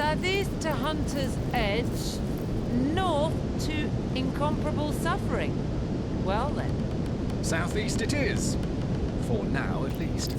Southeast to Hunter's Edge, north to incomparable suffering. Well then. Southeast it is. For now, at least.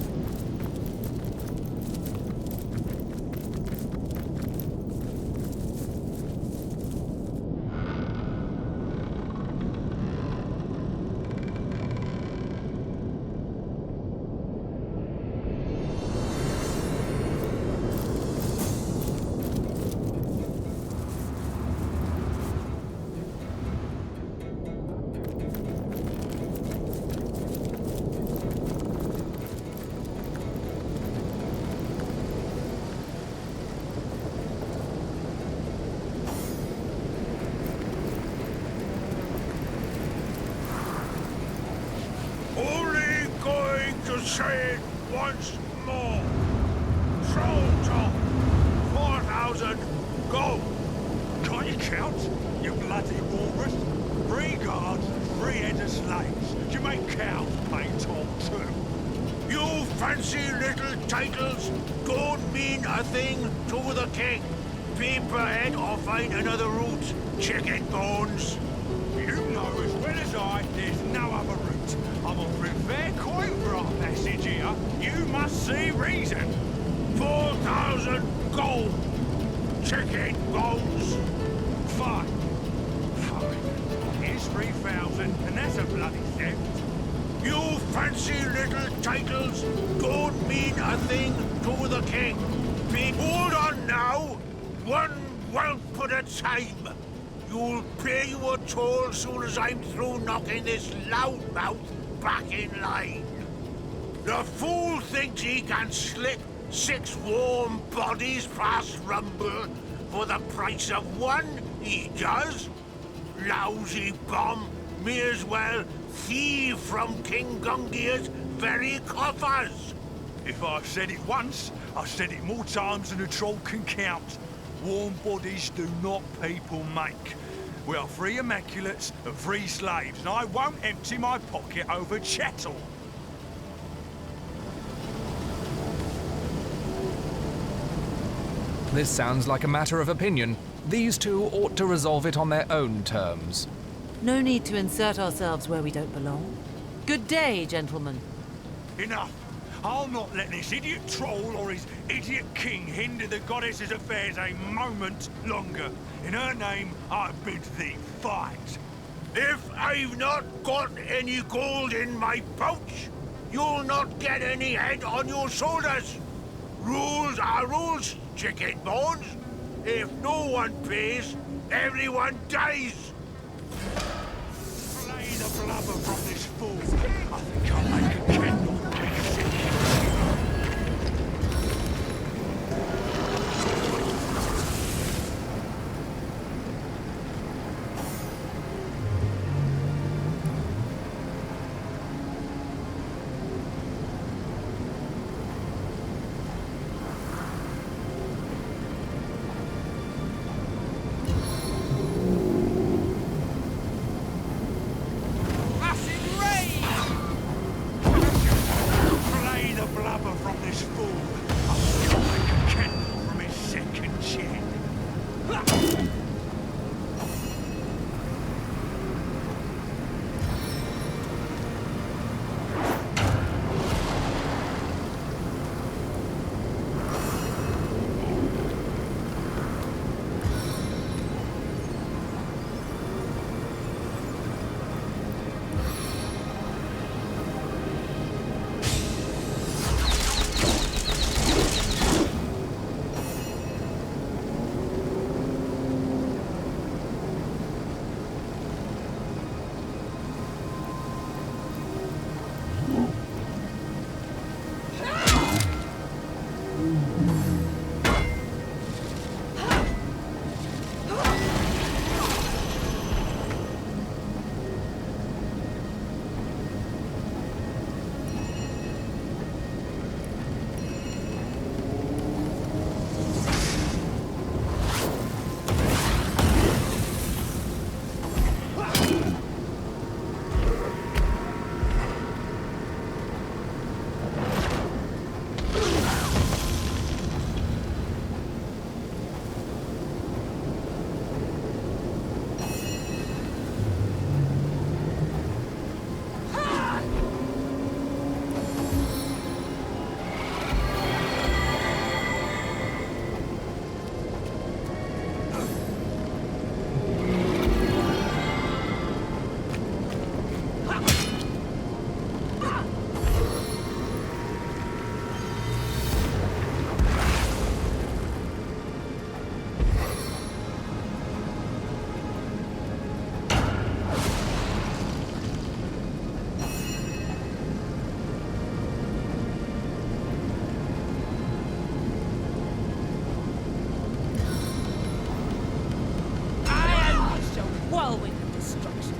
Only going to say it once more. Troll top, 4,000, go! Can't you count, you bloody walrus? 3 guards, 3 heads of slaves. Do you make cows pay toll too? You fancy little titles don't mean a thing to the king. Paperhead or find another route, chicken bones. You know as well as I, there's no other route. I'm offering fair coin for our passage here. You must see reason. 4,000 gold, chicken bones. Fine. Fine. Here's 3,000, and that's a bloody theft. You fancy little titles don't mean a thing to the king. Hold on now, one whelp at a time. You'll pay your toll soon as I'm through knocking this loudmouth back in line. The fool thinks he can slip 6 warm bodies past Rumble for the price of 1, he does. Lousy bomb, may as well thieve from King Gungia's very coffers. If I've said it once, I've said it more times than a troll can count. Warm bodies do not people make. We are 3 immaculates and 3 slaves, and I won't empty my pocket over chattel. This sounds like a matter of opinion. These two ought to resolve it on their own terms. No need to insert ourselves where we don't belong. Good day, gentlemen. Enough. I'll not let this idiot troll or his idiot king hinder the goddess's affairs a moment longer. In her name, I bid thee fight. If I've not got any gold in my pouch, you'll not get any head on your shoulders. Rules are rules, chicken bones. If no one pays, everyone dies. Flay the blubber from this fool. I think I'll make a candle. whirlwind of destruction.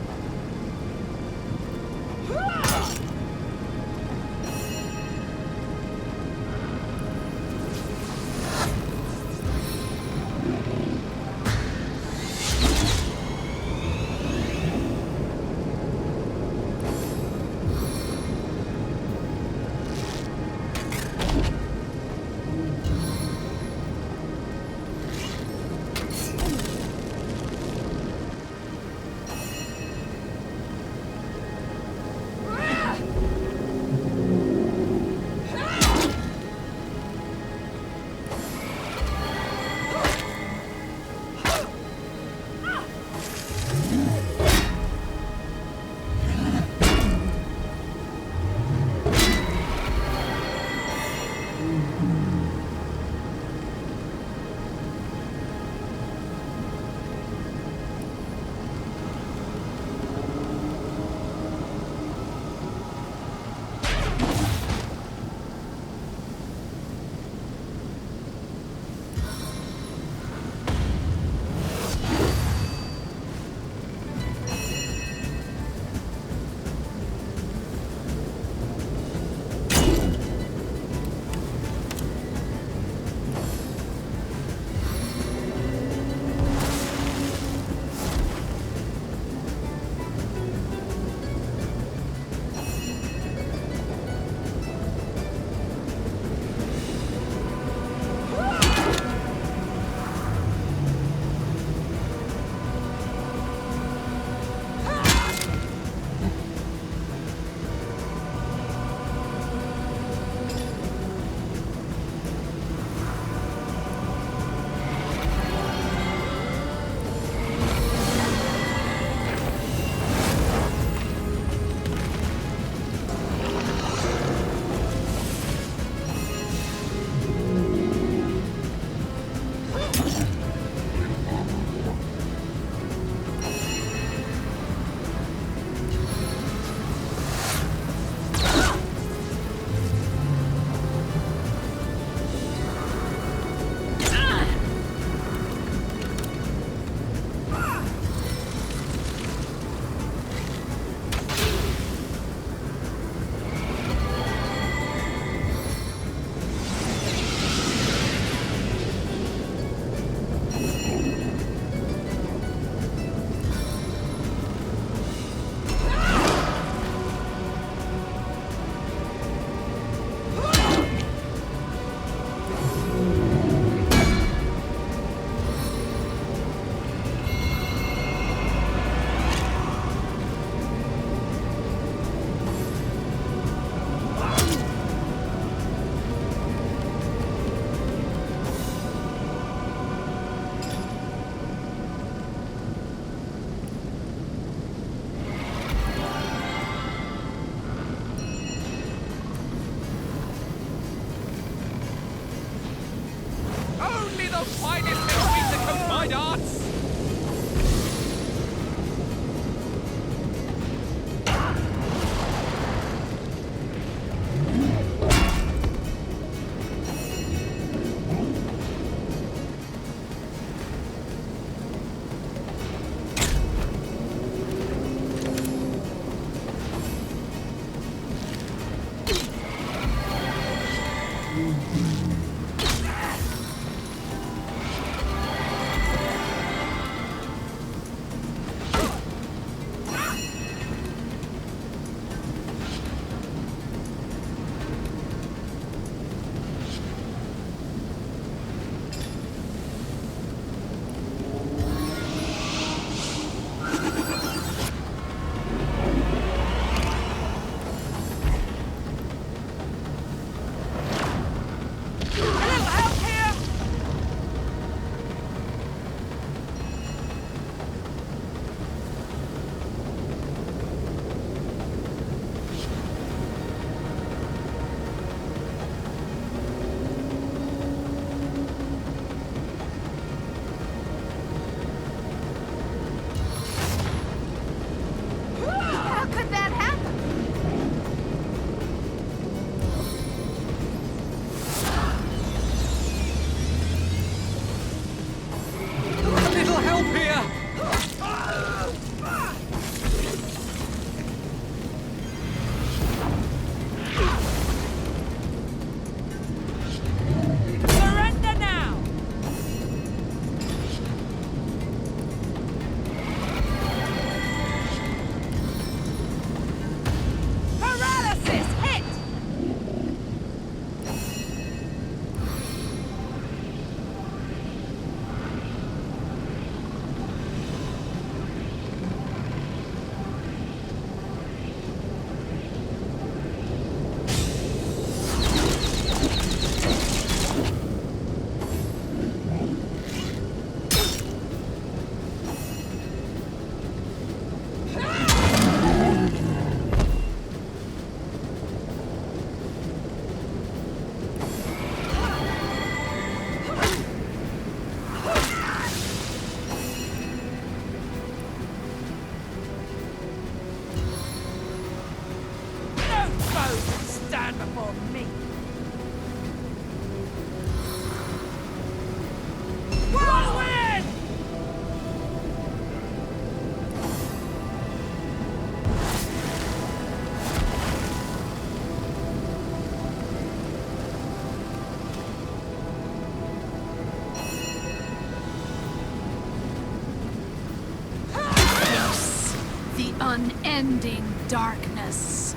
unending darkness.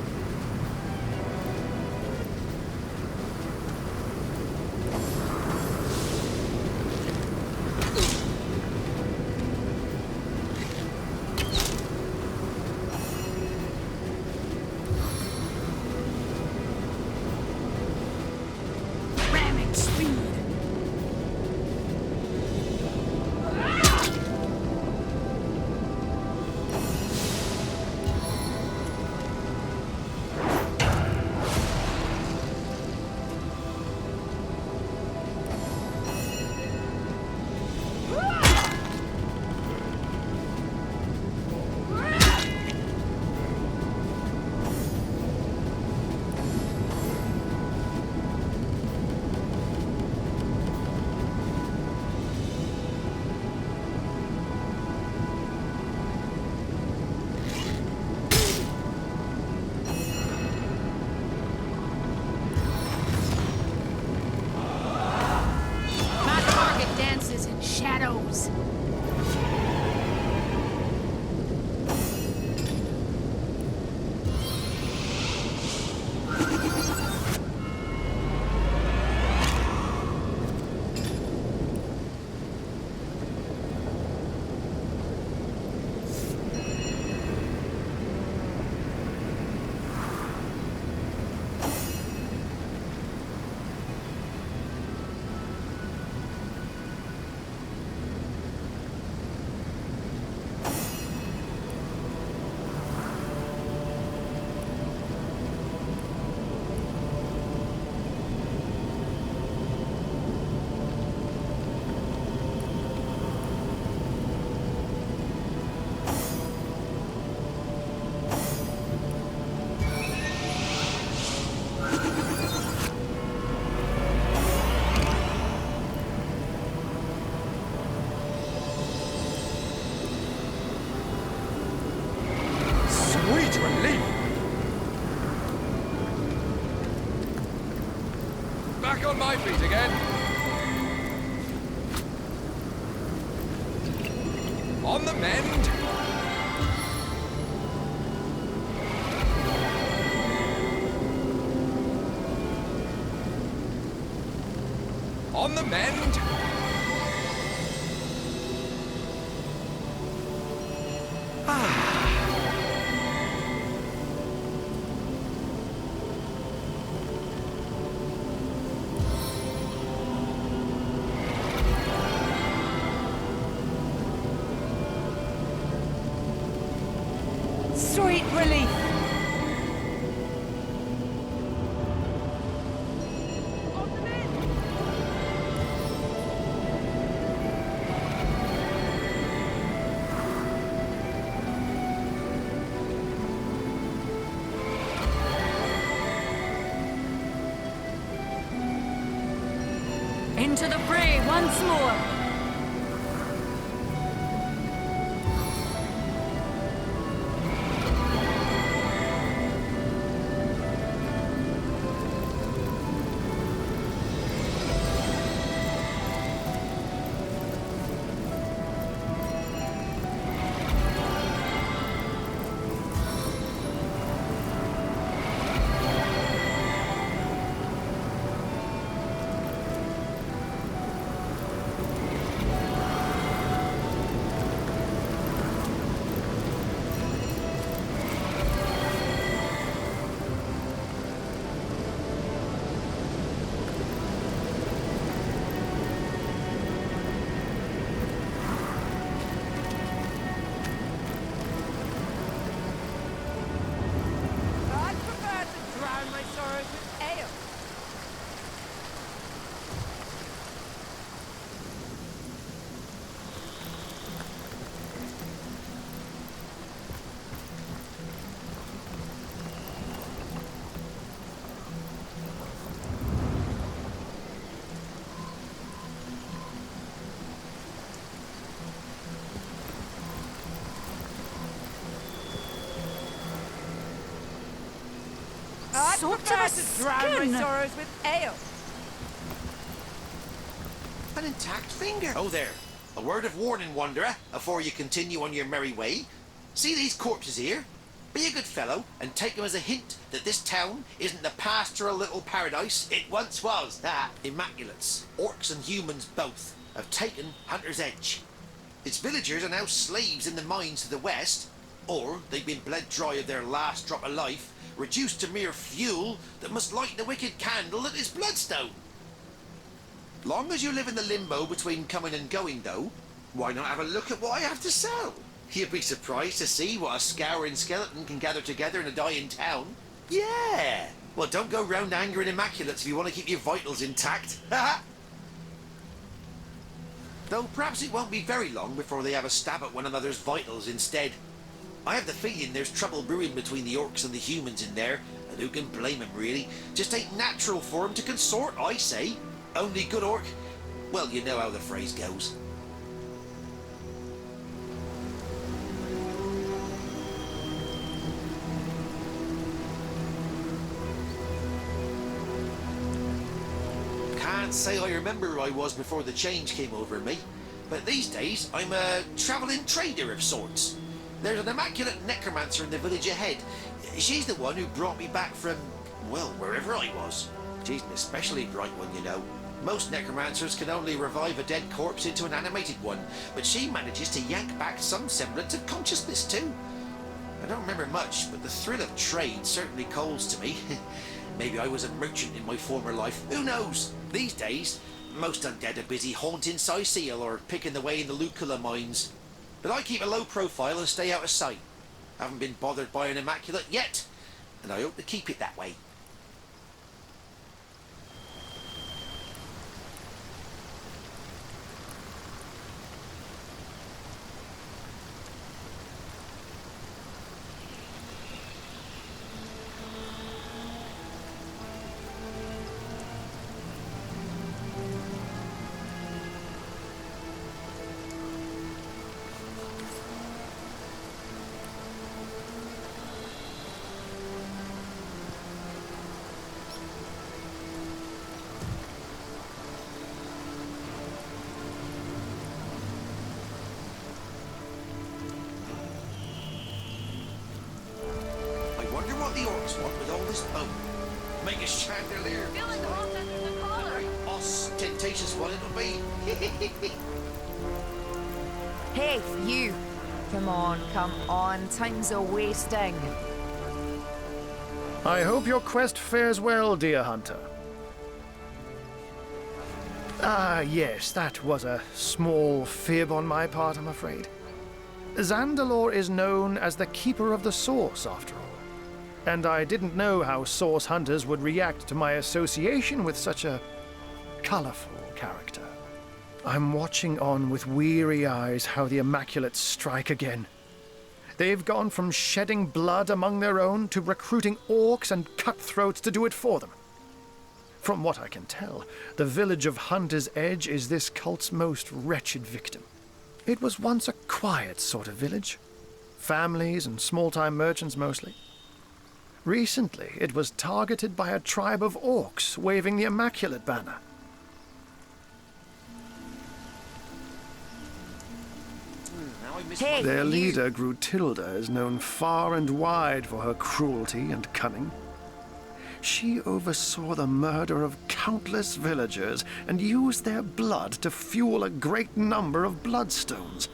Ramming speed. My target dances in shadows. Sweet relief! Back on my feet again. On the mend. On the mend. Sweet relief. Into the fray once more. Sort of a skin. sorrows with ale. An intact finger. Oh, there. A word of warning, wanderer, afore you continue on your merry way. See these corpses here? Be a good fellow and take them as a hint that this town isn't the pastoral little paradise it once was. Immaculates, orcs and humans both, have taken Hunter's Edge. Its villagers are now slaves in the mines to the west, or they've been bled dry of their last drop of life, reduced to mere fuel that must light the wicked candle that is Bloodstone. Long as you live in the limbo between coming and going, though, why not have a look at what I have to sell? You'd be surprised to see what a scouring skeleton can gather together in a dying town. Yeah! Well, don't go round angering Immaculates if you want to keep your vitals intact. Though perhaps it won't be very long before they have a stab at one another's vitals instead. I have the feeling there's trouble brewing between the orcs and the humans in there, and who can blame them, really? Just ain't natural for them to consort, I say. Only good orc... Well, you know how the phrase goes. Can't say I remember who I was before the change came over me, but these days I'm a travelling trader of sorts. There's an immaculate necromancer in the village ahead. She's the one who brought me back from, well, wherever I was. She's an especially bright one, you know. Most necromancers can only revive a dead corpse into an animated one, but she manages to yank back some semblance of consciousness too. I don't remember much, but the thrill of trade certainly calls to me. Maybe I was a merchant in my former life. Who knows? These days, most undead are busy haunting Syceal or picking the way in the Lucula mines. But I keep a low profile and stay out of sight. Haven't been bothered by an immaculate yet, and I hope to keep it that way. The orcs want with all this bone. Make a chandelier. Feeling hot under the collar. Ostentatious one it'll be. Hey, you! Come on, time's a wasting. I hope your quest fares well, dear hunter. Ah, yes, that was a small fib on my part, I'm afraid. Zandalore is known as the Keeper of the Source, after all. And I didn't know how source hunters would react to my association with such a colorful character. I'm watching on with weary eyes how the Immaculates strike again. They've gone from shedding blood among their own to recruiting orcs and cutthroats to do it for them. From what I can tell, the village of Hunter's Edge is this cult's most wretched victim. It was once a quiet sort of village. Families and small-time merchants mostly. Recently, it was targeted by a tribe of orcs waving the Immaculate banner. Hey, Their leader, Grutilda, is known far and wide for her cruelty and cunning. She oversaw the murder of countless villagers and used their blood to fuel a great number of bloodstones.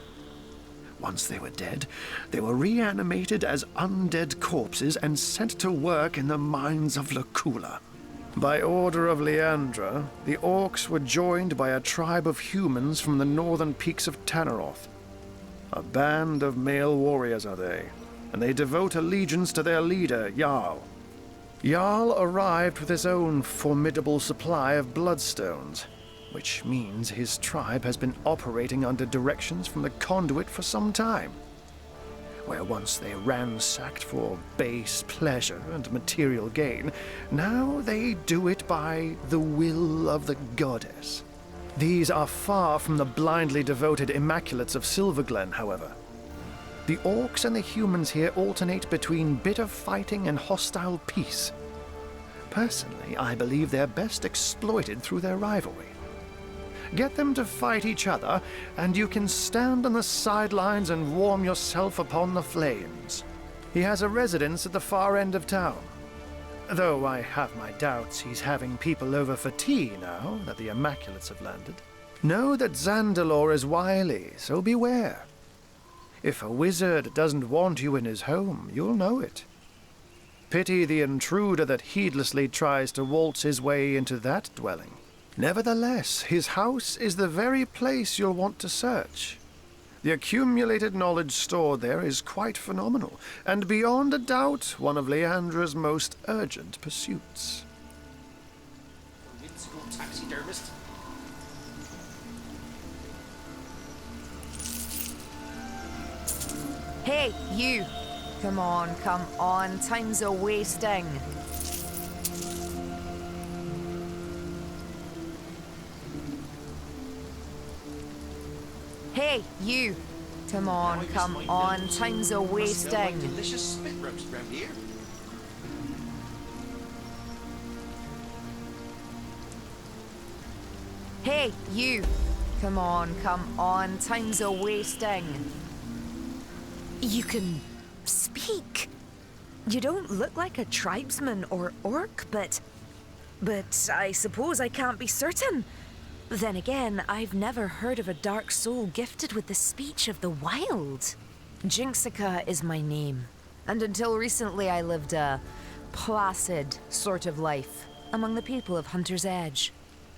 Once they were dead, they were reanimated as undead corpses and sent to work in the mines of Lucula. By order of Leandra, the orcs were joined by a tribe of humans from the northern peaks of Tanneroth. A band of male warriors are they, and they devote allegiance to their leader, Jarl. Jarl arrived with his own formidable supply of bloodstones, which means his tribe has been operating under directions from the Conduit for some time. Where once they ransacked for base pleasure and material gain, now they do it by the will of the goddess. These are far from the blindly devoted Immaculates of Silverglen, however. The orcs and the humans here alternate between bitter fighting and hostile peace. Personally, I believe they're best exploited through their rivalry. Get them to fight each other, and you can stand on the sidelines and warm yourself upon the flames. He has a residence at the far end of town. Though I have my doubts he's having people over for tea now that the Immaculates have landed. Know that Zandalor is wily, so beware. If a wizard doesn't want you in his home, you'll know it. Pity the intruder that heedlessly tries to waltz his way into that dwelling. Nevertheless, his house is the very place you'll want to search. The accumulated knowledge stored there is quite phenomenal, and beyond a doubt, one of Leandra's most urgent pursuits. Whimsical taxidermist. Hey, you! Come on, time's a-wasting. Hey, you! Come on, time's a-wasting. Delicious spit roast round here. Hey, you! Come on, time's a-wasting. You can speak. You don't look like a tribesman or orc, but I suppose I can't be certain. Then again, I've never heard of a dark soul gifted with the speech of the wild. Jinxica is my name, and until recently I lived a placid sort of life among the people of Hunter's Edge.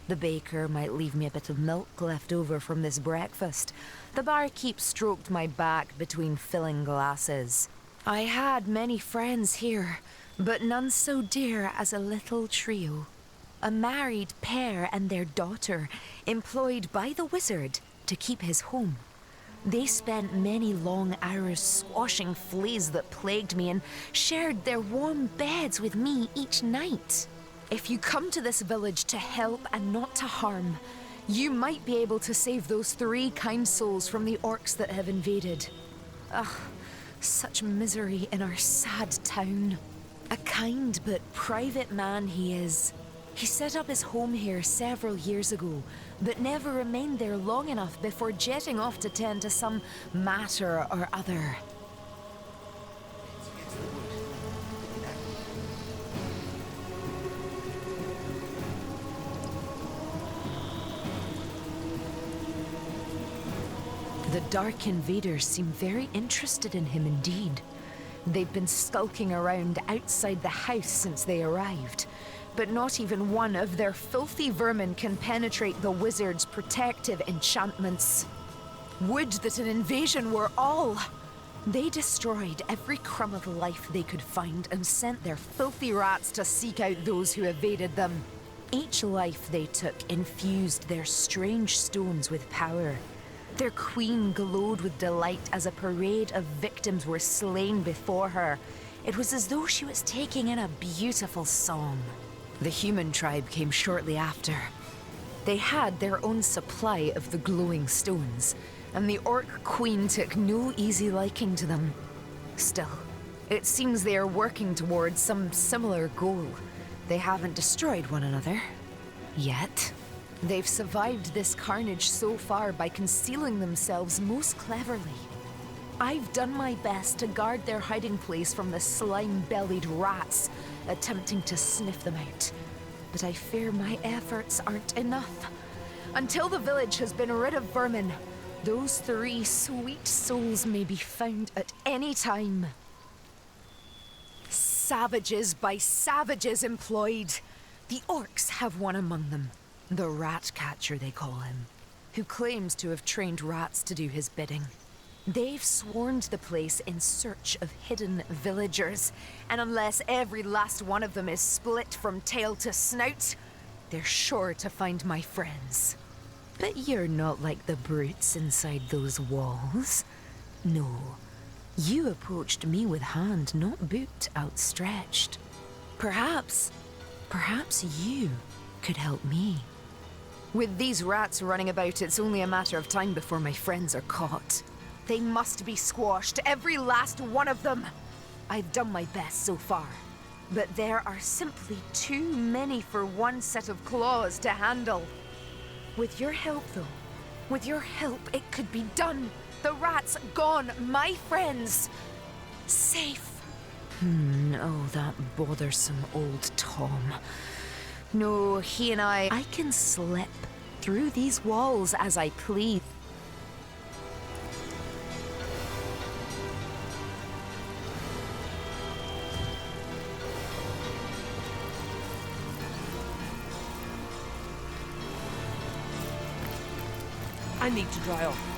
The baker might leave me a bit of milk left over from this breakfast. The barkeep stroked my back between filling glasses. I had many friends here, but none so dear as a little trio. A married pair and their daughter, employed by the wizard to keep his home. They spent many long hours squashing fleas that plagued me and shared their warm beds with me each night. If you come to this village to help and not to harm, you might be able to save those 3 kind souls from the orcs that have invaded. Ugh, such misery in our sad town. A kind but private man he is. He set up his home here several years ago, but never remained there long enough before jetting off to tend to some matter or other. The Dark Invaders seem very interested in him indeed. They've been skulking around outside the house since they arrived, but not even one of their filthy vermin can penetrate the wizard's protective enchantments. Would that an invasion were all! They destroyed every crumb of life they could find and sent their filthy rats to seek out those who evaded them. Each life they took infused their strange stones with power. Their queen glowed with delight as a parade of victims were slain before her. It was as though she was taking in a beautiful song. The human tribe came shortly after. They had their own supply of the glowing stones, and the orc queen took no easy liking to them. Still, it seems they are working towards some similar goal. They haven't destroyed one another. Yet. They've survived this carnage so far by concealing themselves most cleverly. I've done my best to guard their hiding place from the slime-bellied rats attempting to sniff them out. But I fear my efforts aren't enough. Until the village has been rid of vermin, those 3 sweet souls may be found at any time. Savages by savages employed. The orcs have one among them. The rat catcher, they call him, who claims to have trained rats to do his bidding. They've swarmed the place in search of hidden villagers, and unless every last one of them is split from tail to snout, they're sure to find my friends. But you're not like the brutes inside those walls. No, you approached me with hand, not boot, outstretched. Perhaps you could help me. With these rats running about, it's only a matter of time before my friends are caught. They must be squashed, every last one of them. I've done my best so far, but there are simply too many for one set of claws to handle. With your help, though, with your help, it could be done. The rat's gone, my friends. Safe. No, that bothersome old Tom. No, he and I can slip through these walls as I please. I need to dry off.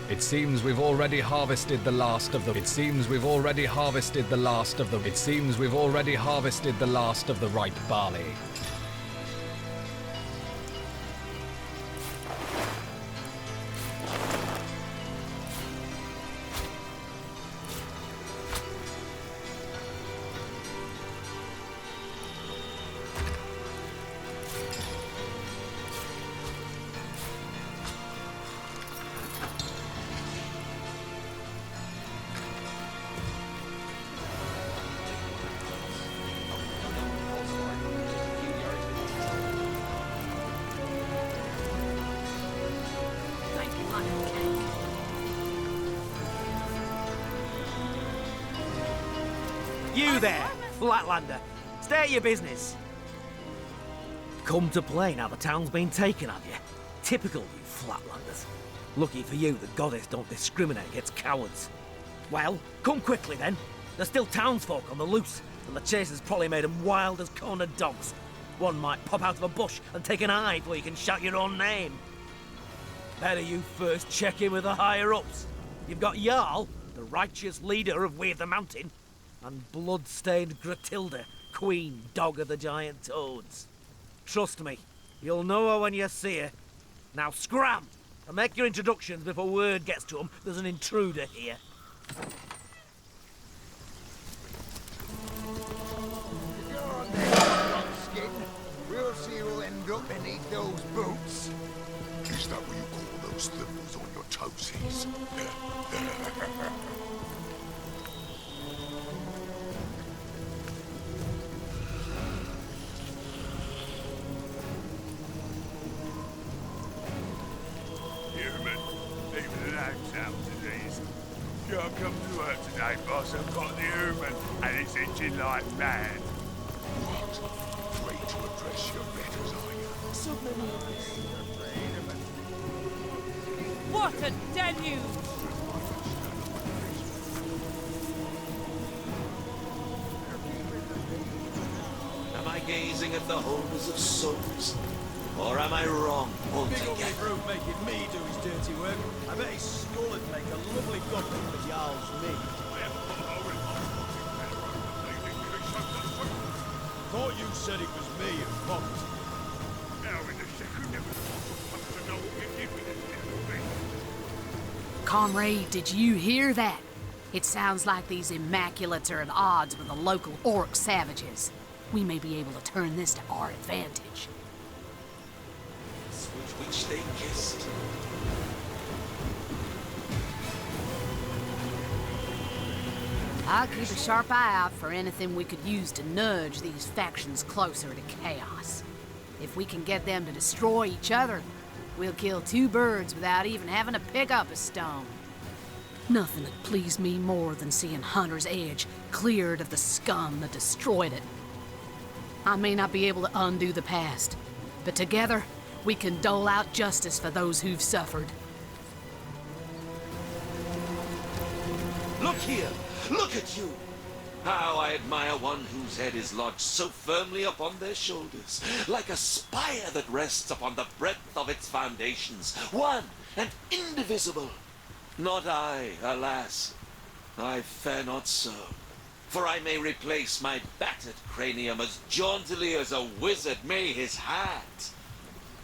It seems we've already harvested the last of the. It seems we've already harvested the last of the. It seems we've already harvested the last of the ripe barley. You there, Flatlander. Stay at your business. Come to play now the town's been taken, have you? Typical you Flatlanders. Lucky for you, the goddess don't discriminate against cowards. Well, come quickly then. There's still townsfolk on the loose, and the chase has probably made them wild as cornered dogs. One might pop out of a bush and take an eye before you can shout your own name. Better you first check in with the higher-ups. You've got Jarl, the righteous leader of Weird the Mountain, and blood-stained Gratilda, queen dog of the giant toads. Trust me, you'll know her when you see her. Now scram, and make your introductions before word gets to them there's an intruder here. Go on then, skin. We'll see who'll end up beneath those boots. Is that what you call those thimbles on your toesies? Human, even an out disease. Can't come to work today, boss. I've got the human, and it's itching like mad. What? Afraid to address your betters, are you? So many of us. What a deluge! Am I gazing at the wholeness of souls? Or am I wrong altogether? Big ugly brute making me do his dirty work. I bet his skull would make a lovely coffin for Jarl's meat. Thought you said it was me who popped. Comrade, did you hear that? It sounds like these Immaculates are at odds with the local orc savages. We may be able to turn this to our advantage. With which they kissed. I'll keep a sharp eye out for anything we could use to nudge these factions closer to chaos. If we can get them to destroy each other, we'll kill two birds without even having to pick up a stone. Nothing would please me more than seeing Hunter's Edge cleared of the scum that destroyed it. I may not be able to undo the past, but together, we can dole out justice for those who've suffered. Look here! Look at you! How I admire one whose head is lodged so firmly upon their shoulders, like a spire that rests upon the breadth of its foundations, one and indivisible. Not I, alas. I fare not so. For I may replace my battered cranium as jauntily as a wizard may his hat.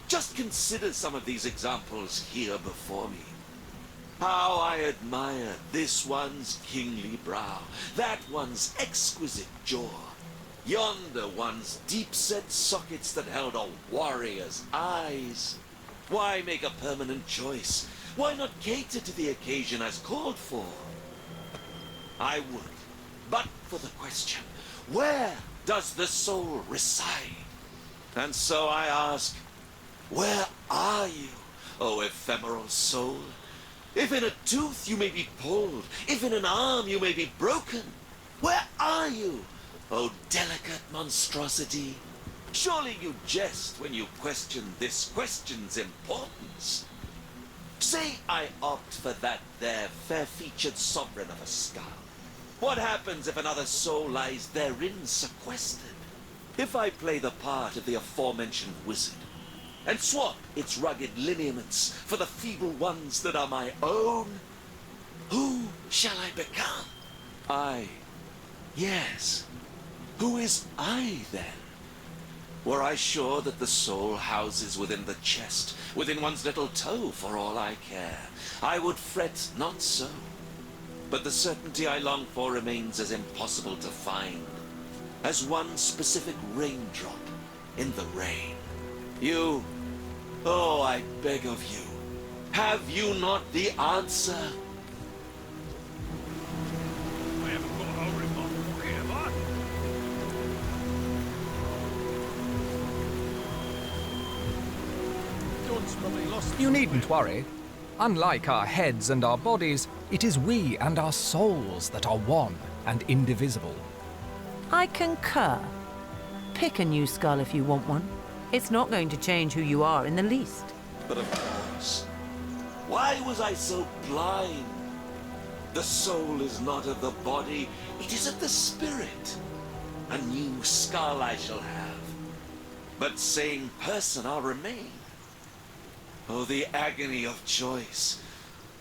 Just consider some of these examples here before me. How I admire this one's kingly brow, that one's exquisite jaw, yonder one's deep-set sockets that held a warrior's eyes. Why make a permanent choice? Why not cater to the occasion as called for? I would, but for the question, where does the soul reside? And so I ask, where are you, O ephemeral soul? If in a tooth you may be pulled, if in an arm you may be broken, where are you, O delicate monstrosity? Surely you jest when you question this question's importance. Say I opt for that there fair-featured sovereign of a skull. What happens if another soul lies therein sequestered? If I play the part of the aforementioned wizard, and swap its rugged lineaments for the feeble ones that are my own, who shall I become? Yes, who is I then? Were I sure that the soul houses within the chest, within one's little toe for all I care, I would fret not so. But the certainty I long for remains as impossible to find as one specific raindrop in the rain. You, oh, I beg of you, have you not the answer? I haven't got a hole in my pocket, have I? John's probably lost. You needn't worry. Unlike our heads and our bodies, it is we and our souls that are one and indivisible. I concur. Pick a new skull if you want one. It's not going to change who you are in the least. But of course, why was I so blind? The soul is not of the body, it is of the spirit. A new skull I shall have, but same person I'll remain. Oh, the agony of choice.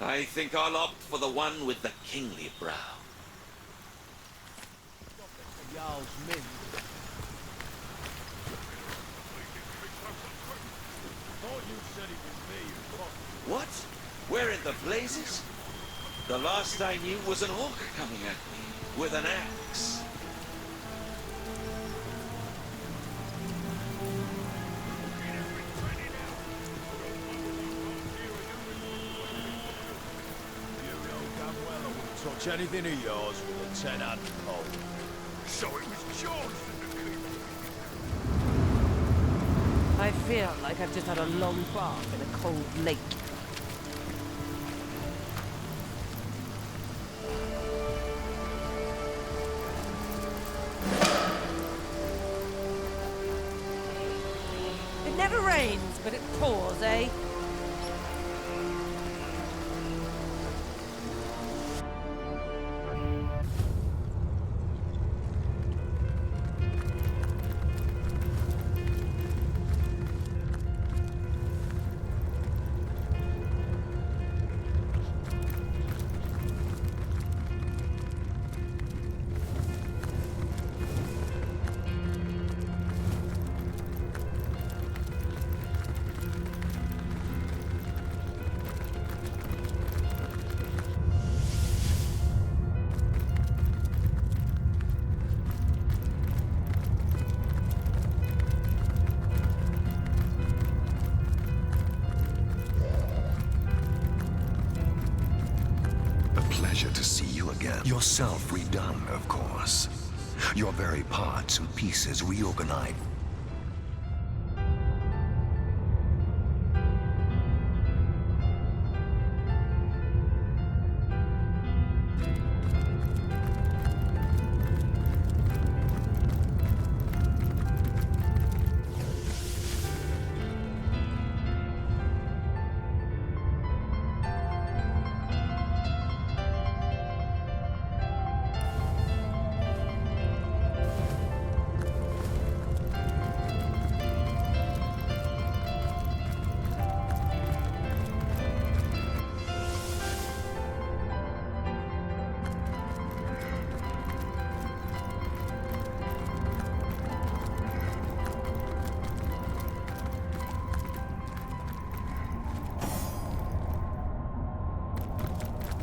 I think I'll opt for the one with the kingly brow. The Jarl's men. Thought you said it was me who got it. What? Where in the blazes? The last I knew was an orc coming at me with an axe. Touch anything of yours with a 10-hand pole. So it was George that the keep. I feel like I've just had a long bath in a cold lake. It never rains, but it pours, eh? Pleasure to see you again. Yourself redone, of course. Your very parts and pieces reorganized.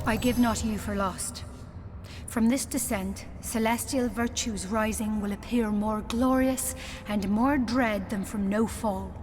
I give not you for lost. From this descent, celestial virtues rising will appear more glorious and more dread than from no fall.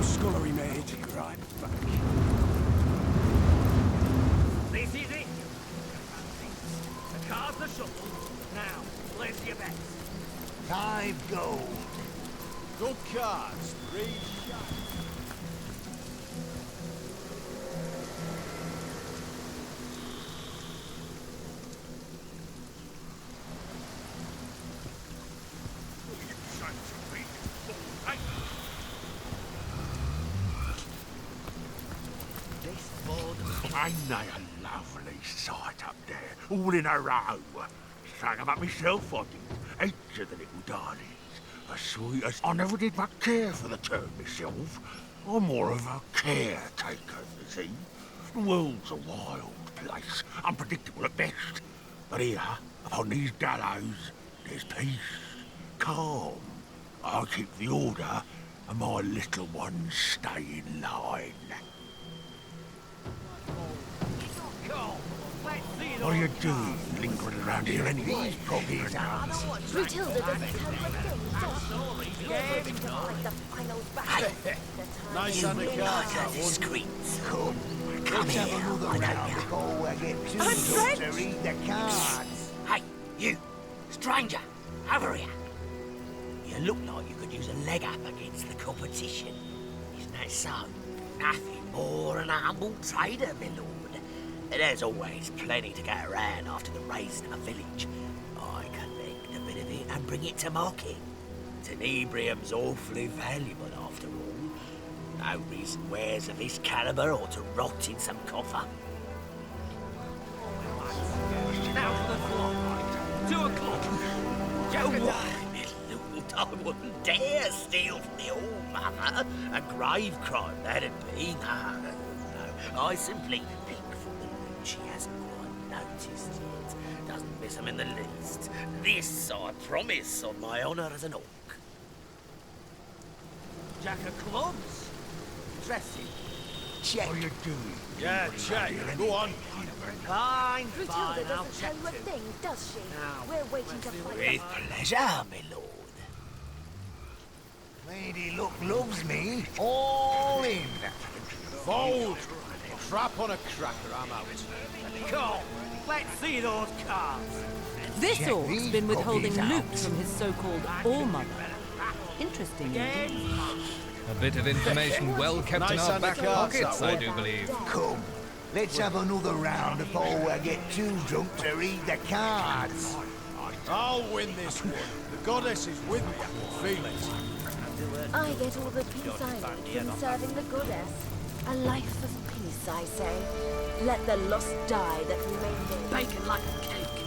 scullery maid. Right back. This is it. The cars are shuffled. Now, place your bets. 5 gold. Good cards. 3 shots. Ain't they a lovely sight up there, all in a row? Sang 'em up myself, I did. Each of the little darlings, as sweet as... I never did much care for the term myself. I'm more of a caretaker, you see. The world's a wild place, unpredictable at best. But here, upon these gallows, there's peace, calm. I keep the order, and my little ones stay in line. What are you doing, lingering around here anyway? Probably dance. Brunhilde doesn't tell good things, does she? You're waiting to fight the final battle. Nice undercards, that one. Discreet. Come Let's here. have another round before I get too I'm drunk French. to read the cards. Hey, you, stranger, over here. You look like you could use a leg up against the competition. Isn't that so? Nothing more than a humble trader, my lord. There's always plenty to get around after the raising of a village. I collect a bit of it and bring it to market. Tenebrium's awfully valuable after all. No reason wares of this caliber ought to rot in some coffer. Now to the floor, right? 2 o'clock. Oh, why, my lord, I wouldn't dare steal from the All-Mother. A grave crime, that'd be. No. I simply pick from the loot she hasn't quite noticed yet. Doesn't miss 'em in the least. This I promise on my honour as an orc. Jack of clubs. Dressing. Check. What are you doing? Yeah, check. Go on. Fine, Brunhilde I'll doesn't tell check you a too. thing, does she? Now, We're waiting to fight With pleasure, my lord. Lady Luck loves me. All in. Fold. Trap on a cracker, I'm out. Come, let's see those cards. This Check orc's these been withholding puppies loot out. from his so-called All-Mother. Interesting indeed. A bit of information well kept in Nice our back undercards, pockets, that I one. do believe. Come. Let's have another round before I get too drunk to read the cards. I'll win this one. The goddess is with me. I can feel it. I get all the peace I need from serving the goddess. A life of peace, I say. Let the lost die that remain live. Bacon like a cake.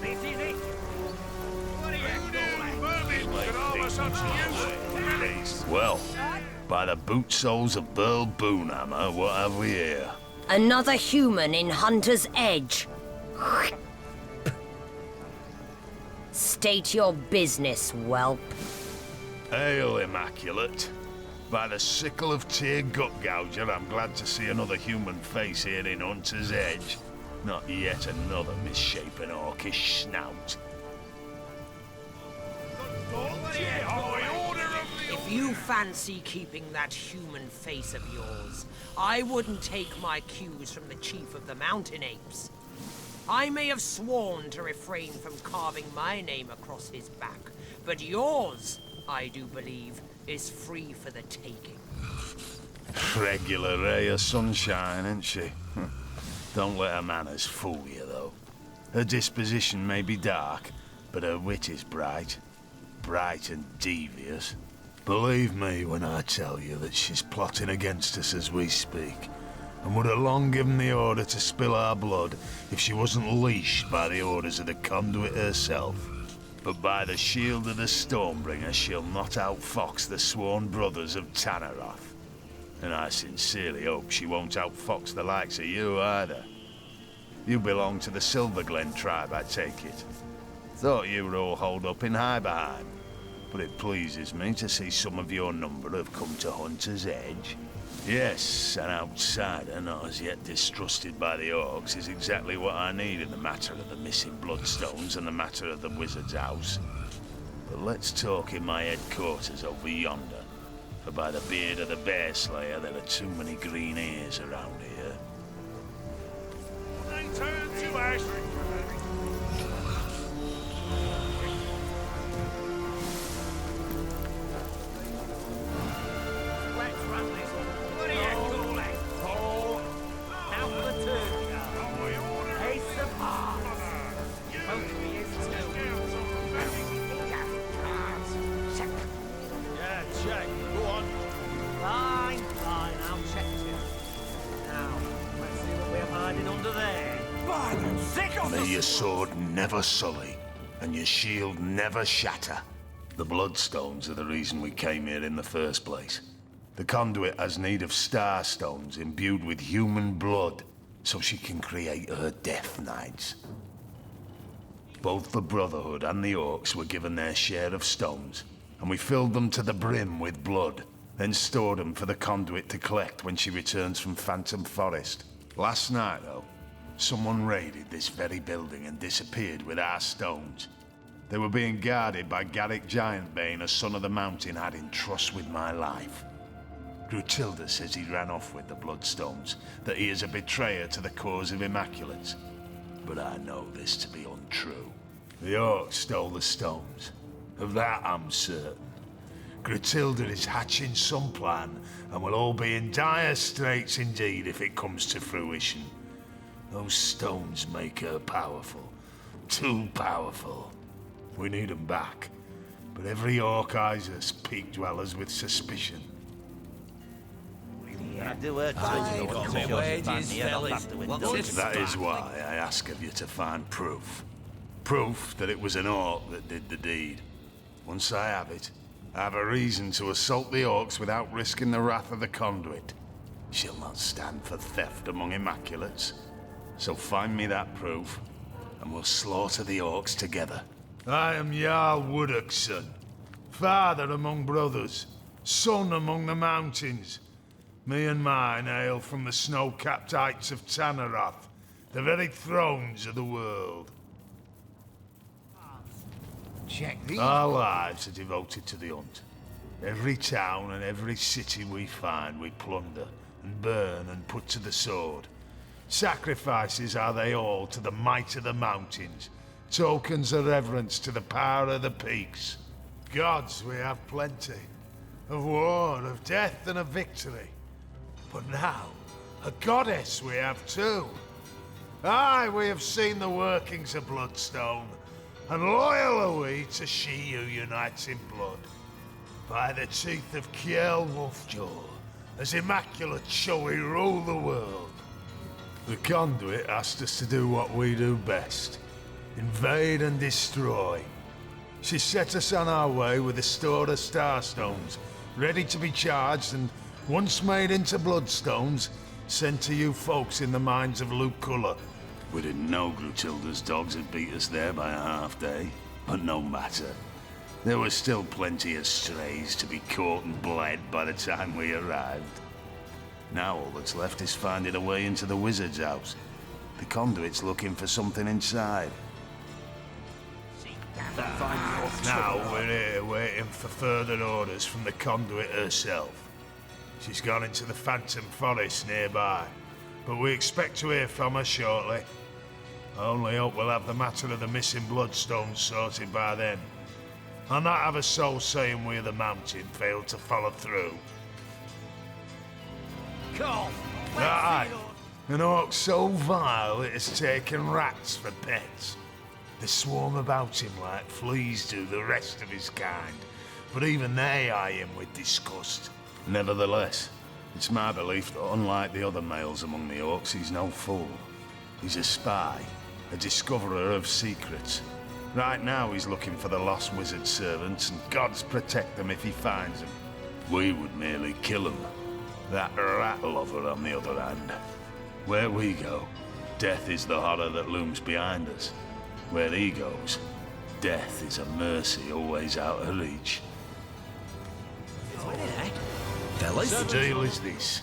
This is it. What are you Well, by the boot soles of Burl Boonhammer, what have we here? Another human in Hunter's Edge. State your business, whelp. Hail, Immaculate. By the sickle of Tyr Gutgouger, I'm glad to see another human face here in Hunter's Edge. Not yet another misshapen orcish snout. If you fancy keeping that human face of yours, I wouldn't take my cues from the chief of the mountain apes. I may have sworn to refrain from carving my name across his back, but yours, I do believe, is free for the taking. Regular ray of sunshine, ain't she? Don't let her manners fool you, though. Her disposition may be dark, but her wit is bright. Bright and devious. Believe me when I tell you that she's plotting against us as we speak, and would have long given the order to spill our blood if she wasn't leashed by the orders of the conduit herself. But by the shield of the Stormbringer, she'll not outfox the sworn brothers of Tanneroth. And I sincerely hope she won't outfox the likes of you either. You belong to the Silverglen tribe, I take it. Thought you were all holed up in Hyberheim. But it pleases me to see some of your number have come to Hunter's Edge. Yes, an outsider not as yet distrusted by the orcs is exactly what I need in the matter of the missing bloodstones and the matter of the wizard's house. But let's talk in my headquarters over yonder. For by the beard of the Bear Slayer, there are too many green ears around here. They turn to ash. Let's run this. What are you calling? Paul. Out for the turkey. Ace of hearts. Hopefully it's two. Yeah, check. Go on. Fine, I'll check too. Now, let's see what we're hiding under there. Sick of May the your sword never sully, and your shield never shatter. The Bloodstones are the reason we came here in the first place. The conduit has need of star stones imbued with human blood, so she can create her Death Knights. Both the Brotherhood and the Orcs were given their share of stones, and we filled them to the brim with blood, then stored them for the conduit to collect when she returns from Phantom Forest. Last night, though, someone raided this very building and disappeared with our stones. They were being guarded by Garrick Giantbane, a son of the mountain had in trust with my life. Grutilda says he ran off with the Bloodstones, that he is a betrayer to the cause of Immaculates. But I know this to be untrue. The Orcs stole the stones. Of that I'm certain. Grutilda is hatching some plan, and we'll all be in dire straits indeed if it comes to fruition. Those stones make her powerful. Too powerful. We need them back. But every Orc eyes us, peak dwellers, with suspicion. That is why I ask of you to find proof. Proof that it was an Orc that did the deed. Once I have it, I have a reason to assault the Orcs without risking the wrath of the Conduit. She'll not stand for theft among Immaculates. So find me that proof, and we'll slaughter the Orcs together. I am Jarl Woodokson, father among brothers, son among the mountains. Me and mine hail from the snow-capped heights of Tanaroth, the very thrones of the world. Check these. Our lives are devoted to the hunt. Every town and every city we find, we plunder and burn and put to the sword. Sacrifices are they all to the might of the mountains, tokens of reverence to the power of the peaks. Gods we have plenty, of war, of death and of victory. But now, a goddess we have too. Aye, we have seen the workings of Bloodstone, and loyal are we to she who unites in blood. By the teeth of Kiel Wolfjaw, as immaculate shall we rule the world. The Conduit asked us to do what we do best. Invade and destroy. She set us on our way with a store of Starstones, ready to be charged and, once made into Bloodstones, sent to you folks in the mines of Luculla. We didn't know Grutilda's dogs had beat us there by a half day, but no matter. There were still plenty of strays to be caught and bled by the time we arrived. Now all that's left is finding a way into the wizard's house. The Conduit's looking for something inside. Now we're here waiting for further orders from the Conduit herself. She's gone into the Phantom Forest nearby, but we expect to hear from her shortly. I only hope we'll have the matter of the missing Bloodstones sorted by then. I'll not have a soul saying we of the mountain failed to follow through. Aye, an orc so vile it has taken rats for pets. They swarm about him like fleas do the rest of his kind, but even they eye him with disgust. Nevertheless, it's my belief that unlike the other males among the orcs, he's no fool. He's a spy, a discoverer of secrets. Right now he's looking for the lost wizard servants, and gods protect them if he finds them. We would merely kill him. That rat lover on the other hand. Where we go, death is the horror that looms behind us. Where he goes, death is a mercy always out of reach. Fellas? The deal is this.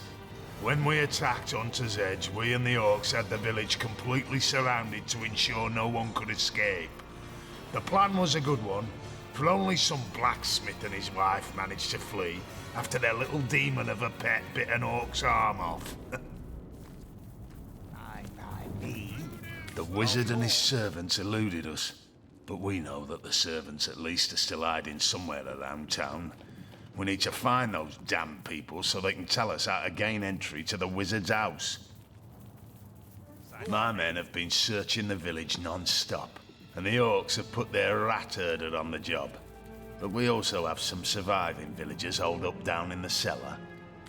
When we attacked Hunter's Edge, we and the Orcs had the village completely surrounded to ensure no one could escape. The plan was a good one, For only some blacksmith and his wife managed to flee after their little demon of a pet bit an orc's arm off. The wizard and his servants eluded us, but we know that the servants at least are still hiding somewhere around town. We need to find those damn people so they can tell us how to gain entry to the wizard's house. My men have been searching the village non-stop, and the orcs have put their rat herder on the job. But we also have some surviving villagers holed up down in the cellar.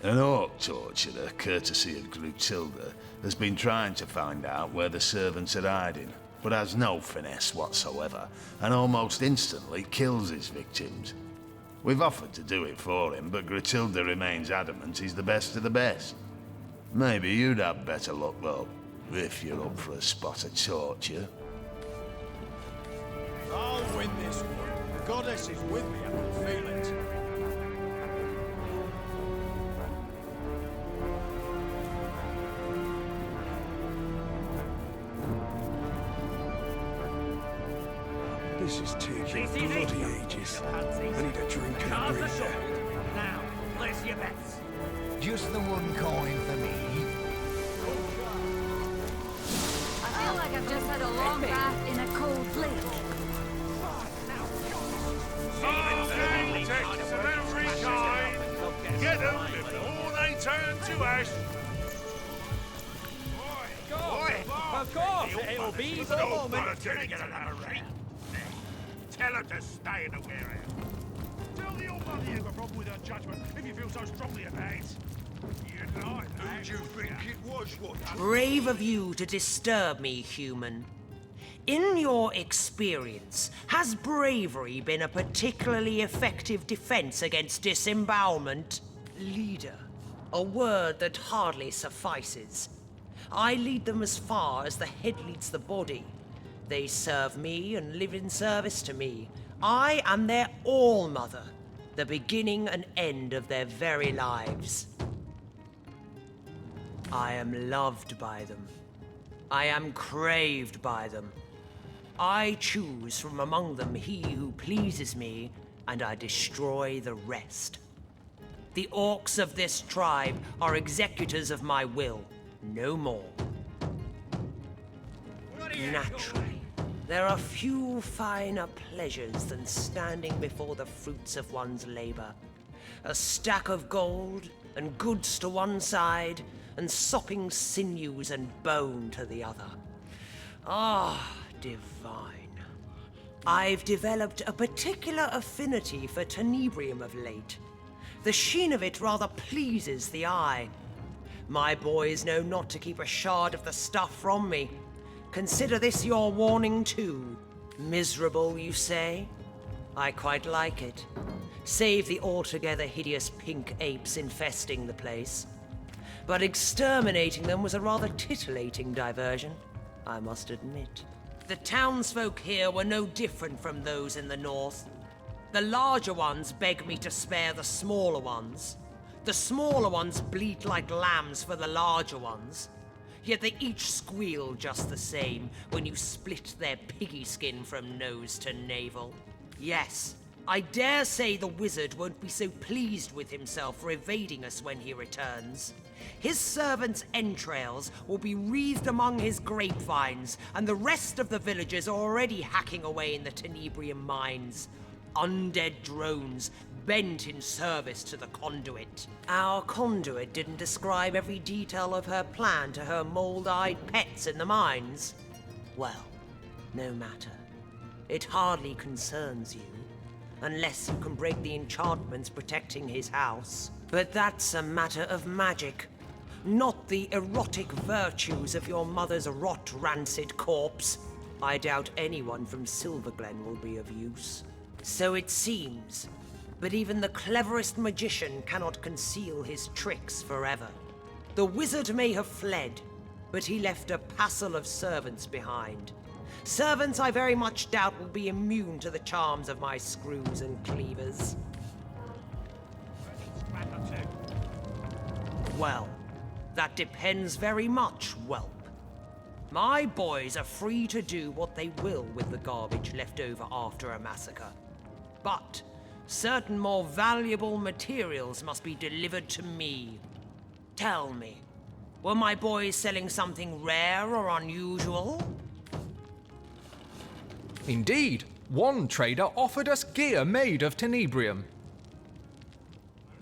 An orc torturer, courtesy of Grutilda, has been trying to find out where the servants are hiding, but has no finesse whatsoever, and almost instantly kills his victims. We've offered to do it for him, but Grutilda remains adamant he's the best of the best. Maybe you'd have better luck, though, if you're up for a spot of torture. I'll win this one. The goddess is with me, I can feel it. This is taking bloody ages. I need a drink and a breather. Now, place your bets. Just the one coin for me. I feel like I've just had a long bath in a cold lake. Architects of every kind, get them before they turn to ash. Of course, it'll be the moment. Tell her to stay in the warehouse. Tell the old mother you have a problem with her judgment if you feel so strongly about it. You know, who do you think it was? What? Brave of you to disturb me, human. In your experience, has bravery been a particularly effective defense against disembowelment? Leader, a word that hardly suffices. I lead them as far as the head leads the body. They serve me and live in service to me. I am their all-mother, the beginning and end of their very lives. I am loved by them. I am craved by them. I choose from among them he who pleases me, and I destroy the rest. The orcs of this tribe are executors of my will, no more. Naturally, there are few finer pleasures than standing before the fruits of one's labor. A stack of gold and goods to one side, and sopping sinews and bone to the other. Ah, divine. I've developed a particular affinity for tenebrium of late. The sheen of it rather pleases the eye. My boys know not to keep a shard of the stuff from me. Consider this your warning too. Miserable, you say? I quite like it. Save the altogether hideous pink apes infesting the place. But exterminating them was a rather titillating diversion, I must admit. The townsfolk here were no different from those in the north. The larger ones beg me to spare the smaller ones. The smaller ones bleat like lambs for the larger ones. Yet they each squeal just the same when you split their piggy skin from nose to navel. Yes, I dare say the wizard won't be so pleased with himself for evading us when he returns. His servants' entrails will be wreathed among his grapevines, and the rest of the villagers are already hacking away in the tenebrium mines. Undead drones bent in service to the conduit. Our conduit didn't describe every detail of her plan to her mold-eyed pets in the mines. Well, no matter. It hardly concerns you, unless you can break the enchantments protecting his house. But that's a matter of magic, not the erotic virtues of your mother's rot-rancid corpse. I doubt anyone from Silverglen will be of use. So it seems. But even the cleverest magician cannot conceal his tricks forever. The wizard may have fled, but he left a passel of servants behind. Servants I very much doubt will be immune to the charms of my screws and cleavers. Well, that depends very much, whelp. My boys are free to do what they will with the garbage left over after a massacre. But certain more valuable materials must be delivered to me. Tell me, were my boys selling something rare or unusual? Indeed, one trader offered us gear made of tenebrium.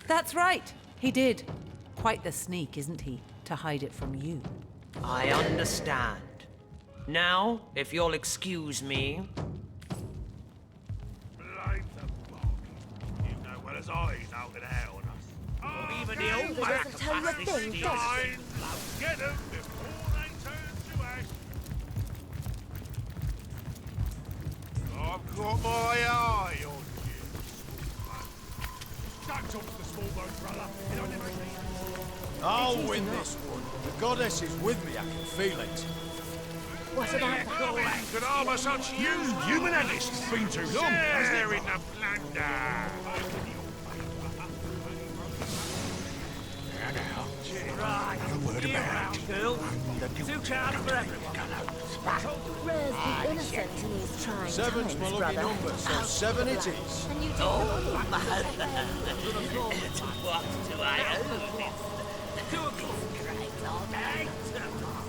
That's right, he did. Quite the sneak, isn't he, to hide it from you? I understand. Now, if you'll excuse me. Blame the bog. You know well as I know that hell on us. Oh, even the old That man doesn't tell you a thing, does it? Get them before they turn to ash. I've got my eye on you. Don't talk to the small boat, brother. You don't never see. I'll win this one. The goddess is with me, I can feel it. What about that? Could harbour such human analysts. It's been too long, hasn't it? In the plunder. Right, Not a word about it. girl. 2 cards for everyone. Where's the innocent in these trying Seven's times, my lucky brother? number, so 7 it is. And you take Oh. the money. What do I owe? 2 o'clock.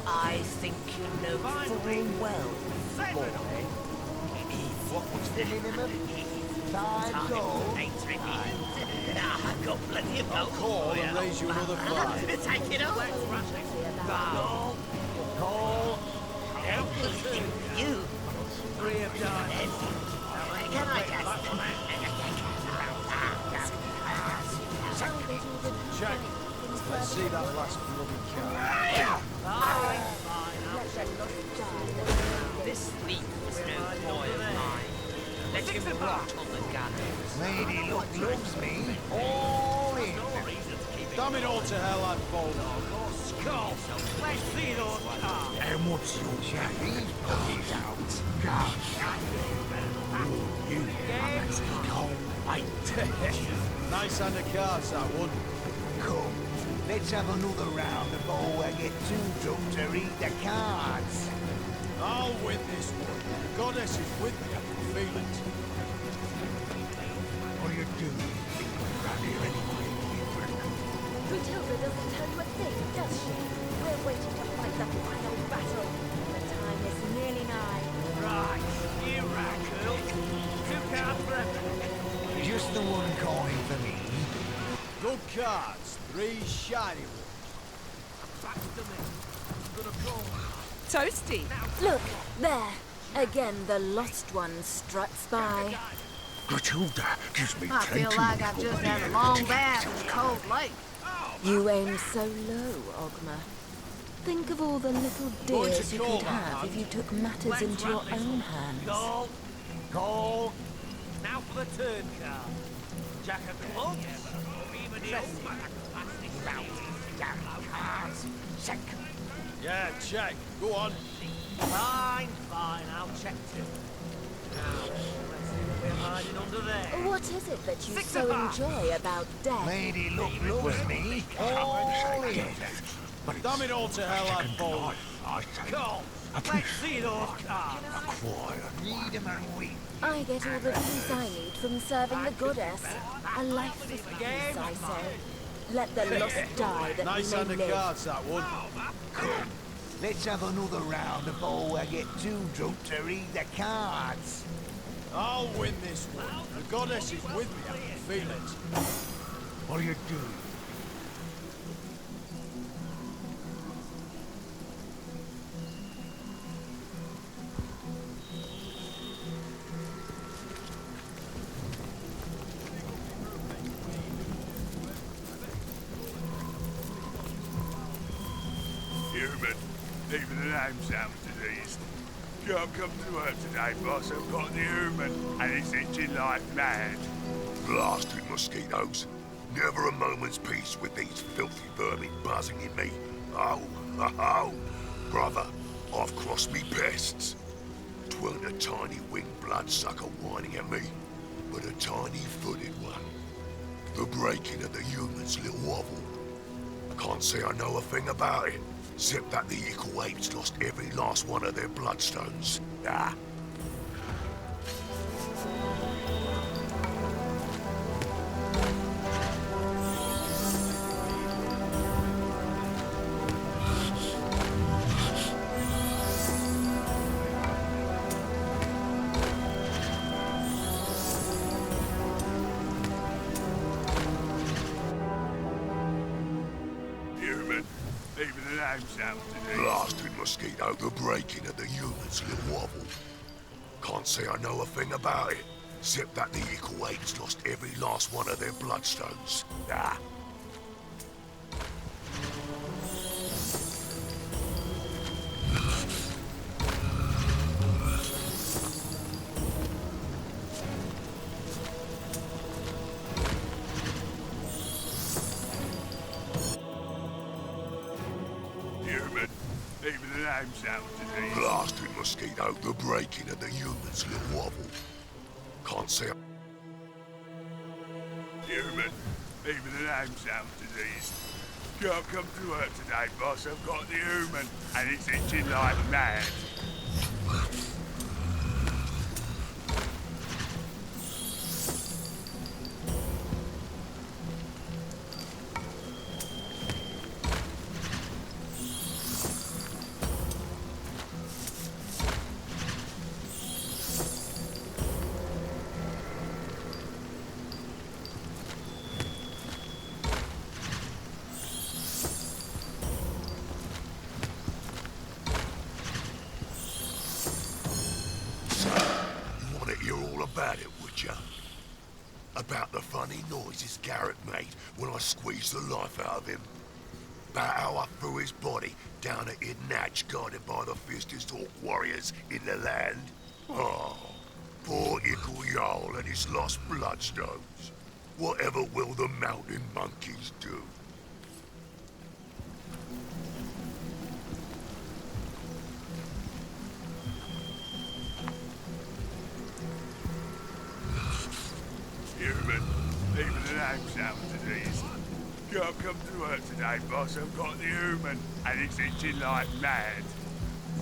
I think you know full well, boy. What was the minimum? 5 gold. I've got plenty of I'll gold. call and raise you another 5. Take it all. Call. Call. You. 3 of diamonds. Can I Check. Let's see that last bloody card. This thief was no boy of mine. Let him rot on the gallows. Lady Luck loves me. All in. Damn it all to hell, I'd fold. Skull. Let's see those cards. And what's your These puppies out. Nice hand of cards, that one. Come, let's have another round before I get too drunk to read the cards. I'll win this one. The goddess is with me, I can feel it. What are you doing? Around here anyway. Matilda doesn't tell you a thing, does she? We're waiting to fight the final battle. The time is nearly nigh. Right, you right, girl. 2 cards for everyone. Just the one coin for me. Good cards. 3 shiny ones. Back to me. Gonna call. Toasty. Look, there. Again, the lost one struts by. Matilda gives me I feel like I've just had a long bath in a cold lake. You aim so low, Ogma. Think of all the little dears you could have if you took matters into your own hands. Call. Call. Now for the turn card. Jack of clubs. Or even the old man. Cards. Check. Yeah, check. Go on. Fine, fine. I'll check too. Now, let's see what we're hiding under there. What is it that you 6 so of hearts. enjoy about death? Lady Luck loves me. All in. Damn it all to hell, I'd fold. Call. Let's see those cards. Read them and weep. I get all the peace I need from serving the goddess. A life of peace, I say. Let the lost die that Nice we hand may of live. cards, that one. Come, let's have another round before I get too drunk to read the cards. I'll win this one. The goddess is with me, I can feel it. What are you doing? Human. Even the name sounds diseased. Can't come to work today, boss. I've got the human, and it's itching like mad. Blasted mosquitoes. Never a moment's peace with these filthy vermin buzzing in me. Oh, oh, brother, I've crossed me pests. 'Tweren't a tiny winged bloodsucker whining at me, but a tiny-footed one. The breaking of the human's little wobble. Can't say I know a thing about it, except that the equal apes lost every last one of their bloodstones. Ah. name's out today. Blasted mosquito, the breaking of the humans' little wobble. Can't say I know a thing about it, except that the Equal Eight's lost every last one of their bloodstones. Ah. Human, even the name's out today. Blasted mosquito, the breaking of the humans' little wobble. Can't say Human, even the name's out disease. Can't come to work today, boss. I've got the human, and it's itching like mad. about it, would ya? About the funny noises Garrett made when I squeezed the life out of him. About how I threw his body down a hidden hatch guarded by the fiercest orc warriors in the land. Oh, poor Ickle Jarl and his lost bloodstones. Whatever will the mountain monkeys do? Human, even the name's out disease. Can't come to work today, boss. I've got the human, and it's itching like mad.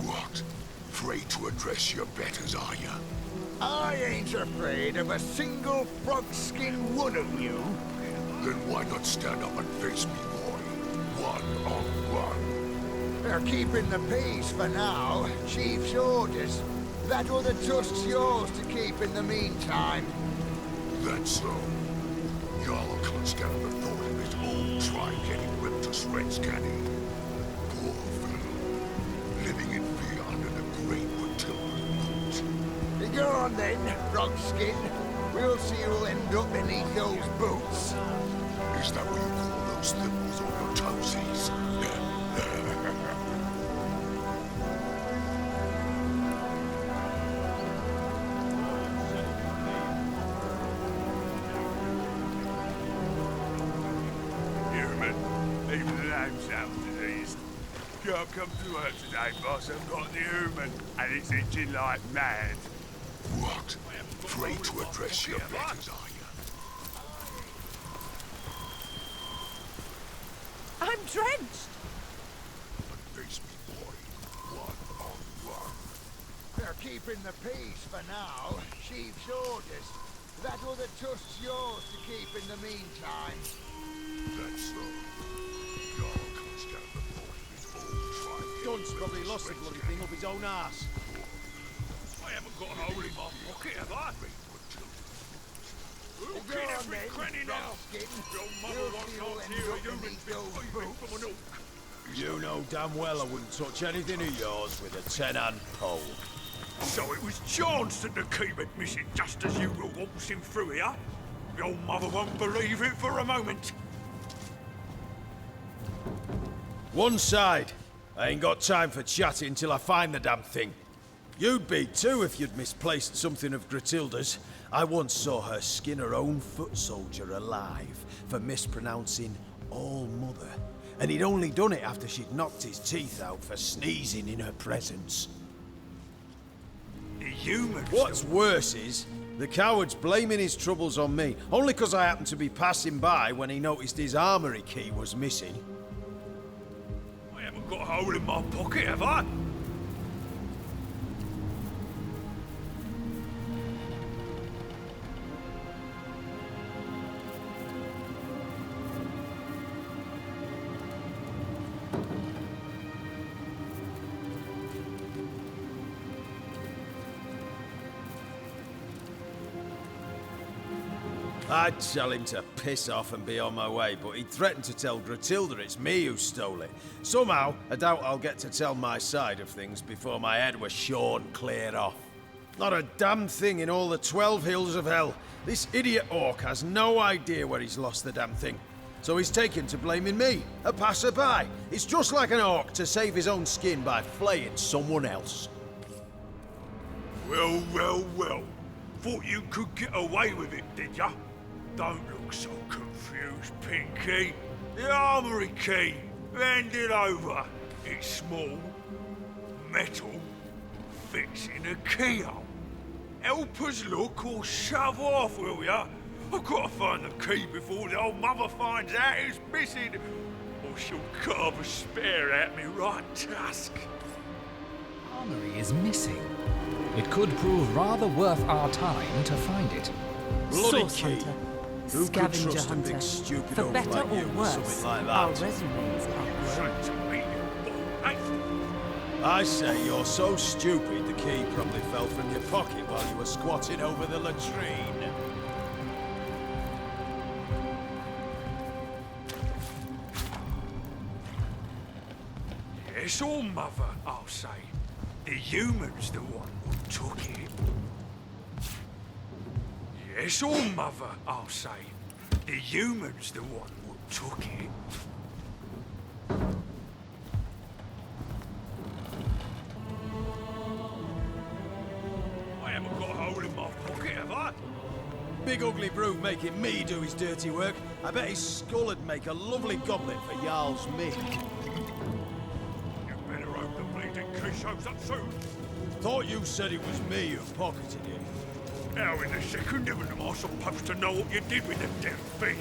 What? Afraid to address your betters, are ya? I ain't afraid of a single frog-skin one of you. Then why not stand up and face me, boy? One-on-one. They're keeping the peace for now. Chief's orders. That other tusk's yours to keep in the meantime. That's so. Jarl can't stand the thought of his own tribe getting ripped to shreds, can he? Poor fellow. Living in fear under the great Matilda's boot. Go on then, Frogskin. We'll see who'll end up beneath those boots. Is that what you call those thimbles on your toesies? Human, even the name's out disease. Can't come to work today, boss. I've got the human, and it's itching like mad. What? Afraid to address your betters, are you? I'm drenched. Face me, boy. One-on-one. They're keeping the peace for now. Chief's orders. That other tusk's yours to keep in the meantime. That's so. Jarl can't stand the thought of his own tribe. Dunn's probably lost the bloody thing up his own arse. I haven't got a hole in my pocket, have I? Who'll Go get on every then, cranny now? Frogskin. Your mother We'll won't see not who'll hear end a up human beneath been those piping boots. from an oak. You know damn well I wouldn't touch anything of yours with a 10-hand pole. So it was Johnston to keep it missing just as you were waltzing through here? Your mother won't believe it for a moment. One side. I ain't got time for chatting till I find the damn thing. You'd be too if you'd misplaced something of Gratilda's. I once saw her skin her own foot soldier alive for mispronouncing All Mother. And he'd only done it after she'd knocked his teeth out for sneezing in her presence. The humans. What's worse is, the coward's blaming his troubles on me, only 'cause I happened to be passing by when he noticed his armory key was missing. I haven't got a hole in my pocket, have I? I'd tell him to piss off and be on my way, but he threatened to tell Gratilda it's me who stole it. Somehow, I doubt I'll get to tell my side of things before my head was shorn clear off. Not a damn thing in all the 12 hills of hell. This idiot orc has no idea where he's lost the damn thing. So he's taken to blaming me, a passerby. It's just like an orc to save his own skin by flaying someone else. Well, well, well. Thought you could get away with it, did ya? Don't look so confused, Pinky. The armory key. Hand it over. It's small, metal, fits in a keyhole. Help us look or shove off, will ya? I've got to find the key before the old mother finds out it's missing, or she'll carve a spear at me right tusk. Armory is missing. It could prove rather worth our time to find it. Bloody Source key. hunter, Who could scavenger trust a hunter. big stupid For oaf better like or you with worse, something like our that? resumes are grown. I say you're so stupid the key probably fell from your pocket while you were squatting over the latrine. Yes, or mother, I'll say. The human's the one who took it. Yes, or mother, I'll say. The human's the one who took it. I haven't got a hole in my pocket, have I? Big ugly brute making me do his dirty work. I bet his skull would make a lovely goblet for Jarl's meat. You better hope the bleeding key shows up soon. Thought you said it was me who pocketed it. How in the second heaven am I supposed to know what you did with the damn thing?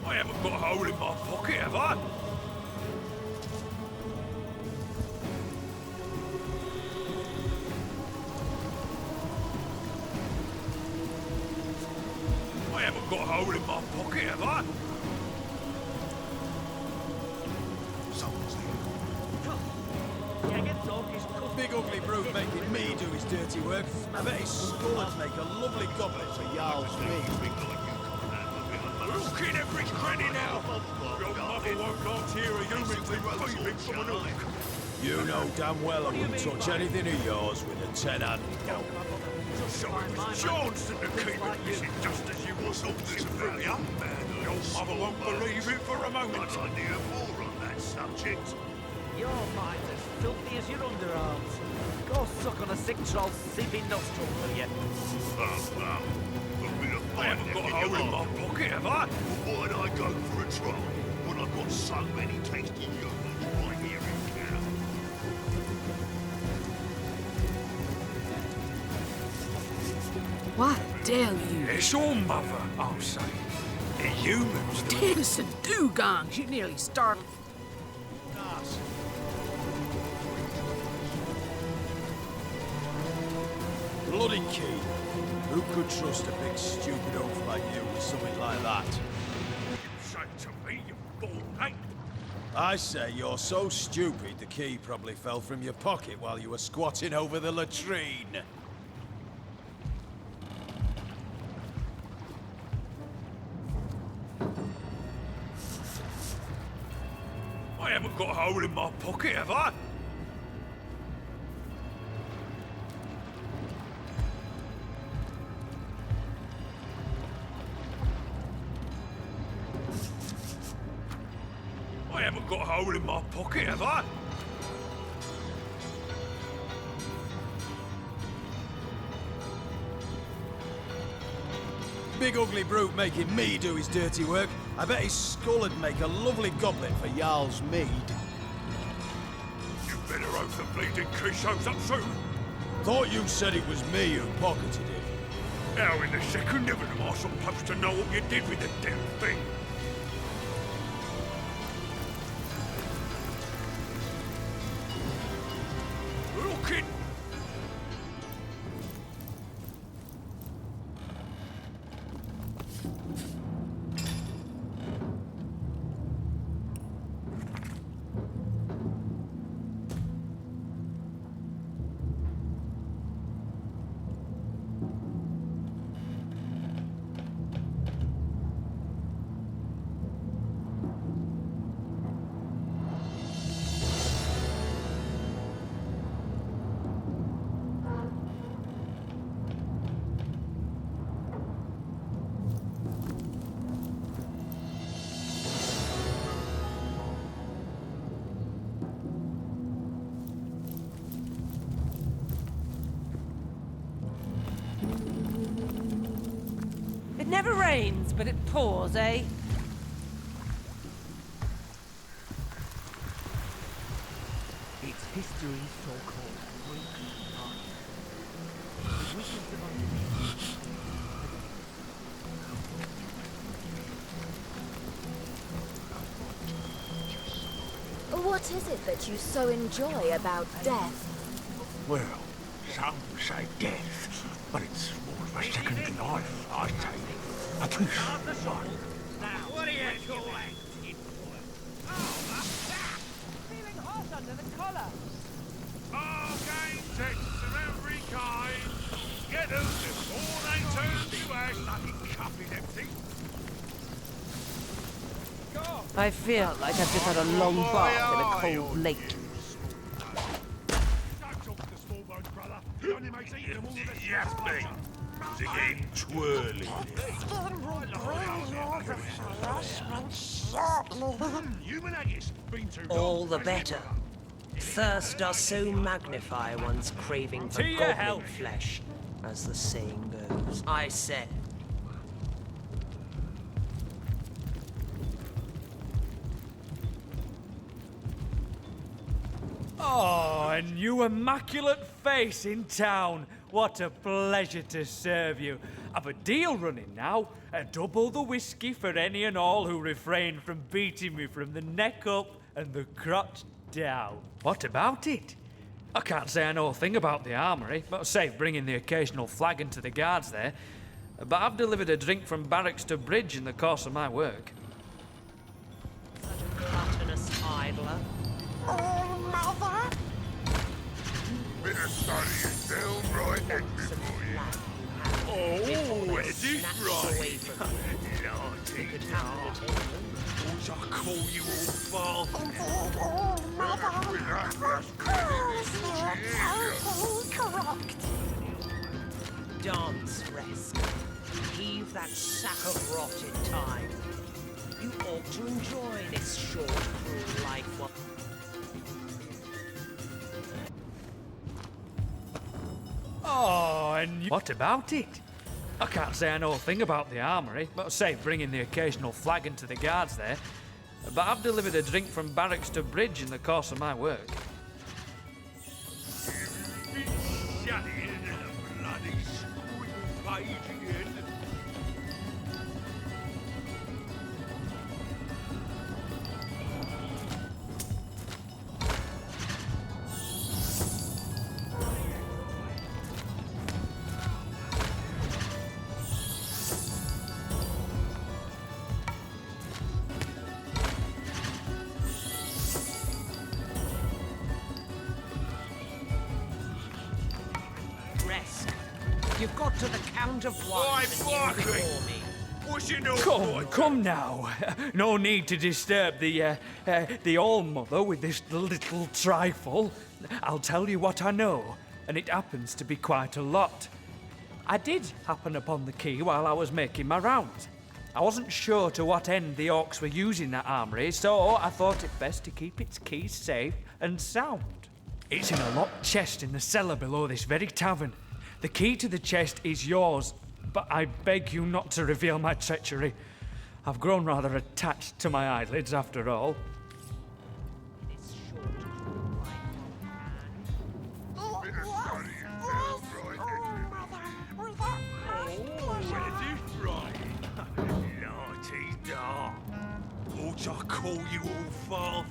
I haven't got a hole in my pocket, have I? I haven't got a hole in my pocket, have I? Big ugly brute making me do his dirty work. I bet his skull would make a lovely goblet for Jarl's meat. Look in every cranny now! Your mother won't last here a human thing baby from an orc. You know damn well I wouldn't touch anything of yours with a 10-handed gun. So it was Johnson the key was missing just as you were something familiar. Your mother won't believe it for a moment. I'd hear more on that subject. Your mind's as filthy as your underarms. Go suck on a sick troll's seeping nostril, will you? I haven't got a hole in my pocket, have I? Why'd I go for a troll when I've got so many tasty humans right here in town? What dare you? It's your mother, I'll say. The humans. Davison Dugongs, you nearly startled. Bloody key. Who could trust a big stupid oaf like you with something like that? You say to me, you fool, hey? I say you're so stupid the key probably fell from your pocket while you were squatting over the latrine. I haven't got a hole in my pocket, have I? I haven't got a hole in my pocket, have I? Big ugly brute making me do his dirty work. I bet his skull would make a lovely goblet for Jarl's mead. You better hope the bleeding key shows up soon. Thought you said it was me who pocketed it. How in the second heaven am I supposed to know what you did with the damn thing? Look it! never rains, but it pours, eh? It's history's so-called Greek art. The wizards of underneath. What is it that you so enjoy about death? Well, some say death, but it's more of a second life, I say. A peace. What are you doing? Feeling hot under the collar. Arcane texts of every kind. Get them before they turn to ash. Bloody cupping empty. I feel like I've just had a long bath in a cold lake. Yes, me. Singing twirling. Human haggis. Been too All the better. Thirst does so magnify one's craving for To your goblin health. flesh, as the saying goes. I said. Oh, a new immaculate face in town. What a pleasure to serve you. I've a deal running now. Double the whiskey for any and all who refrain from beating me from the neck up and the crotch down. What about it? I can't say I know a thing about the armoury, but save bringing the occasional flagon to the guards there. But I've delivered a drink from barracks to bridge in the course of my work. Such a gluttonous idler. Oh, Mother! Bit of studying downright angry for you. Oh, is it right? You could have an attendant. What I call you all father? Oh, Mother! Of course, you're totally correct. Dance, Resk. Heave that sack of rot in time. You ought to enjoy this short, cruel life while... Oh, and what about it? I can't say I know a thing about the armoury, but save bringing the occasional flagon to the guards there. But I've delivered a drink from barracks to bridge in the course of my work. Shut in a bloody scribble page again. Resk. You've got to the count of one. Oi, and you Barkley! before me. What's your note? Come now. No need to disturb the All-Mother with this little trifle. I'll tell you what I know, and it happens to be quite a lot. I did happen upon the key while I was making my rounds. I wasn't sure to what end the orcs were using that armoury, so I thought it best to keep its keys safe and sound. It's in a locked chest in the cellar below this very tavern. The key to the chest is yours, but I beg you not to reveal my treachery. I've grown rather attached to my eyelids after all. Naughty dog. Ought I call you all father?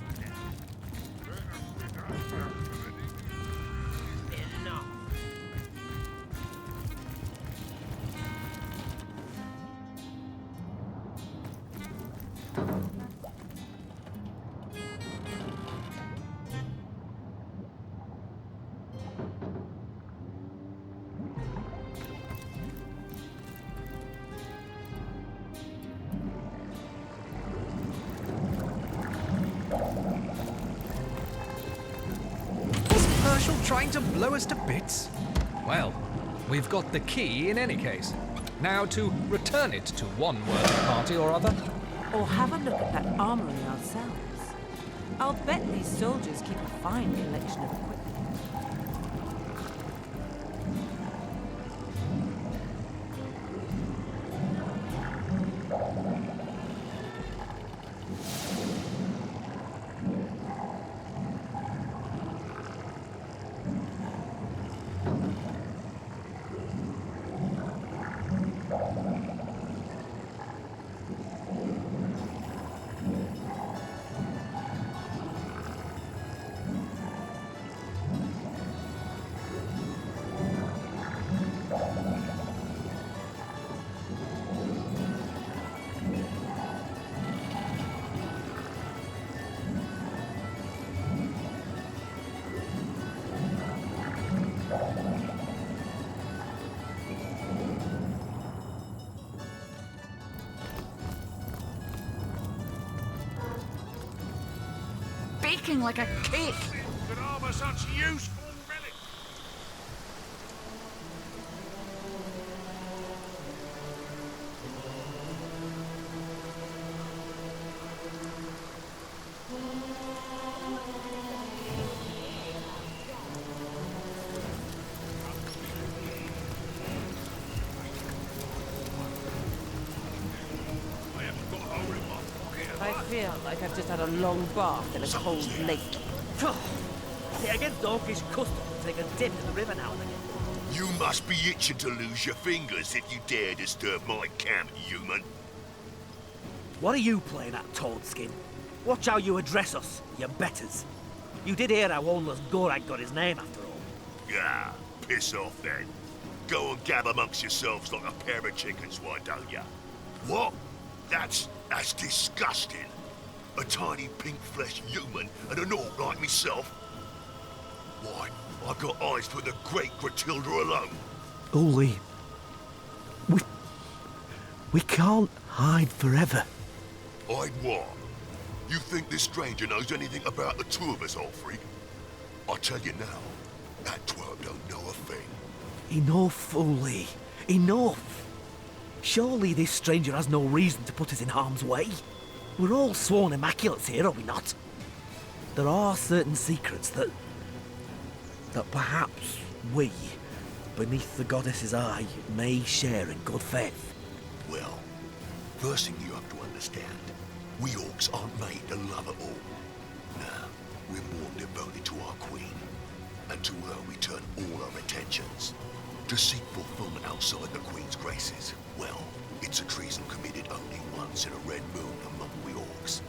Enough. Herschel trying to blow us to bits? Well, we've got the key in any case. Now to return it to one worthy party or other. Or have a look at that armory ourselves. I'll bet these soldiers keep a fine collection of equipment. acting like a kid. Could harbour such useful relics. I feel like I've just had a long bath in a cold lake. See, against Orcish custom to take a dip in the river now and again. You must be itching to lose your fingers if you dare disturb my camp, human. What are you playing at, Toadskin? Watch how you address us, you betters. You did hear how Onless Gorag got his name after all. Yeah, piss off then. Go and gab amongst yourselves like a pair of chickens, why don't ya? What? That's disgusting. A tiny pink-fleshed human and an orc like myself. Why, I've got eyes for the great Gratilda alone. Uli, we can't hide forever. Hide what? You think this stranger knows anything about the two of us, old freak? I tell you now, that twerp don't know a thing. Enough, Uli. Enough. Surely this stranger has no reason to put us in harm's way. We're all sworn immaculates here, are we not? There are certain secrets that perhaps we, beneath the goddess's eye, may share in good faith. Well, first thing you have to understand, we orcs aren't made to love it all. Nah, we're more devoted to our queen, and to her we turn all our attentions. To seek fulfillment outside the queen's graces, well, it's a treason committed only once in a red moon among we orcs.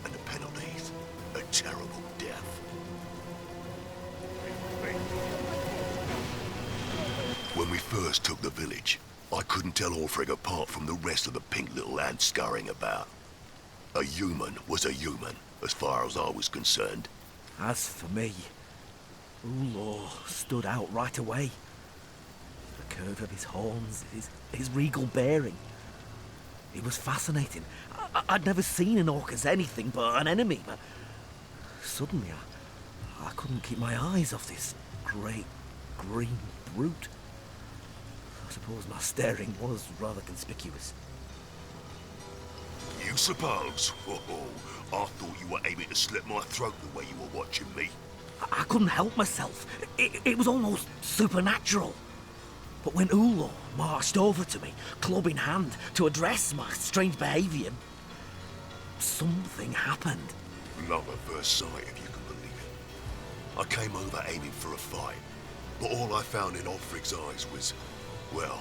And the penalty's a terrible death. When we first took the village, I couldn't tell Ulfric apart from the rest of the pink little ants scurrying about. A human was a human, as far as I was concerned. As for me, Ulor stood out right away. The curve of his horns, his regal bearing. It was fascinating. I'd never seen an orc as anything but an enemy, but suddenly I couldn't keep my eyes off this great green brute. I suppose my staring was rather conspicuous. You suppose? Oh, I thought you were aiming to slit my throat the way you were watching me. I couldn't help myself. It was almost supernatural. But when Ulor marched over to me, club in hand, to address my strange behaviour, something happened. Love at first sight, if you can believe it. I came over aiming for a fight, but all I found in Ulfric's eyes was, well,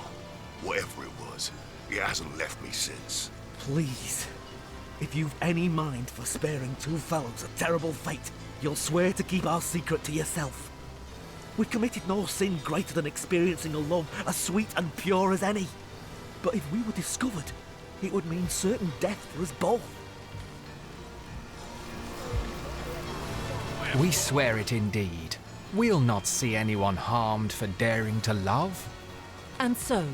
whatever it was, it hasn't left me since. Please, if you've any mind for sparing two fellows a terrible fate, you'll swear to keep our secret to yourself. We committed no sin greater than experiencing a love as sweet and pure as any. But if we were discovered, it would mean certain death for us both. We swear it indeed. We'll not see anyone harmed for daring to love. And so,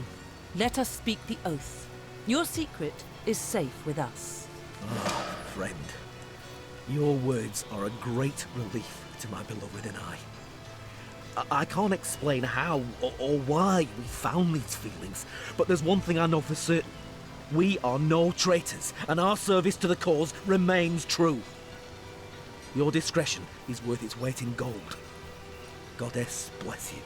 let us speak the oath. Your secret is safe with us. Ah, friend. Your words are a great relief to my beloved and I. I can't explain how or why we found these feelings, but there's one thing I know for certain. We are no traitors, and our service to the cause remains true. Your discretion is worth its weight in gold. Goddess bless you.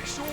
It's all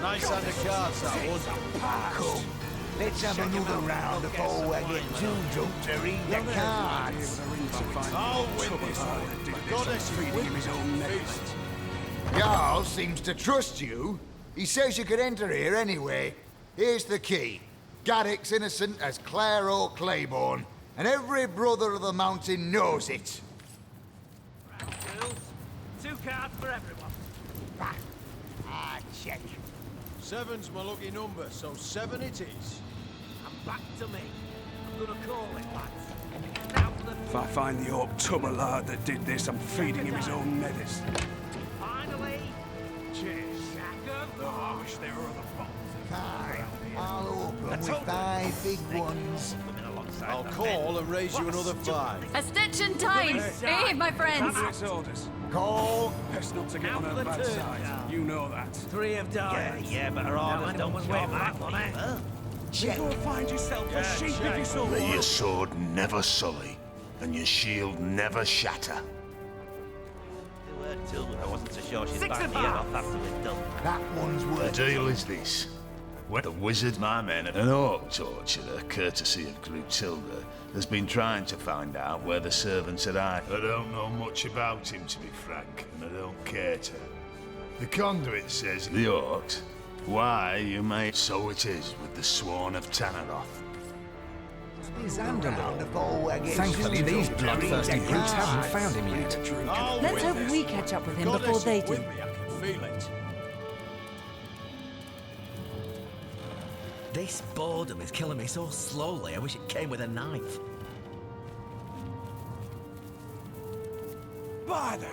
Nice undercards, that was. Come, let's have another round before I get too drunk to read the cards. I'll win this one. The goddess is with his own feast. Jarl seems to trust you. He says you could enter here anyway. Here's the key. Garrick's innocent as Clare or Claiborne, and every brother of the mountain knows it. Girls, 2 cards for everyone. Check. 7's my lucky number, so 7 it is. And back to me. I'm gonna call it, lads. Now for the... If I find the orc Tubalard that did this, I'm feeding him his own medicine. Finally. Cheers. Oh, I wish there were other bottles. I'll open with 5 big ones. I'll call and raise you another 5. A stitch in time! Hey, my friends! Catherick's orders. Call. Best not to get on her bad side. You know that. 3 have died. Yeah, but her orders don't wait stop that that one, eh? You go find yourself a sheep if you saw May one. your sword never sully, and your shield never shatter. I wasn't so sure she'd 6 bang of me head off hearts. after we'd done. That one's The worth deal is this. When the wizard, my men, an orc torturer, courtesy of Grutilda, has been trying to find out where the servants had hidden. I don't know much about him, to be frank, and I don't care to. The conduit says the orcs. Why, you may... So it is with the Sworn of Tanneroth. Thankfully, these bloodthirsty brutes haven't found him yet. Let's hope we catch up with him before they do. I can feel it. This boredom is killing me so slowly, I wish it came with a knife. By the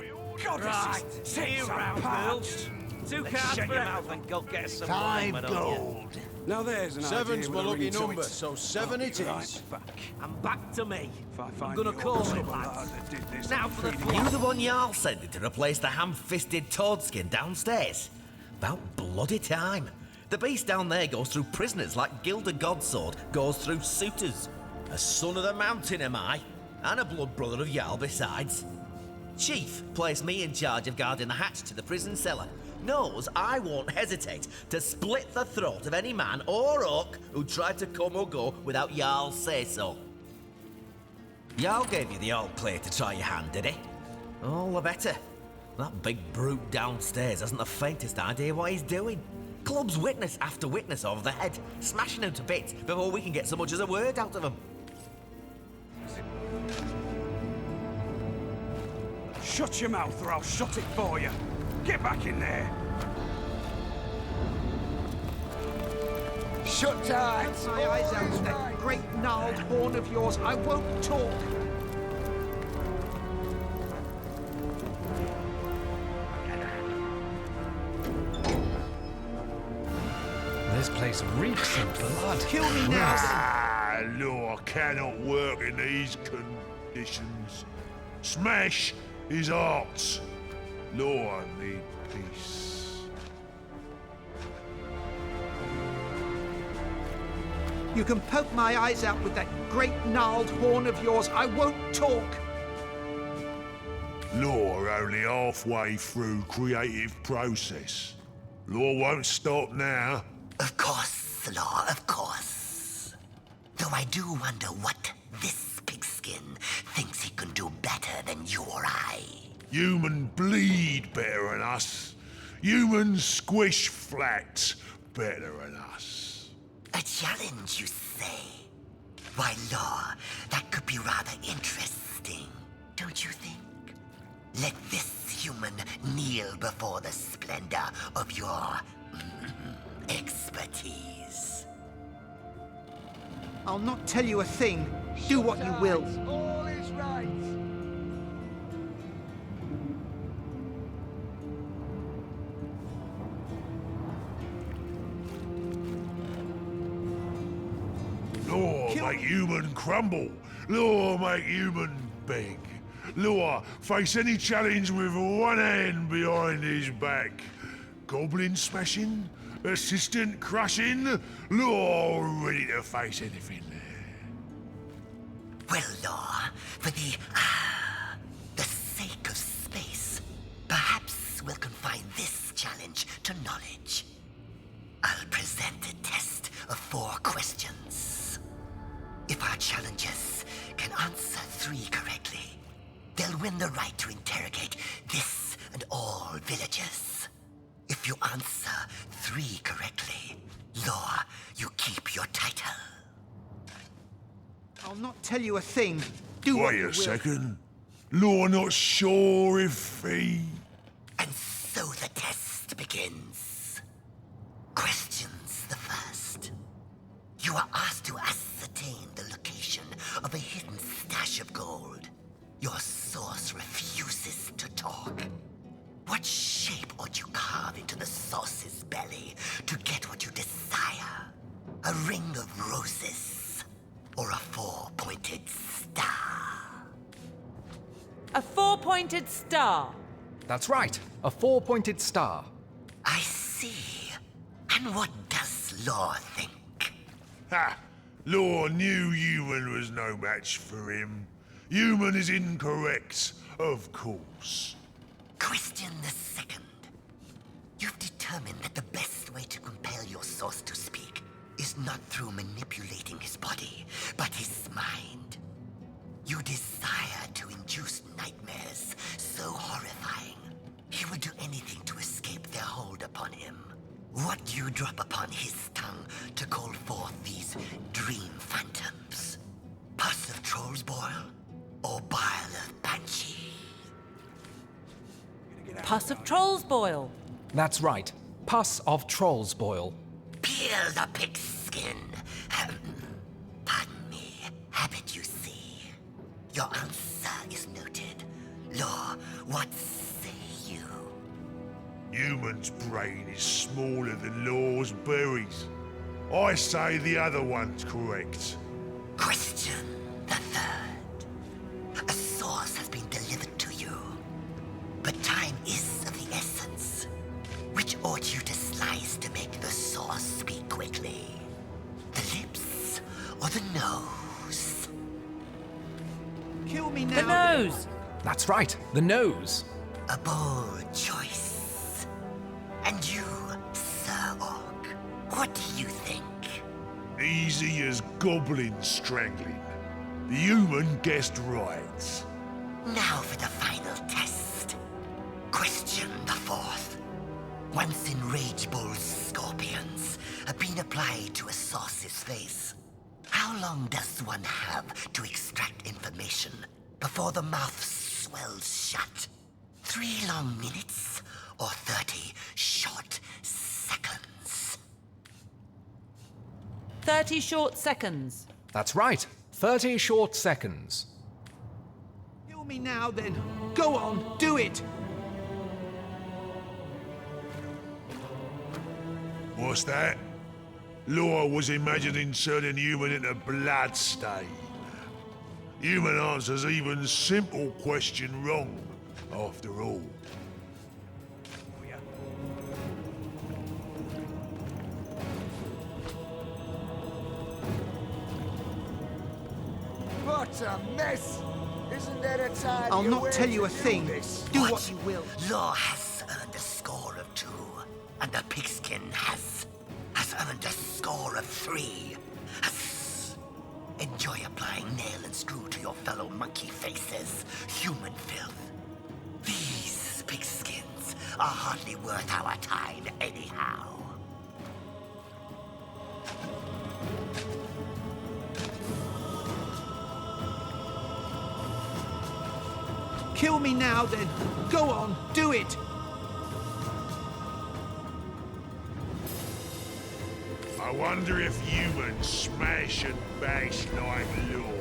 goddesses, Right, sit here some round, parched. girls. 2 Let's cards shut for your everyone. mouth and go get us some 5 wine, why don't you? gold. Now there's an 7's idea my with a lucky ring to number, it. so 7 I'll it be right is. back. And back to me. If I I'm find gonna the call orc it, Tubalard lads. that did this, Now I'm for the feeding You the one Jarl sent to replace the ham-fisted toadskin downstairs? About bloody time. The beast down there goes through prisoners like Gilda Godsword goes through suitors. A son of the mountain am I, and a blood brother of Jarl besides. Chief placed me in charge of guarding the hatch to the prison cellar. Knows I won't hesitate to split the throat of any man or orc who tried to come or go without Jarl's say-so. Jarl gave you the all clear to try your hand, did he? All the better. That big brute downstairs hasn't the faintest idea what he's doing. Clubs witness after witness over the head, smashing him to bits before we can get so much as a word out of him. Shut your mouth or I'll shut it for you. Get back in there. Shut tight. My eyes out with that great gnarled horn of yours. I won't talk. This place reeks of blood. Kill me now. Law cannot work in these conditions. Smash his hearts. Law need peace. You can poke my eyes out with that great gnarled horn of yours. I won't talk. Law only halfway through creative process. Law won't stop now. Of course, Law, of course. Though I do wonder what this pigskin thinks he can do better than you or I. Human bleed better than us. Humans squish flat better than us. A challenge, you say? Why, Law, that could be rather interesting, don't you think? Let this human kneel before the splendor of your expertise. I'll not tell you a thing. Do what you will. All is right. Law make human crumble. Law make human beg. Law face any challenge with one hand behind his back. Goblin smashing, assistant crushing. Law ready to face anything there. Well, Law, for the sake of space, perhaps we'll confine this challenge to knowledge. I'll present a test of 4 questions. If our challengers can answer 3 correctly, they'll win the right to interrogate this and all villagers. If you answer 3 correctly, Law, you keep your title. I'll not tell you a thing. Do what Wait you a will. second. Law not sure if he... And so the test begins. Questions the first. You are asked to ascertain the location of a hidden stash of gold. Your source refuses to talk. What shape ought you carve into the source's belly to get what you desire? A ring of roses or a four-pointed star? A four-pointed star. That's right, a four-pointed star. I see. And what does Law think? Ha! Law knew human was no match for him. Human is incorrect, of course. Question the second. You've determined that the best way to compel your source to speak is not through manipulating his body, but his mind. You desire to induce nightmares so horrifying, he would do anything to escape their hold upon him. What do you drop upon his tongue to call forth these dream phantoms? Pus of troll's boil or bile of banshee? Pus of troll's boil. That's right, pus of troll's boil. Peel the pigskin. Pardon me, habit you see. Your answer is noted. Law, what say you? Human's brain is smaller than Law's berries. I say the other one's correct. Question the third. A source has been delivered to you, but time is of the essence. Which ought you to slice to make the sauce speak quickly? The lips or the nose? Kill me now. The nose. That's right, the nose. A bold choice. And you, Sir Orc, what do you think? Easy as goblin strangling. The human guessed right. Now for the final test. Question the fourth. Once enraged bull scorpions have been applied to a sauce's face, how long does one have to extract information before the mouth swells shut? 3 long minutes or 30 short seconds? 30 short seconds. That's right, 30 short seconds. Kill me now, then. Go on, do it. What's that? Law was imagining turning human into blood stain. Human answers even simple question wrong, after all. What a mess! Isn't there a time I'll you not were tell to you a do thing. this? Do what you will. Law has earned a score of 2, and the pigskin has earned a score of 3. Enjoy applying nail and screw to your fellow monkey faces, human filth. These pigskins are hardly worth our time anyhow. Kill me now, then. Go on, do it. I wonder if humans smash and bash like Law.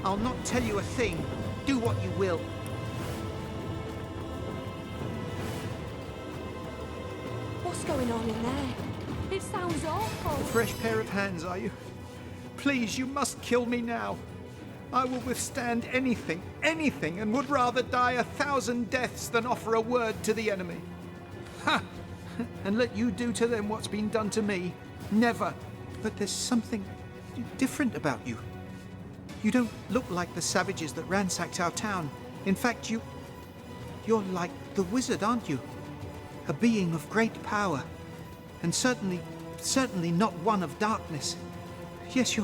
I'll not tell you a thing. Do what you will. What's going on in there? It sounds awful. A fresh pair of hands, are you? Please, you must kill me now. I will withstand anything, anything, and would rather die 1,000 deaths than offer a word to the enemy. Ha! And let you do to them what's been done to me. Never. But there's something different about you. You don't look like the savages that ransacked our town. In fact, you're like the wizard, aren't you? A being of great power. And certainly not one of darkness. Yes,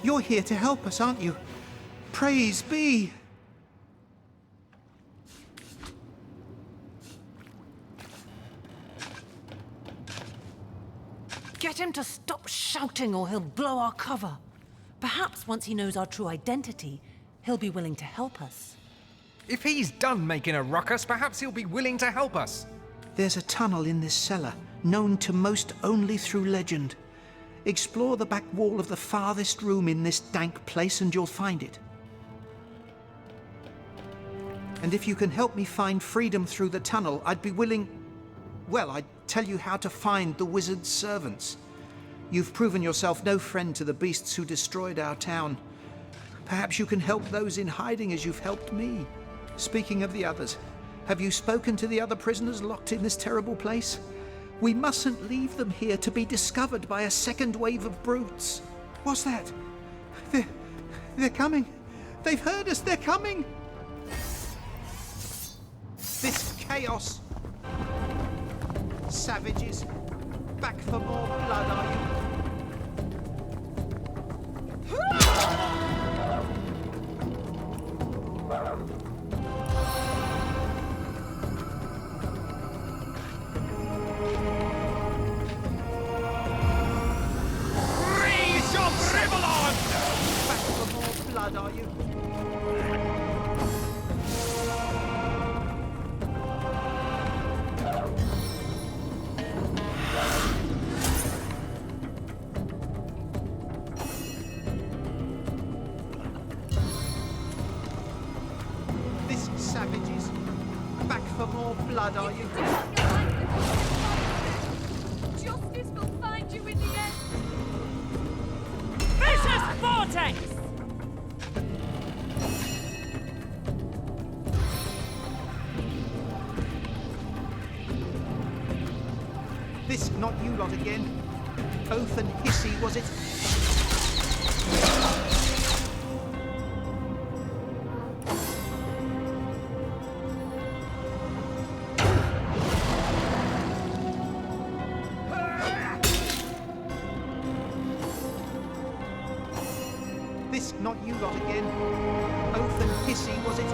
you're here to help us, aren't you? Praise be! Get him to stop shouting or he'll blow our cover. Perhaps once he knows our true identity, he'll be willing to help us. If he's done making a ruckus, perhaps he'll be willing to help us. There's a tunnel in this cellar, known to most only through legend. Explore the back wall of the farthest room in this dank place and you'll find it. And if you can help me find freedom through the tunnel, I'd be willing... Well, I'd tell you how to find the wizard's servants. You've proven yourself no friend to the beasts who destroyed our town. Perhaps you can help those in hiding as you've helped me. Speaking of the others, have you spoken to the other prisoners locked in this terrible place? We mustn't leave them here to be discovered by a second wave of brutes. What's that? They're coming. They've heard us. They're coming. This chaos. Savages. Back for more blood, are you? Raise of Rivalon! Back for more blood, are you? This savages. Back for more blood, are you? Justice will find you in the end. Vicious vortex! This not you lot again. Oath and hissy, was it? This not you lot again. Oath and hissy, was it?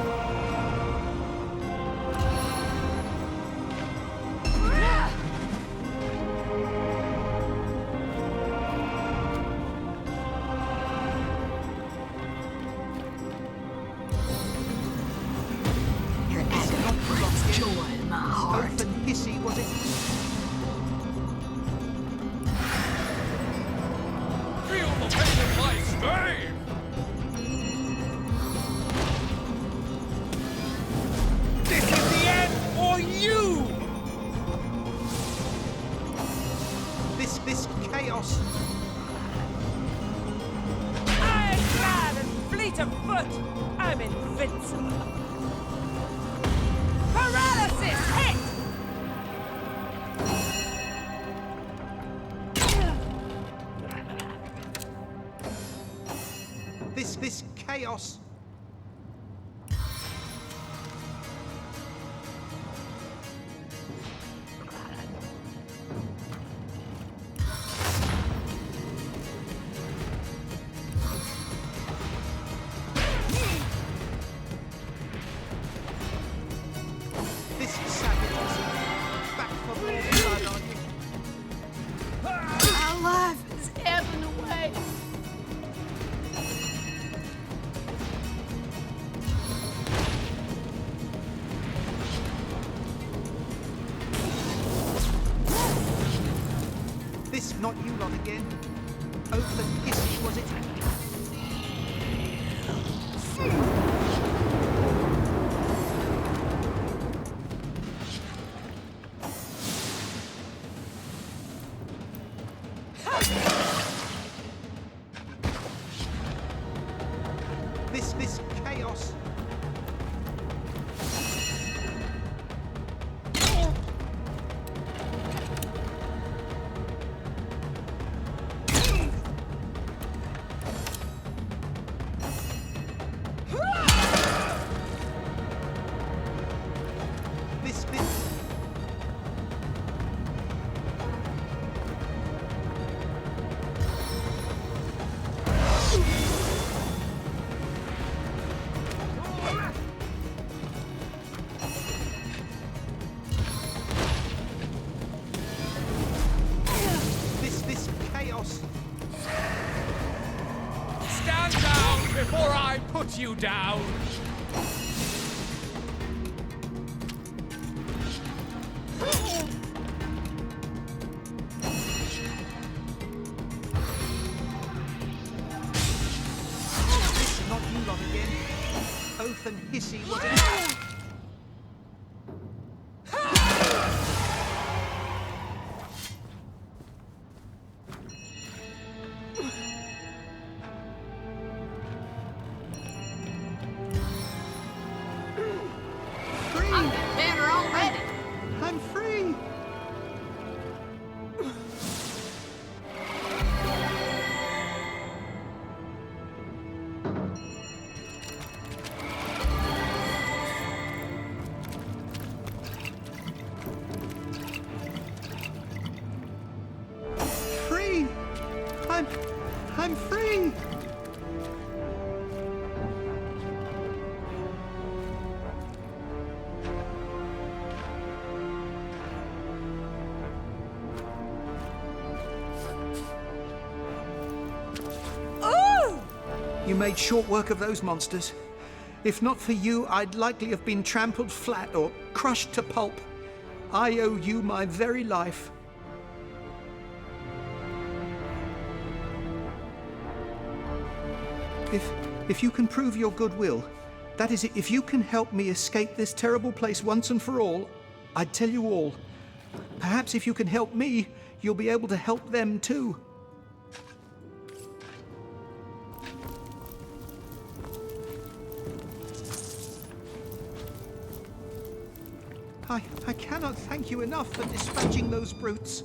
Your animal brings joy in my heart. Oath and hissy, was it? Feel the pain of my stave! This is the end for you! This chaos. Ironclad and fleet of foot, I'm invincible. Paralysis hit! This chaos. This savages. Back for more blood, are you? Our life is ebbing away. This not you lot again. Oath and hissy, was it? This chaos. I put you down! Not you lot again. Oath and Hissy was it? I'm getting better already. I'm free. Free. I'm free. You made short work of those monsters. If not for you, I'd likely have been trampled flat or crushed to pulp. I owe you my very life. If you can prove your goodwill, that is, if you can help me escape this terrible place once and for all, I'd tell you all. Perhaps if you can help me, you'll be able to help them too. I cannot thank you enough for dispatching those brutes.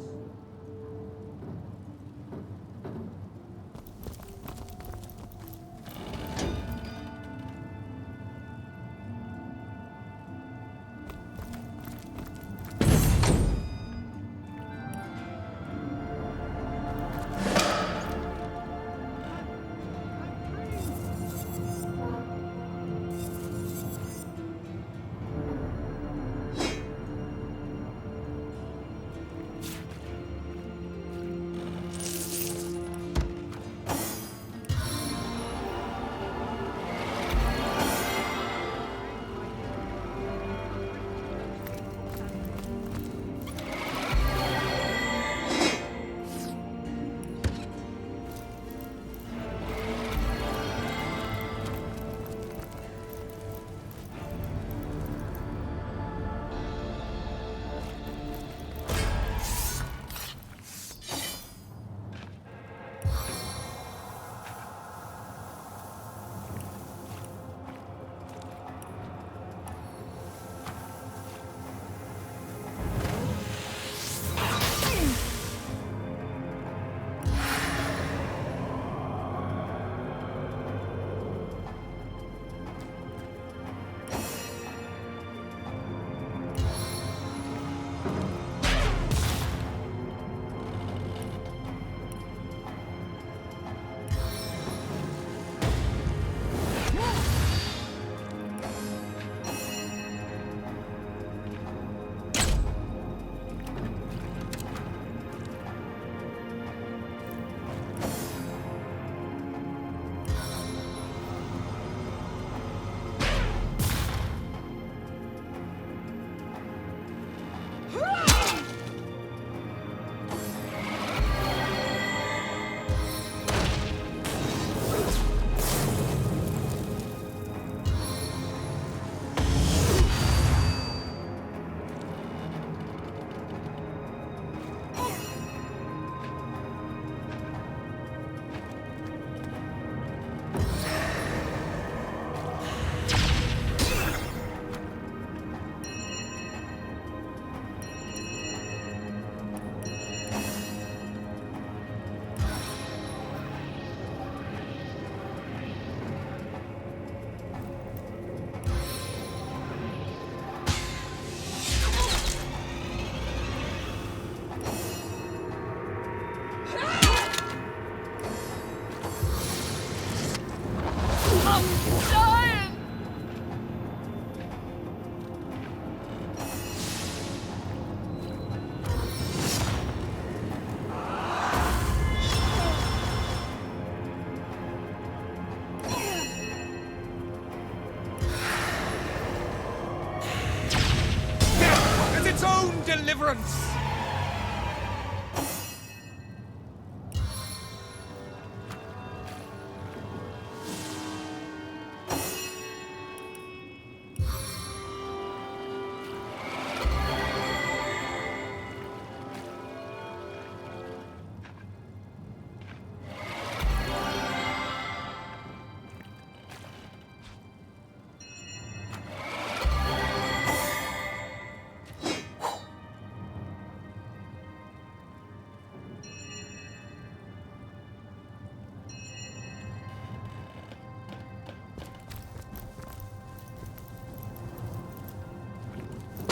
deliverance!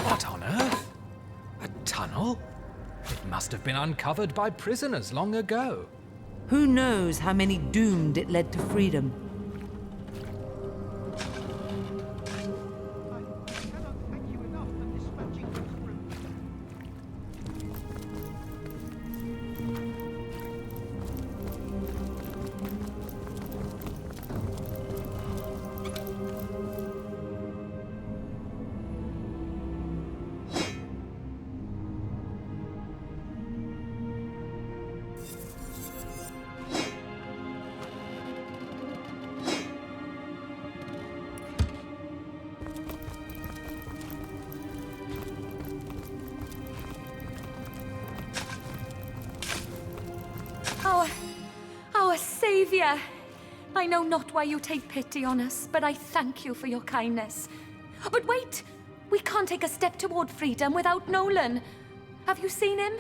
What on earth? A tunnel? It must have been uncovered by prisoners long ago. Who knows how many doomed it led to freedom? Our Saviour! I know not why you take pity on us, but I thank you for your kindness. But wait! We can't take a step toward freedom without Nolan. Have you seen him?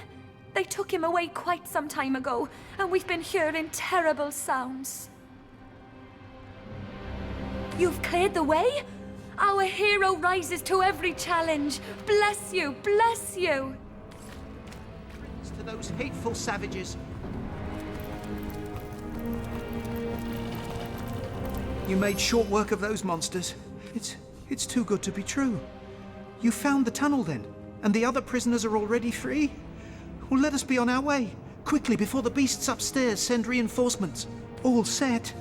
They took him away quite some time ago, and we've been hearing terrible sounds. You've cleared the way? Our hero rises to every challenge. Bless you, bless you! To those hateful savages. You made short work of those monsters. It's too good to be true. You found the tunnel then, and the other prisoners are already free? Well, let us be on our way, quickly, before the beasts upstairs send reinforcements. All set.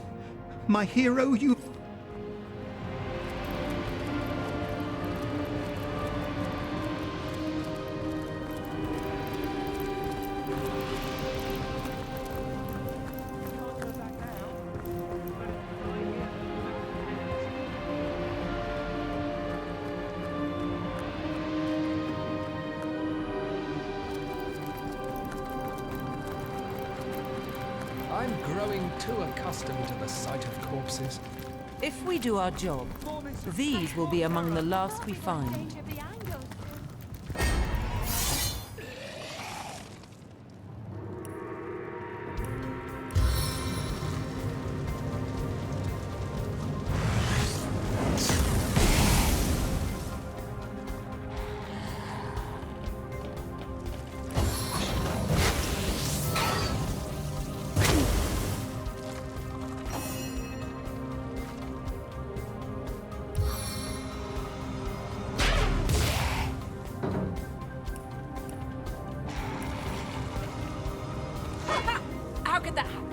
My hero, you... I'm growing too accustomed to the sight of corpses. If we do our job, these will be among the last we find. How could that happen?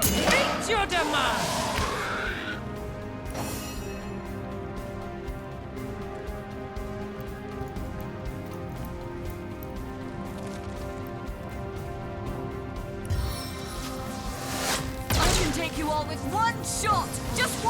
Meet your demand! I can take you all with one shot! Just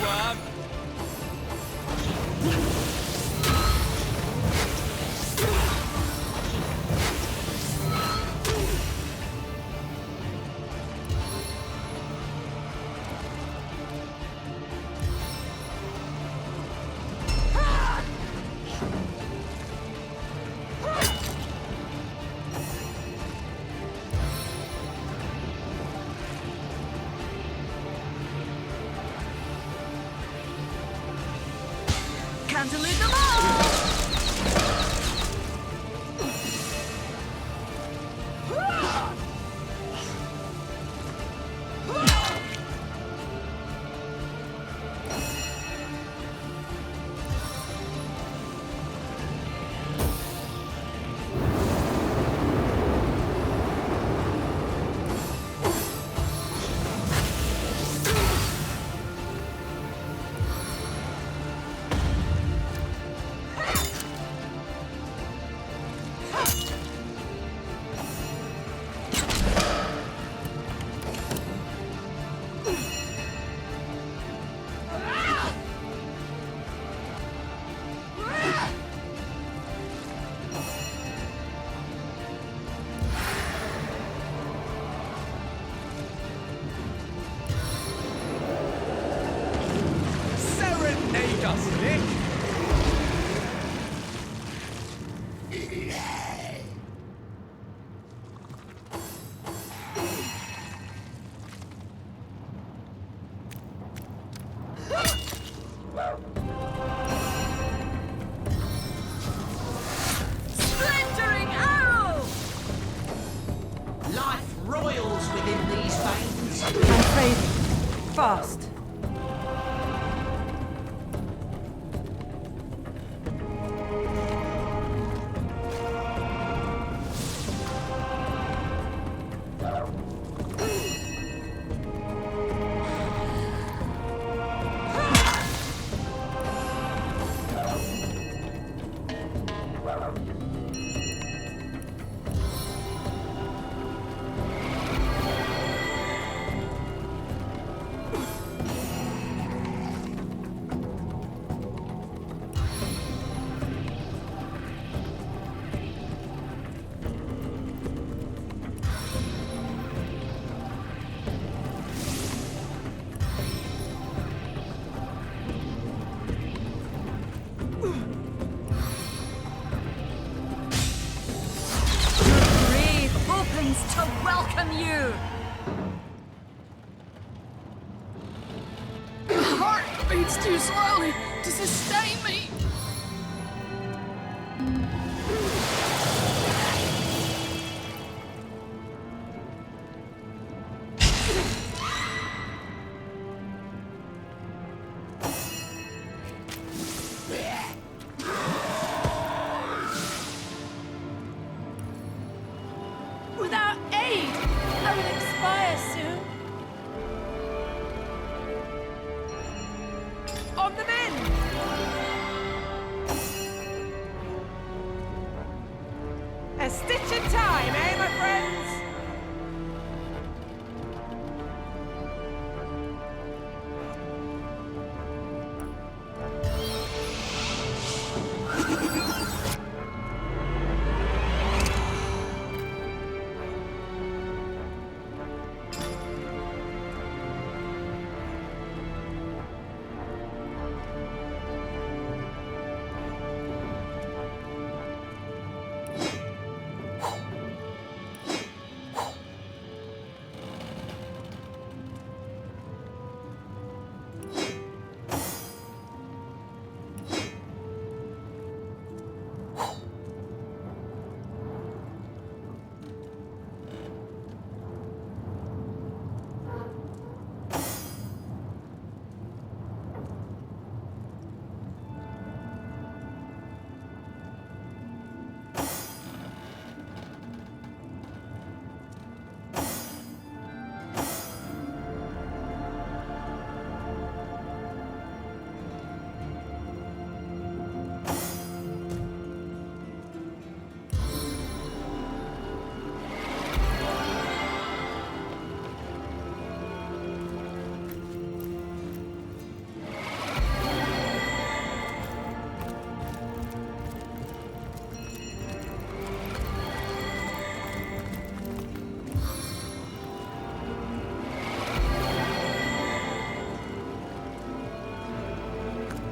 one! Can't elude them all! Serenade us, Nick! Splintering arrow! Life roils within these veins. I'm craving. Fast. To welcome you! My heart beats too slowly to sustain me. Without aid, I will expire soon. On the men!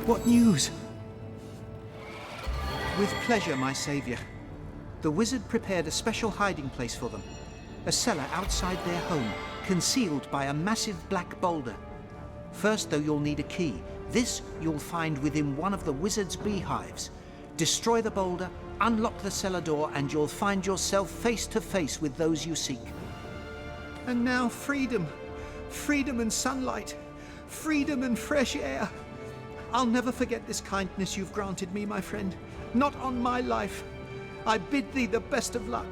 What news? With pleasure, my savior. The wizard prepared a special hiding place for them. A cellar outside their home, concealed by a massive black boulder. First, though, you'll need a key. This you'll find within one of the wizard's beehives. Destroy the boulder, unlock the cellar door, and you'll find yourself face to face with those you seek. And now freedom. Freedom and sunlight. Freedom and fresh air. I'll never forget this kindness you've granted me, my friend. Not on my life. I bid thee the best of luck.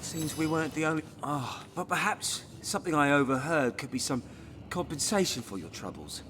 Seems we weren't the only... but perhaps something I overheard could be some compensation for your troubles.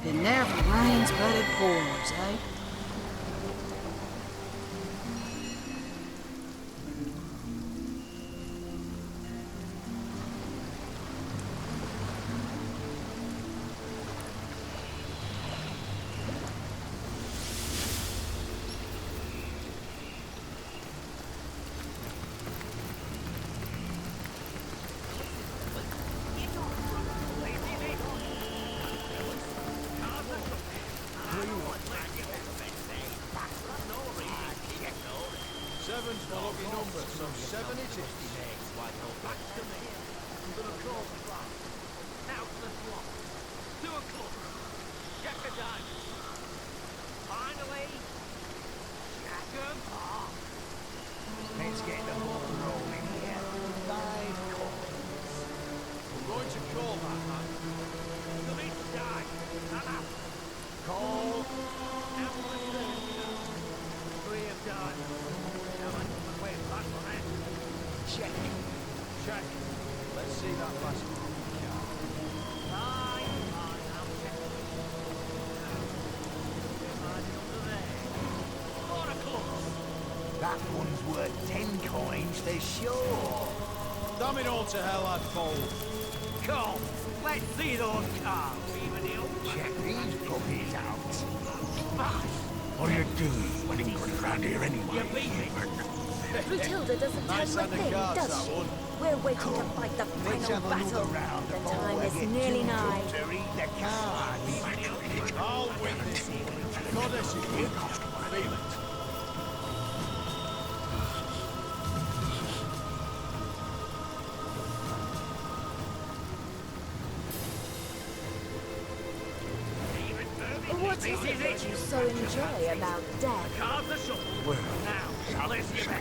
It never rains but it pours, eh? Seven's my lucky number, so 7 it is. Back to me. I'm gonna call the clock. Now to the clock. 2 o'clock. Check the time. Finally. Check 'em off. Let's get the ball rolling here. 5 calls. I'm going to call that, man. The lead die. Anna. Call. Emily. 3 have died. Check. Check. Let's see that last one. That one's worth 10 coins for sure. Damn it all to hell, I'd fold. Come, let's see those cards. Check these puppies out. What are you doing running around here anyway? Matilda doesn't tell you a thing, does she? We're waiting to fight the final battle. The time is nearly nigh. I'll win this one. Goddess is with me. Feel it. What is it that you so enjoy about death? Well, now, death.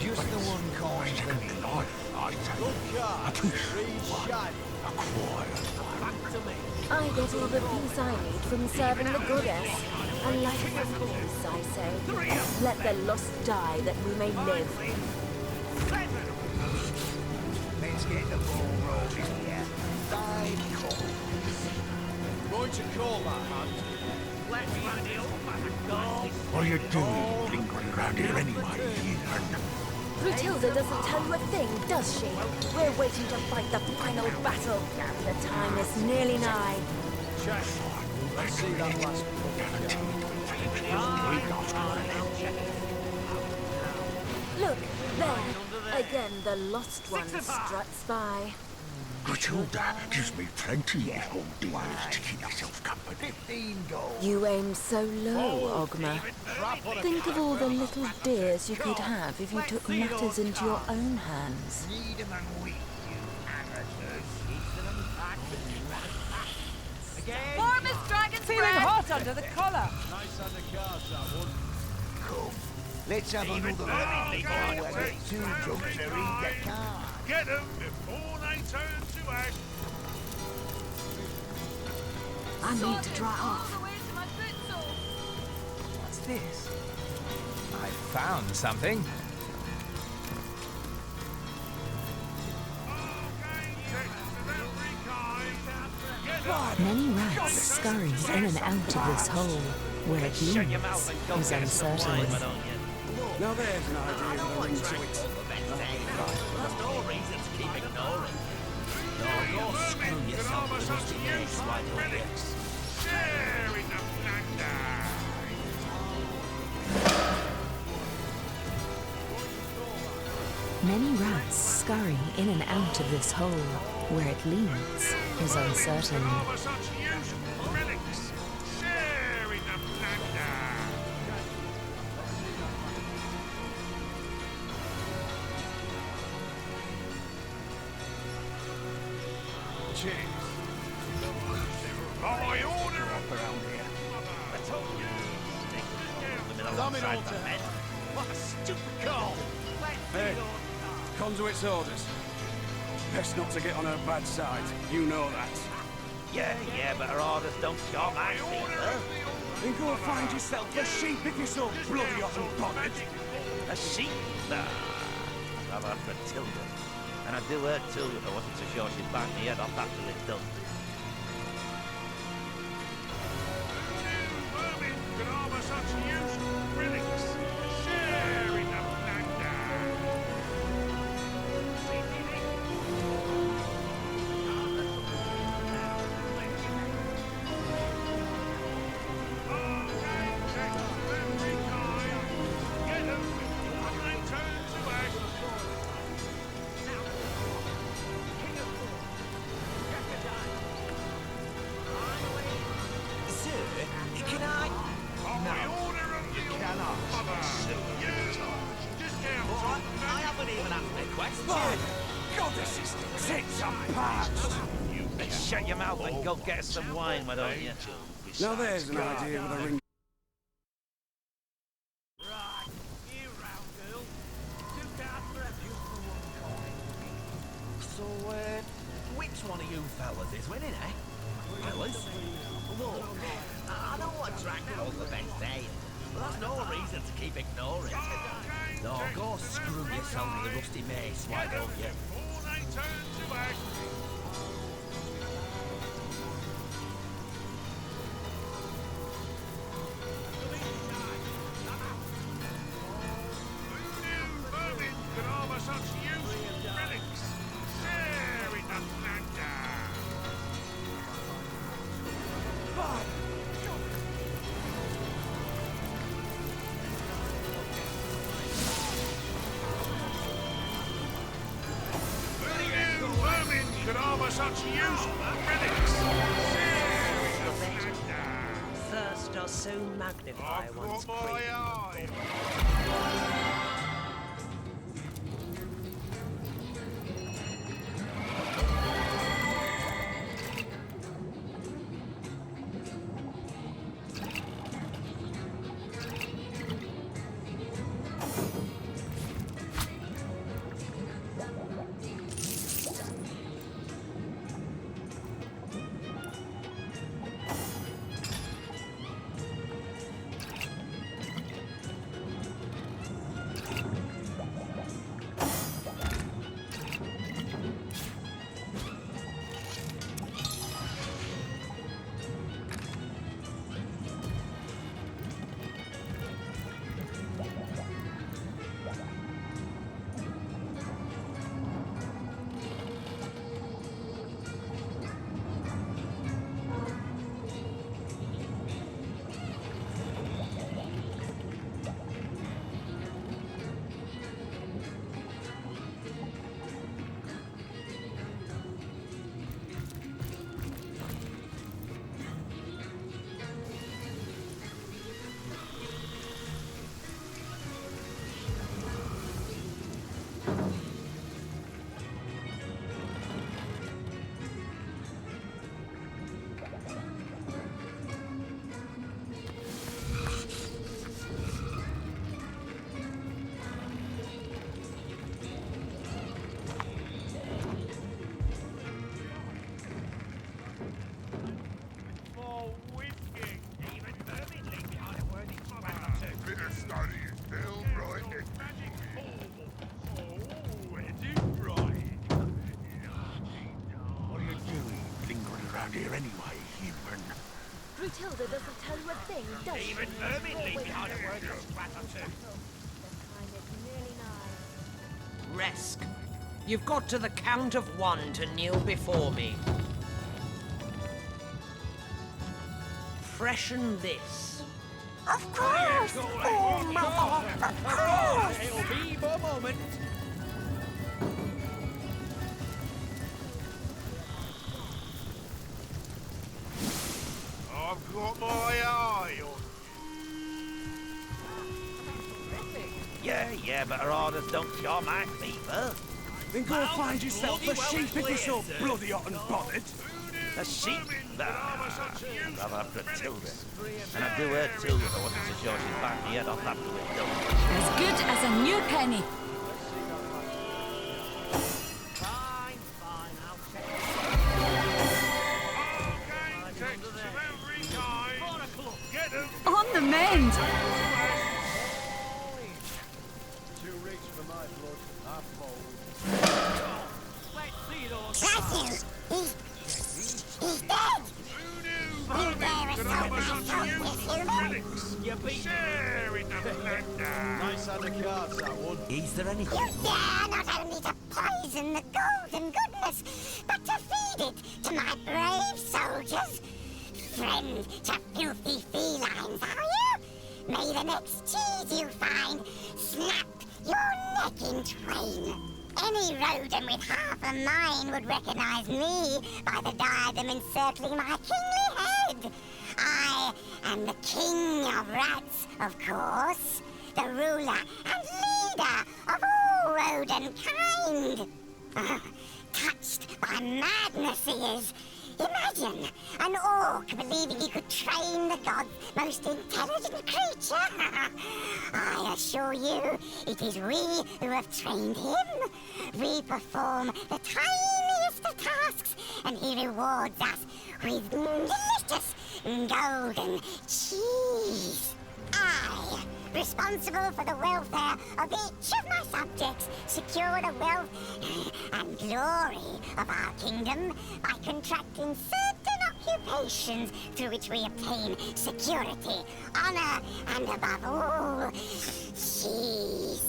Just the one coin for me. Good card. Read shiny. Back to me. I get all the peace I need from serving the goddess. A life of peace, I say. Let the lost die that we may live. Let's get the ball rolling here. 5 calls. Going to call that hand. What are you doing lingering around here anyway? Matilda doesn't tell you a thing, does she? We're waiting to fight the final battle. The time is nearly nigh. Check. Let's see that last Look, there. Again, the lost one struts by. Matilda gives me plenty of whole dears to keep yourself company. 15 gold. You aim so low, Ogma. Think of all the little dears you could have if you took matters into your own hands. Need 'em and weak, you amateurs. For Mistress Right under the collar. Nice on the cards, that one. Come, let's have another round before I get too drunk to read the cards. Get them before they turn to ash. I need to dry off. What's this? I found something. Many rats scurry in and out of this hole, where it leads is uncertain. Now there's an idea with a ring to it. There's no reason to keep ignoring. No, go screw yourself with rusty case, why don't you? Sharing the plunder. Many rats scurry in and out of this hole, where it leads is uncertain. Of such useful relics. Sharing the plunder. Cheers. By order of Around here. Altar. What a stupid call. Hey, Conduit's orders. Best not to get on her bad side. You know that. Yeah, but her orders don't show my feet, huh? Then go find yourself a sheep if you're so bloody hot and bothered. A sheep? Nah. I've had Matilda. And I'd do her too if I wasn't so sure she'd bang me head off after it's done. vermin could offer such useful relics. Sharing the plunder. Goddesses, tits are parched! You shut your mouth and go get us some wine, why don't you? Now there's an idea with a ring. So, which one of you fellas is winning, eh? Fellas? Look, I know what Dracula's the best day, but that's no reason to keep ignoring. No, go screw yourself with the rusty mace, why don't you? Such useful relics. Thirst does so magnify one's craving. around here anyway, human? Brutilda doesn't tell you a thing, does she? Even vermin leave behind a word or scrap or two. Resk, you've got to the count of 1 to kneel before me. Freshen this. Of course! Oh, mother! Of course! It'll be a moment. I've got my eye on Yeah, but her orders don't cure my fever. Then go find yourself a sheep if you're so bloody hot and bothered. A sheep? Nah, rather have Matilda. And I'd do her too if I wasn't so sure she'd bite me head off after we're done. As good as a new penny. On the mend. Too rich for my blood. I fold. He's dead! You dare assault my soul, You beat Share in the plunder. Nice hand of cards, that one. Is there anything? You dare not only to poison the golden goodness, but to feed it to my brave soldiers. Friend to filthy felines, are you? May the next cheese you find snap your neck in twain. Any rodent with half a mind would recognize me by the diadem encircling my kingly head. I am the king of rats, of course, the ruler and leader of all rodent kind. Touched by madness he is. Imagine an orc believing he could train the god's most intelligent creature. I assure you, it is we who have trained him. We perform the tiniest of tasks, and he rewards us with delicious golden cheese. I, responsible for the welfare of each of my subjects, secure the wealth and glory of our kingdom by contracting certain occupations through which we obtain security, honor, and above all, cheese.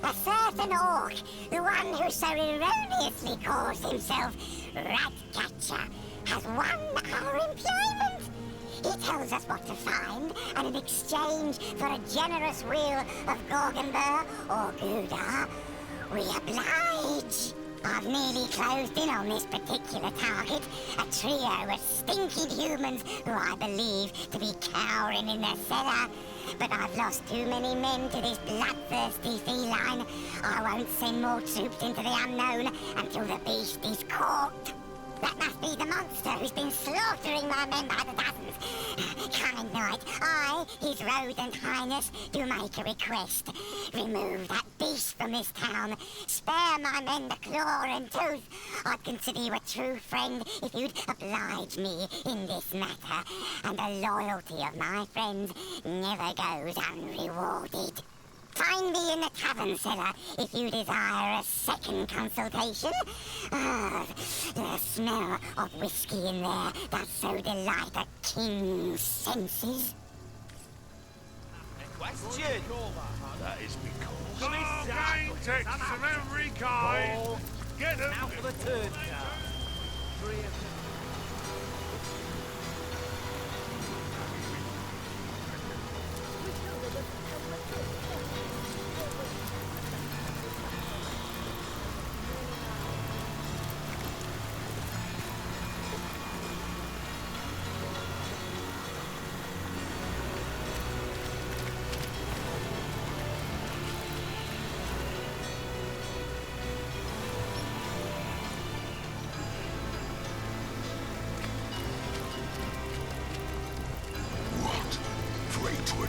A certain orc, the one who so erroneously calls himself Ratcatcher, has won our employment. He tells us what to find, and in exchange for a generous wheel of Gorgonber or Gouda, we oblige. I've nearly closed in on this particular target, a trio of stinking humans who I believe to be cowering in their cellar. But I've lost too many men to this bloodthirsty feline. I won't send more troops into the unknown until the beast is caught. That must be the monster who's been slaughtering my men by the dozens. Kind knight, I, his rodent highness, do make a request. Remove that beast from this town. Spare my men the claw and tooth. I'd consider you a true friend if you'd oblige me in this matter. And the loyalty of my friends never goes unrewarded. Find me in the tavern cellar if you desire a second consultation. The smell of whiskey in there does so delight a king's senses. Question? That is because... Bargain texts of every kind. Get them. Now for the third card.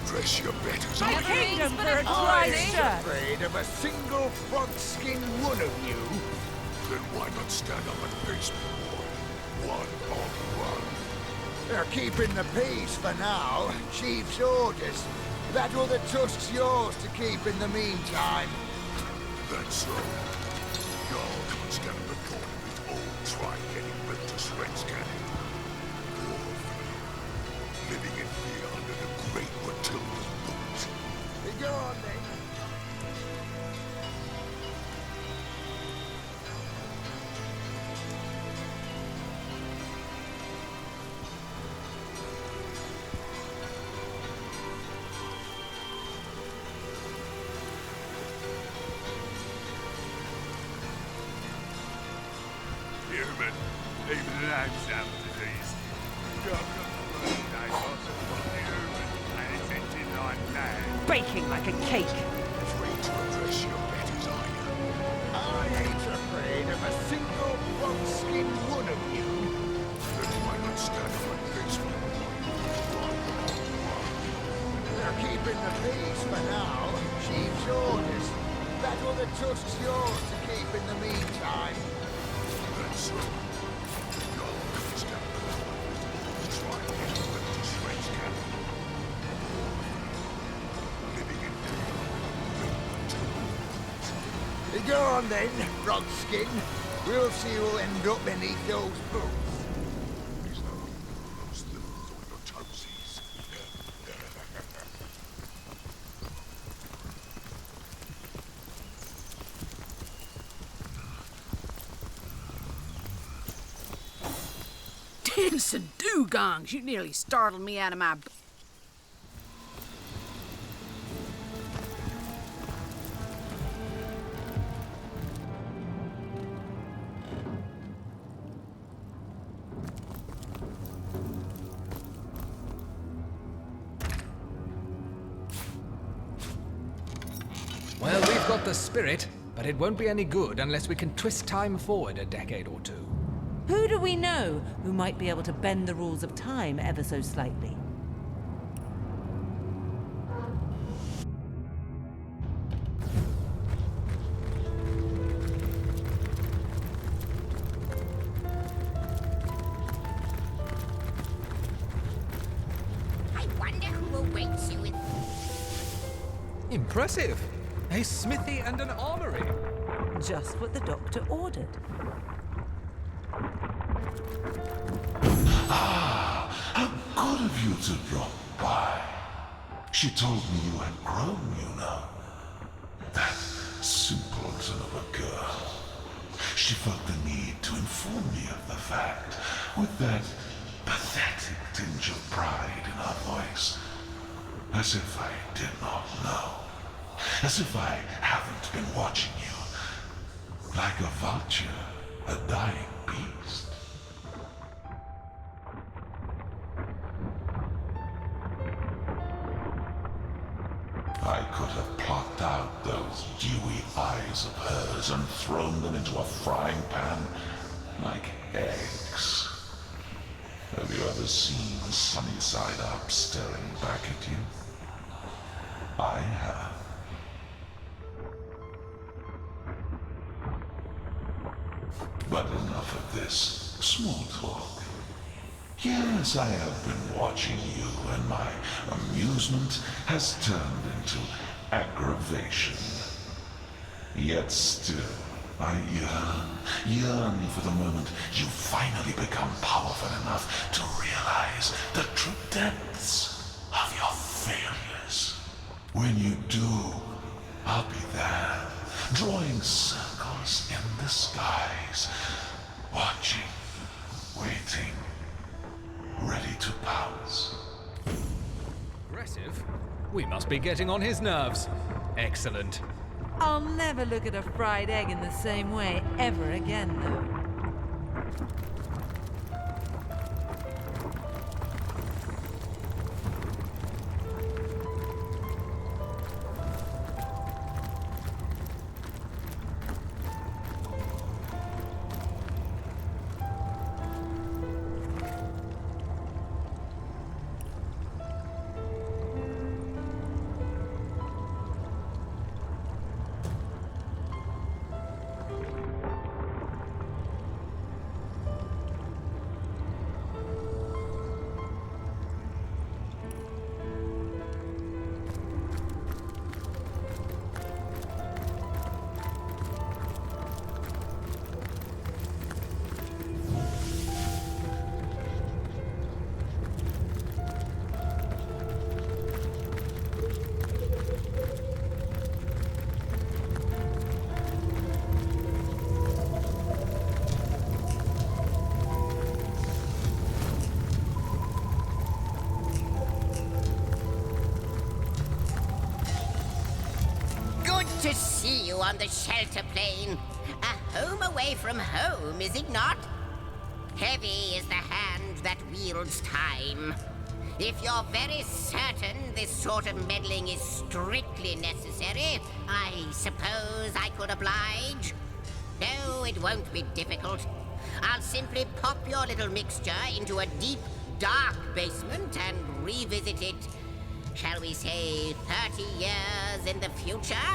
Address your betters. My kingdom for a dry shirt. Afraid of a single frog-skin one of you? Then why not stand up and face me, boy? One on one. They're keeping the peace for now. Chief's orders. That other tusk's yours to keep in the meantime. That's so. Y'all can't stand before with old try getting ripped to trench cannon. Living in fear under the great Matilda's boot. Go on then. Human, even an ants have disease. Baking like a cake. Afraid to address your betters, are you? I ain't afraid of a single frog-skinned one of you. Then why not stand up and face me? They're keeping the peace for now. Chief's orders. That other tusk's yours to keep in the meantime. That's so. No, step back. Try and get a little trench cannon. Living in fear. Go on then, Frogskin. We'll see who'll end up beneath those boots. Dancing dugongs, you nearly startled me out of my... Well, we've got the spirit, but it won't be any good unless we can twist time forward a decade or two. Who do we know who might be able to bend the rules of time ever so slightly? I wonder who awaits you in... Impressive. A smithy and an armory. Just what the doctor ordered. How good of you to drop by. She told me you had grown, you know. That simpleton of a girl. She felt the need to inform me of the fact, with that pathetic tinge of pride in her voice. As if I did not know. As if I haven't been watching you. Like a vulture, a dying beast. I could have plucked out those dewy eyes of hers and thrown them into a frying pan like eggs. Have you ever seen the sunny side up staring back at you? I have. But enough of this small talk. Yes, I have been watching you, and my amusement has turned into aggravation. Yet still, I yearn for the moment you finally become powerful enough to realize the true depths of your failures. When you do, I'll be there, drawing circles in the skies, watching, waiting, ready to pounce. Aggressive? We must be getting on his nerves. Excellent. I'll never look at a fried egg in the same way ever again, though. see you on the shelter plane. A home away from home, is it not? Heavy is the hand that wields time. If you're very certain this sort of meddling is strictly necessary, I suppose I could oblige. No, it won't be difficult. I'll simply pop your little mixture into a deep, dark basement and revisit it, shall we say, 30 years in the future?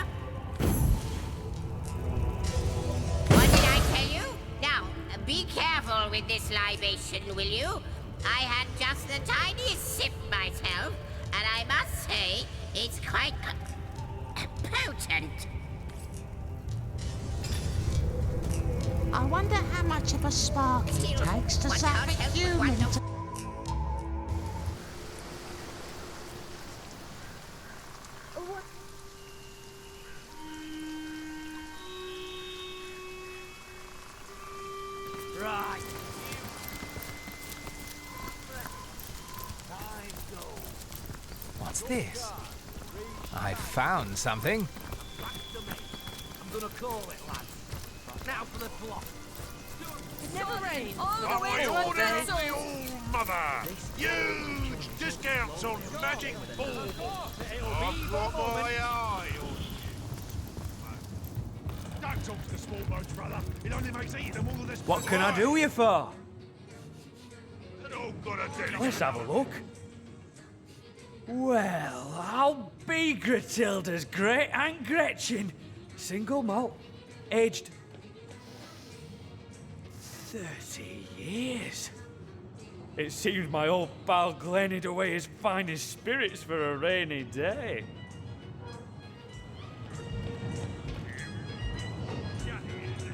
What did I tell you? Now, be careful with this libation, will you? I had just the tiniest sip myself, and I must say, it's quite potent. I wonder how much of a spark it takes to zap a human to... Right. What's this? I found something. I'm gonna call it, lads. Now for the plot. It never rains. Oh, I ordered the old mother! Huge discounts on magic balls! I've got my eye on you. Don't talk to the small boats, brother. It only makes eating them all this. What can I do you for? Oh, God, I tell you. Let's have a look. Well, I'll be Gratilda's great Aunt Gretchen. Single malt, aged 30 years. It seems my old pal Glenn hid away his finest spirits for a rainy day.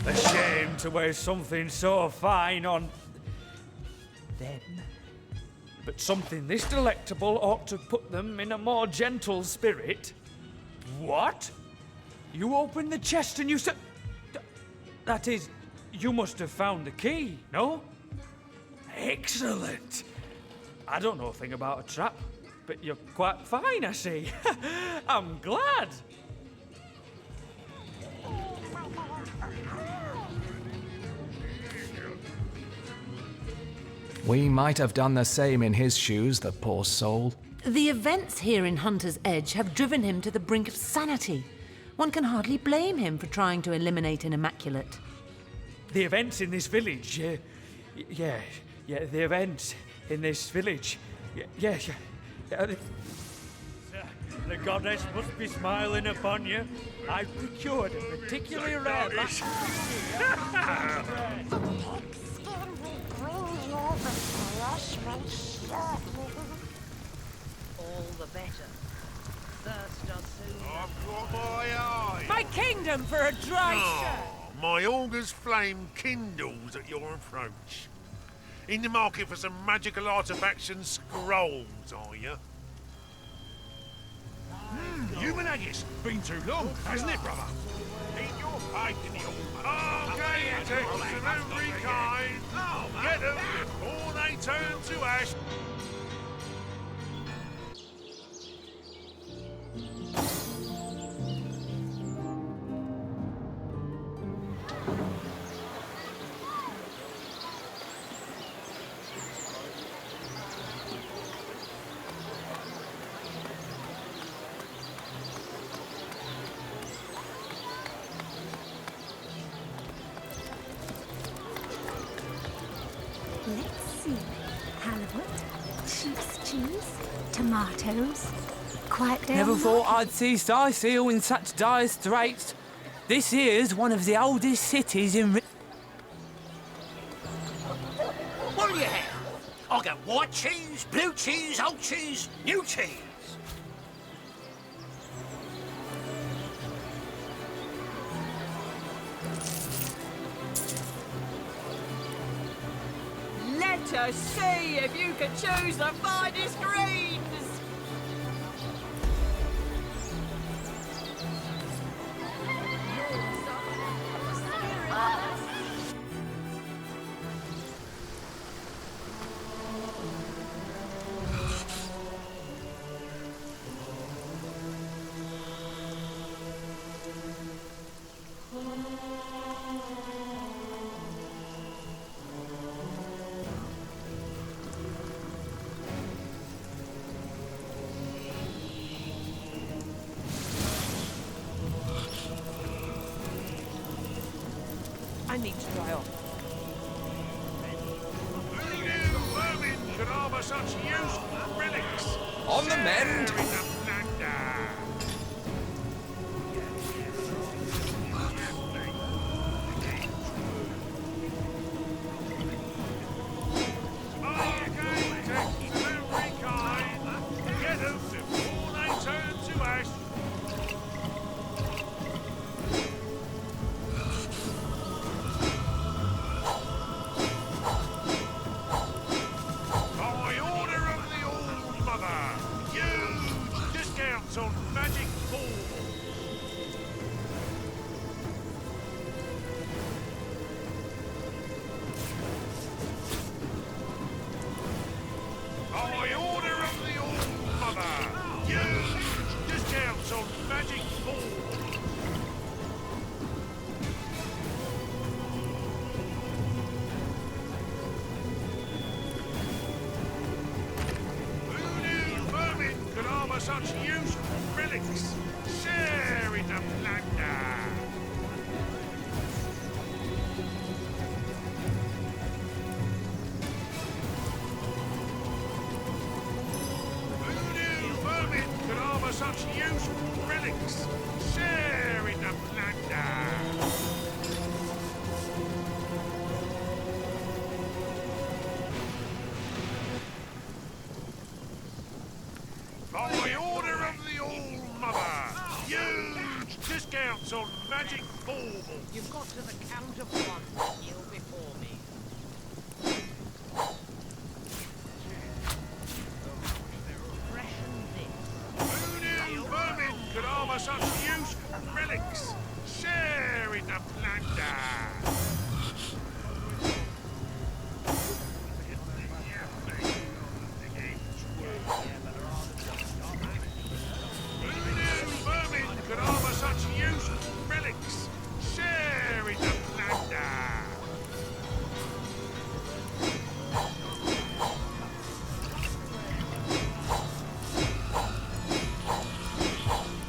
A shame to waste something so fine on them. But something this delectable ought to put them in a more gentle spirit. What? You opened the chest and you said... That is, you must have found the key, no? Excellent. I don't know a thing about a trap, but you're quite fine, I see. I'm glad. We might have done the same in his shoes, the poor soul. The events here in Hunter's Edge have driven him to the brink of sanity. One can hardly blame him for trying to eliminate an immaculate. The events in this village, the events in this village, the goddess must be smiling upon you. I've procured a particularly rare All the better. Thirst does soon. I've got my eye. My kingdom for a dry shirt. My augur's flame kindles at your approach. In the market for some magical artifacts and scrolls, are you? Human haggis. Been too long, hasn't it, brother? Eat your pipe in the old man. Okay, Texans of every kind. Get them before they turn to ash. Let's see. Halibut, sheep's cheese, tomatoes. Quite down. Never thought I'd see Seal in such dire straits. This here's one of the oldest cities in... What do you have? I got white cheese, blue cheese, old cheese, new cheese. Let us see if you can choose the finest greens. need to dry off. Who knew vermin could harbour such useful relics? On the mend! Sharing the plunder. Such useful relics, share in the plunder. Who knew vermin could harbour such useful relics, share in the plunder. By order of the All-Mother, huge discounts on magic baubles. You've got to the count of one, kneel before me. Who knew vermin could harbour such useful relics? Share in the plunder. Could harbour such useful relics, share in the plunder.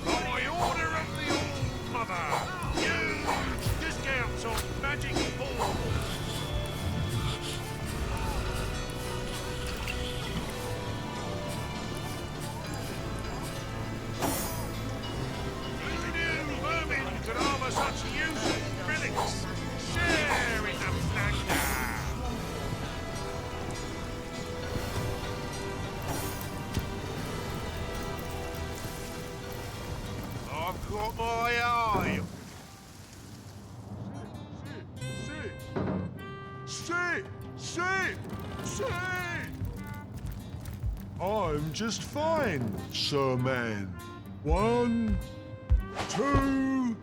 By order of the All-Mother, huge discounts on magic baubles. Could harbour such useful relics, share in the plunder. I've got my eye. Sit! I'm just fine, Sir Man. 1, 2,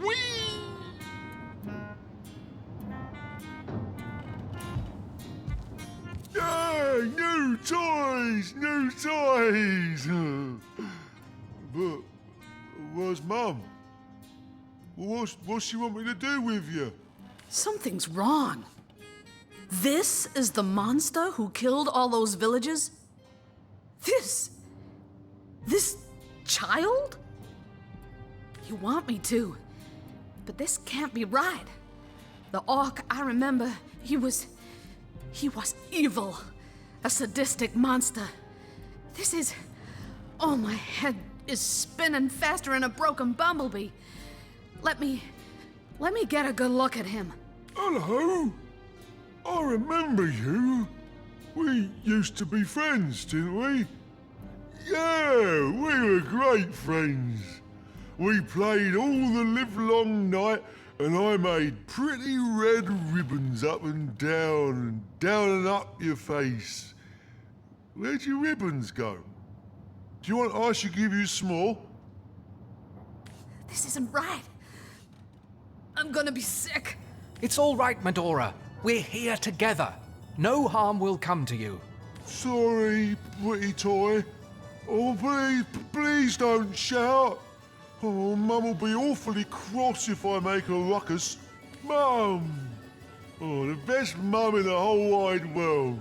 whee! Yeah, new toys! But where's Mum? What she want me to do with you? Something's wrong. This is the monster who killed all those villagers? This child? You want me to, but this can't be right. The orc I remember, he was evil, a sadistic monster. This is, oh, my head is spinning faster than a broken bumblebee. Let me get a good look at him. Hello. I remember you. We used to be friends, didn't we? Yeah, we were great friends. We played all the livelong night, and I made pretty red ribbons up and down and up your face. Where'd your ribbons go? Do you want I should give you some more? This isn't right. I'm gonna be sick. It's all right, Medora. We're here together. No harm will come to you. Sorry, pretty toy. Oh, please don't shout. Oh, Mum will be awfully cross if I make a ruckus. Mum! Oh, the best mum in the whole wide world.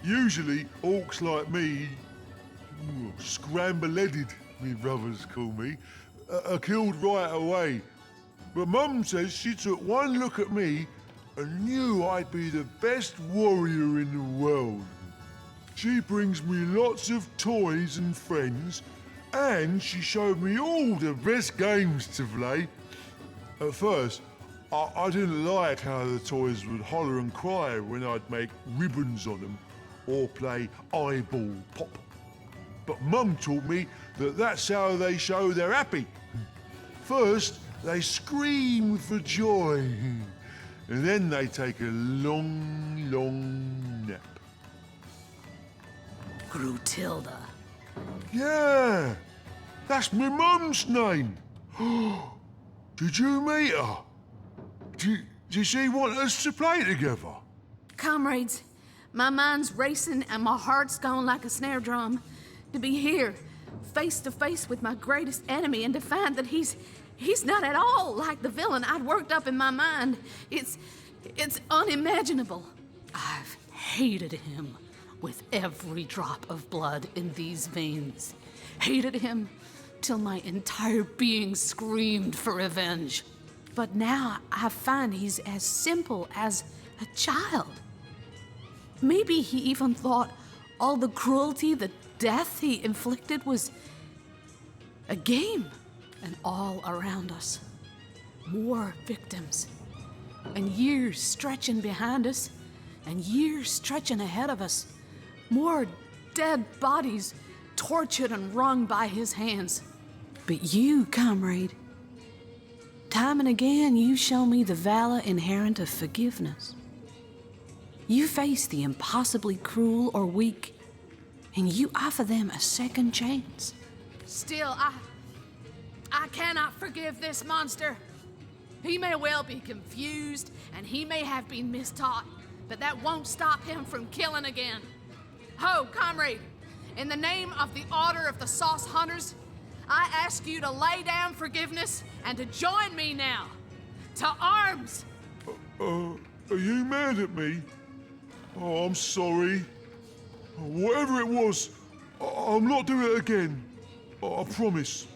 Usually, orcs like me, scramble-headed, me brothers call me, are killed right away. but Mum says she took one look at me and knew I'd be the best warrior in the world. She brings me lots of toys and friends, and she showed me all the best games to play. At first, I didn't like how the toys would holler and cry when I'd make ribbons on them or play eyeball pop. But Mum taught me that that's how they show they're happy. First, they scream for joy, and then they take a long, long nap. Grutilda. Yeah, that's my mum's name. Did you meet her? Did she want us to play together? Comrades, my mind's racing and my heart's gone like a snare drum. To be here, face to face with my greatest enemy and to find that he's not at all like the villain I'd worked up in my mind. It's unimaginable. I've hated him with every drop of blood in these veins. Hated him till my entire being screamed for revenge. But now I find he's as simple as a child. Maybe he even thought all the cruelty, the death he inflicted was a game. And all around us, more victims. And years stretching behind us, and years stretching ahead of us. More dead bodies tortured and wrung by his hands. But you, comrade, time and again you show me the valor inherent of forgiveness. You face the impossibly cruel or weak, and you offer them a second chance. Still, I cannot forgive this monster. He may well be confused, and he may have been mistaught, but that won't stop him from killing again. Ho, comrade, in the name of the Order of the Sauce Hunters, I ask you to lay down forgiveness and to join me now. To arms! Are you mad at me? Oh, I'm sorry. Whatever it was, I'm not doing it again. I promise.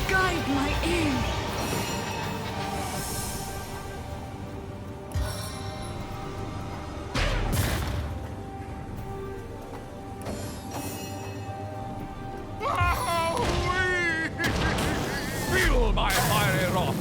Guide my aim. Feel my fiery wrath!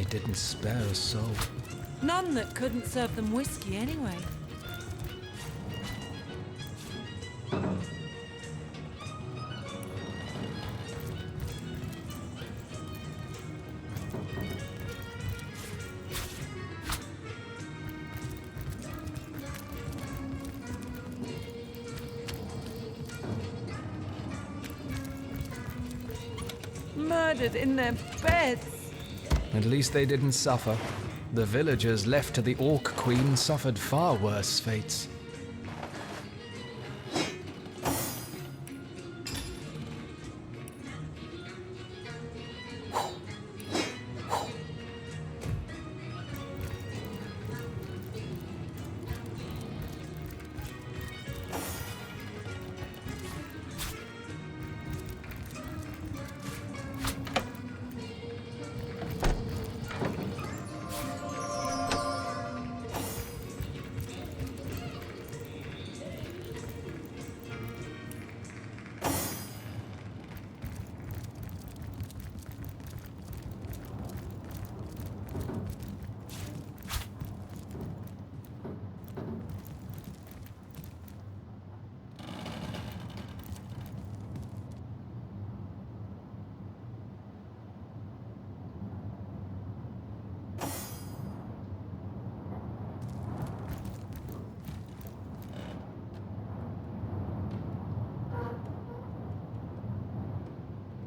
didn't spare a soul. None that couldn't serve them whiskey anyway. Murdered in their beds. At least they didn't suffer. The villagers left to the Orc Queen suffered far worse fates.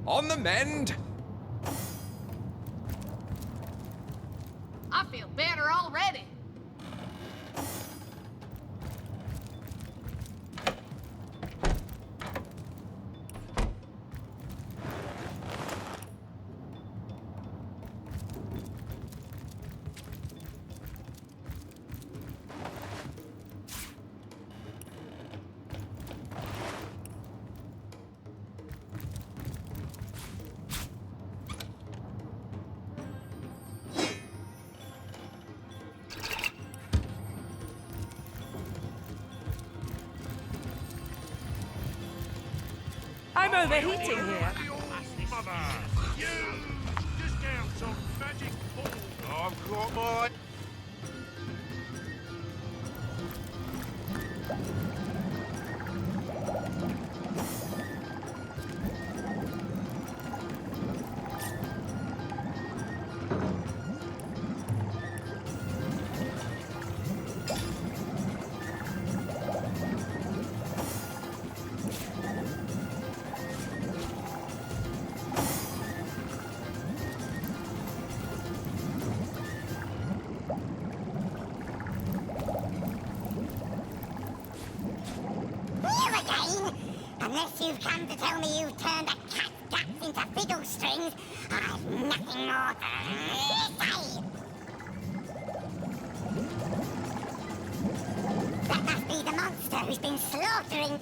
On the mend! I feel better already. I'm overheating here. I've got my... Unless you've come to tell me you've turned a cat's guts into fiddle strings, I've nothing more to say. That must be the monster who's been slaughtering...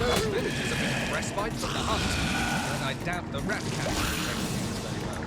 Those villagers have been respite from the hunt, and I doubt the rat cat will take things very well.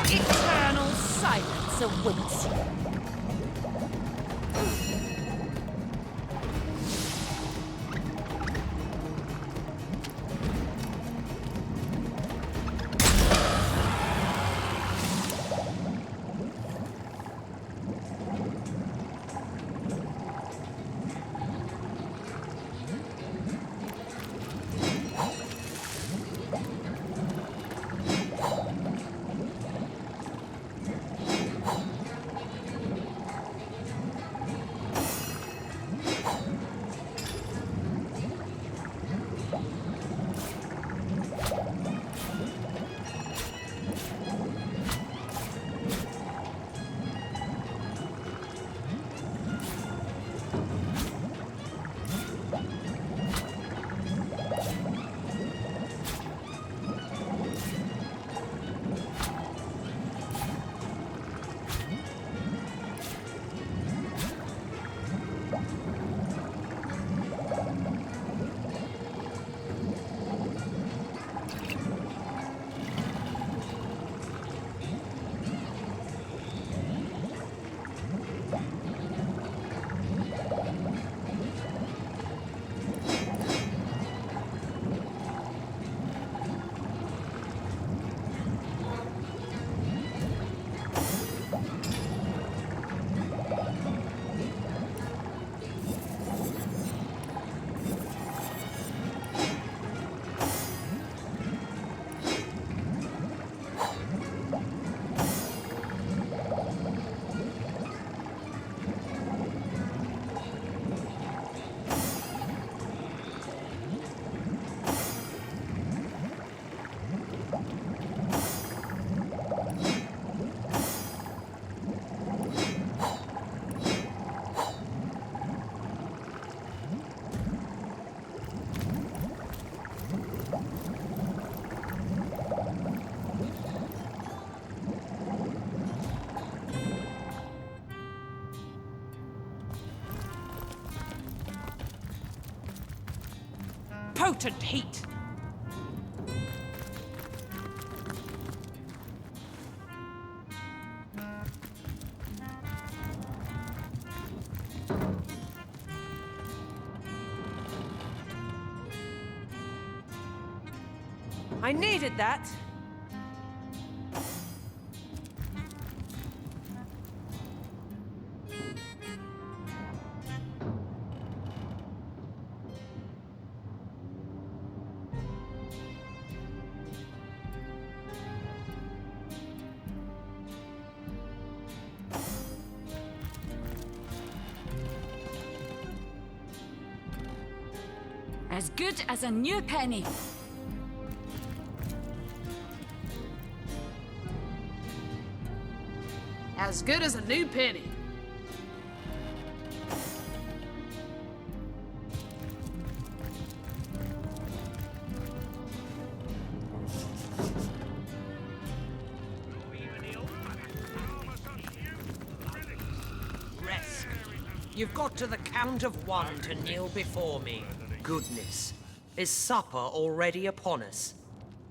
Eternal silence awaits you. Potent heat! I needed that! As good as a new penny. As good as a new penny. Resk, you've got to the count of one to kneel before me. Goodness, is supper already upon us?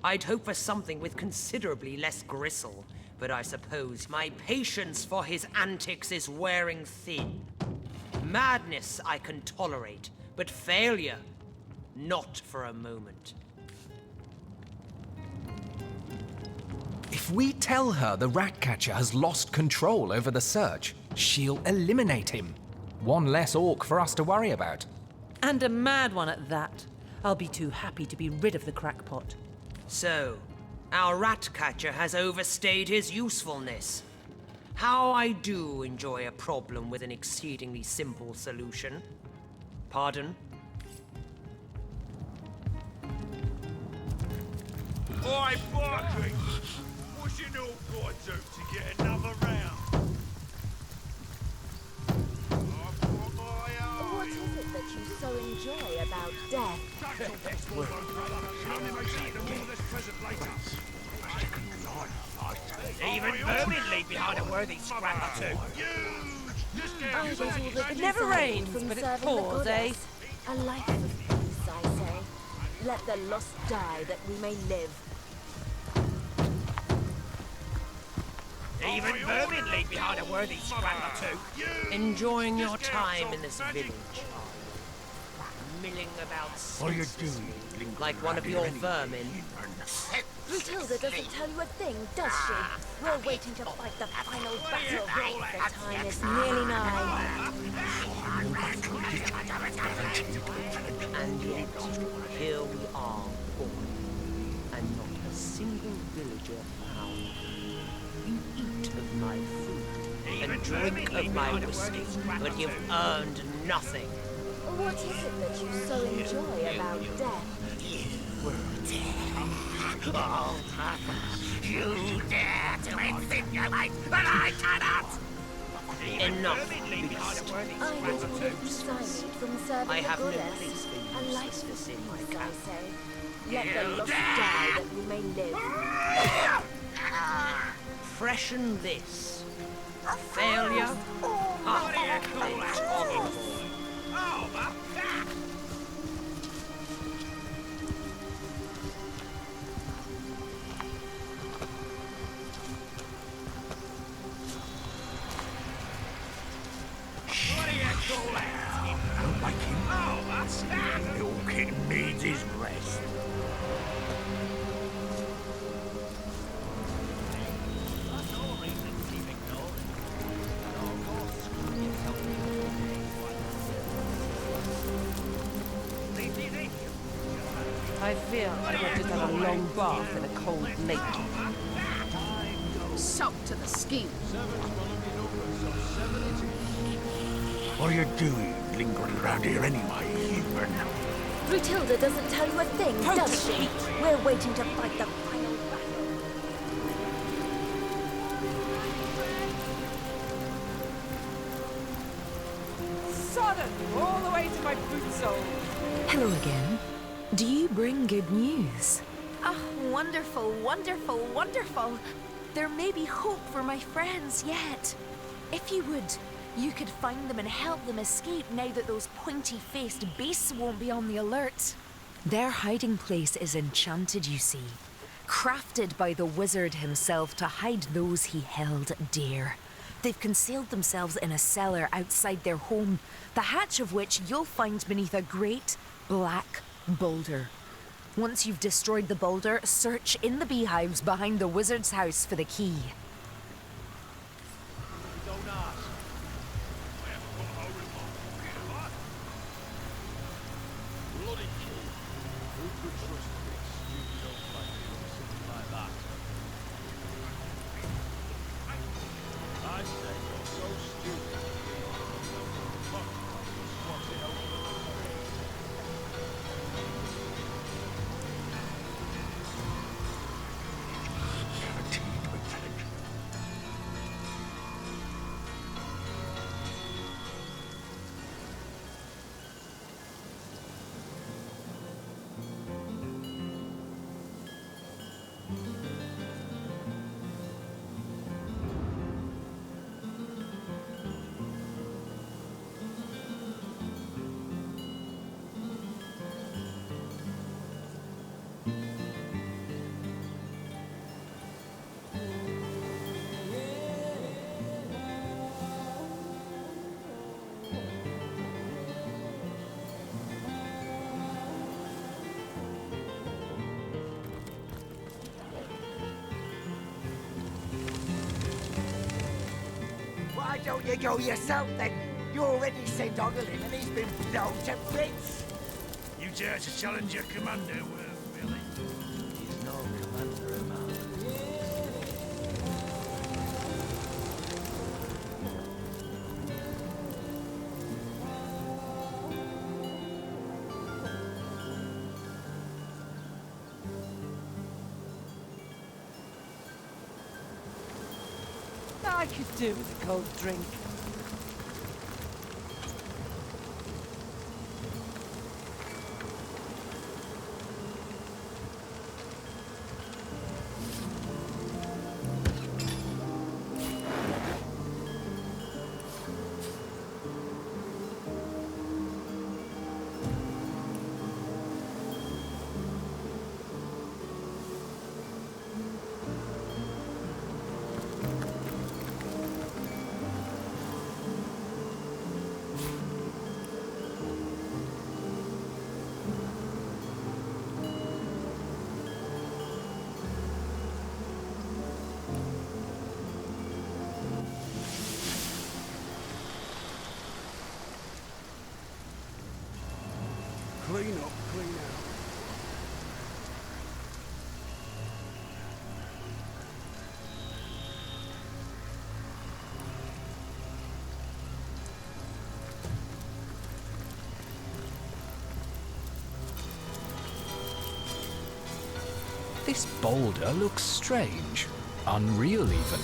I'd hope for something with considerably less gristle, but I suppose my patience for his antics is wearing thin. Madness I can tolerate, but failure, not for a moment. If we tell her the Ratcatcher has lost control over the search, she'll eliminate him. One less orc for us to worry about. And a mad one at that. I'll be too happy to be rid of the crackpot. So, our rat catcher has overstayed his usefulness. How I do enjoy a problem with an exceedingly simple solution. Pardon? Oi, Barking! What's you all got to do to get another round? What is it that you so enjoy about death? Even vermin leave behind a worthy scrap or two. It never rains, but it pours, eh? A life of peace, I say. Let the lost die that we may live. Even vermin leave behind a worthy scrap or two. Enjoying your time in this village. Milling about senselessly, like one of your vermin. Matilda doesn't tell you a thing, does she? We're waiting to fight the final battle. The time is nearly nigh. And yet, here we are, boy, and not a single villager found. You eat of my food, and drink of my whiskey, but you've earned nothing. What is it that you so enjoy about death? Oh, Papa, you dare to insinuate that I cannot! Enough, beast. I was silent from serving I have the no goddess. place for A you, life sisters, in my of peace, I camp. say. Let the lost die that we may live. Freshen this. Failure? What do you call that? Oh, my God! What do you call that? Don't like him. Oh, that's that. Little kid needs his rest. I fear I have just had a long bath in a cold lake. Soaked to the skin. What are you doing lingering around here anyway, human? Matilda doesn't tell you a thing, does she? We're waiting to fight the final battle. Sodden all the way to my boot sole. Hello again. Do you bring good news? Ah, wonderful, wonderful, wonderful. There may be hope for my friends yet. If you would, you could find them and help them escape now that those pointy-faced beasts won't be on the alert. Their hiding place is enchanted, you see. Crafted by the wizard himself to hide those he held dear. They've concealed themselves in a cellar outside their home, the hatch of which you'll find beneath a great black boulder. Once you've destroyed the boulder, search in the beehives behind the wizard's house for the key. Why don't you go yourself then? You already sent Oggerlin and he's been blown to bits. You dare to challenge your commander, Billy? He's no commander of mine. I could do with a cold drink. Clean up, clean out. This boulder looks strange. Unreal, even.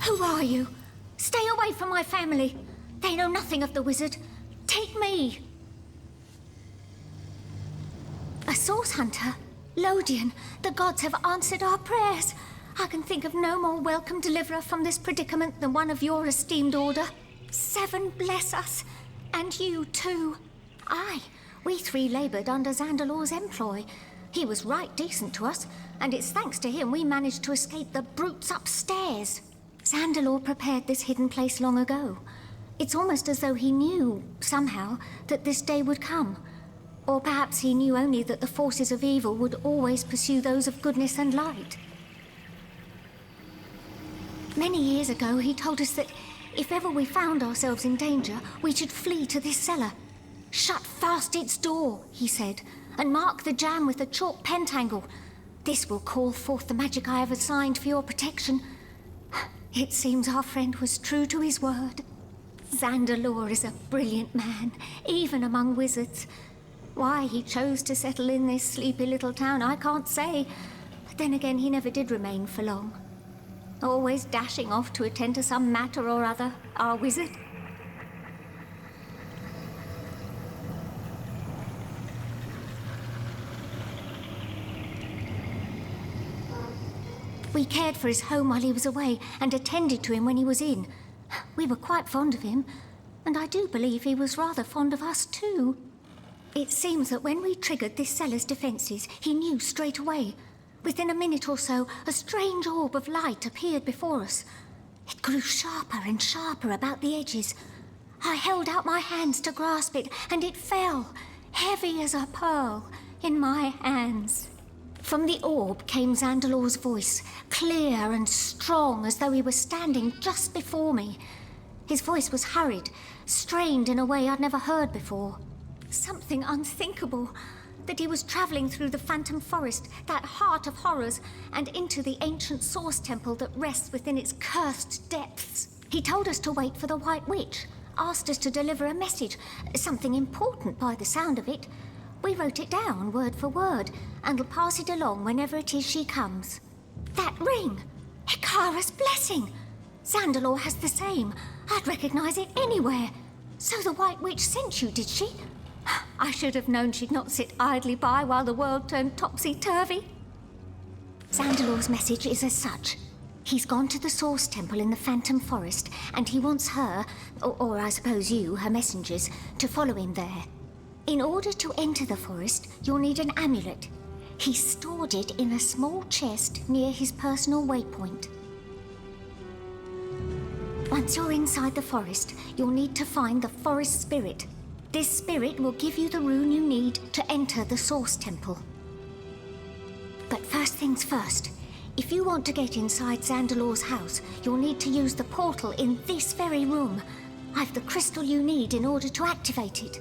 Who are you? Stay away from my family. They know nothing of the wizard. Take me. A source hunter? Lodian, the gods have answered our prayers. I can think of no more welcome deliverer from this predicament than one of your esteemed order. Seven bless us. And you too. Aye, we three laboured under Zandalor's employ. He was right decent to us, and it's thanks to him we managed to escape the brutes upstairs. Zandalor prepared this hidden place long ago. It's almost as though he knew, somehow, that this day would come. Or perhaps he knew only that the forces of evil would always pursue those of goodness and light. Many years ago, he told us that if ever we found ourselves in danger, we should flee to this cellar. Shut fast its door, he said, and mark the jam with a chalk pentangle. This will call forth the magic I have assigned for your protection. It seems our friend was true to his word. Zandalor is a brilliant man, even among wizards. Why he chose to settle in this sleepy little town, I can't say. But then again, he never did remain for long. Always dashing off to attend to some matter or other, our wizard. We cared for his home while he was away and attended to him when he was in. We were quite fond of him, and I do believe he was rather fond of us too. It seems that when we triggered this cellar's defences, he knew straight away. Within a minute or so, a strange orb of light appeared before us. It grew sharper and sharper about the edges. I held out my hands to grasp it, and it fell, heavy as a pearl, in my hands. From the orb came Zandalor's voice, clear and strong, as though he were standing just before me. His voice was hurried, strained in a way I'd never heard before. Something unthinkable, that he was travelling through the Phantom Forest, that heart of horrors, and into the ancient Source Temple that rests within its cursed depths. He told us to wait for the White Witch, asked us to deliver a message, something important by the sound of it. We wrote it down, word for word, and will pass it along whenever it is she comes. That ring! Hikara's blessing! Zandalore has the same. I'd recognize it anywhere. So the White Witch sent you, did she? I should have known she'd not sit idly by while the world turned topsy-turvy. Zandalore's message is as such. He's gone to the Source Temple in the Phantom Forest, and he wants her, or I suppose you, her messengers, to follow him there. In order to enter the forest, you'll need an amulet. He stored it in a small chest near his personal waypoint. Once you're inside the forest, you'll need to find the Forest Spirit. This spirit will give you the rune you need to enter the Source Temple. But first things first, if you want to get inside Zandalore's house, you'll need to use the portal in this very room. I've the crystal you need in order to activate it.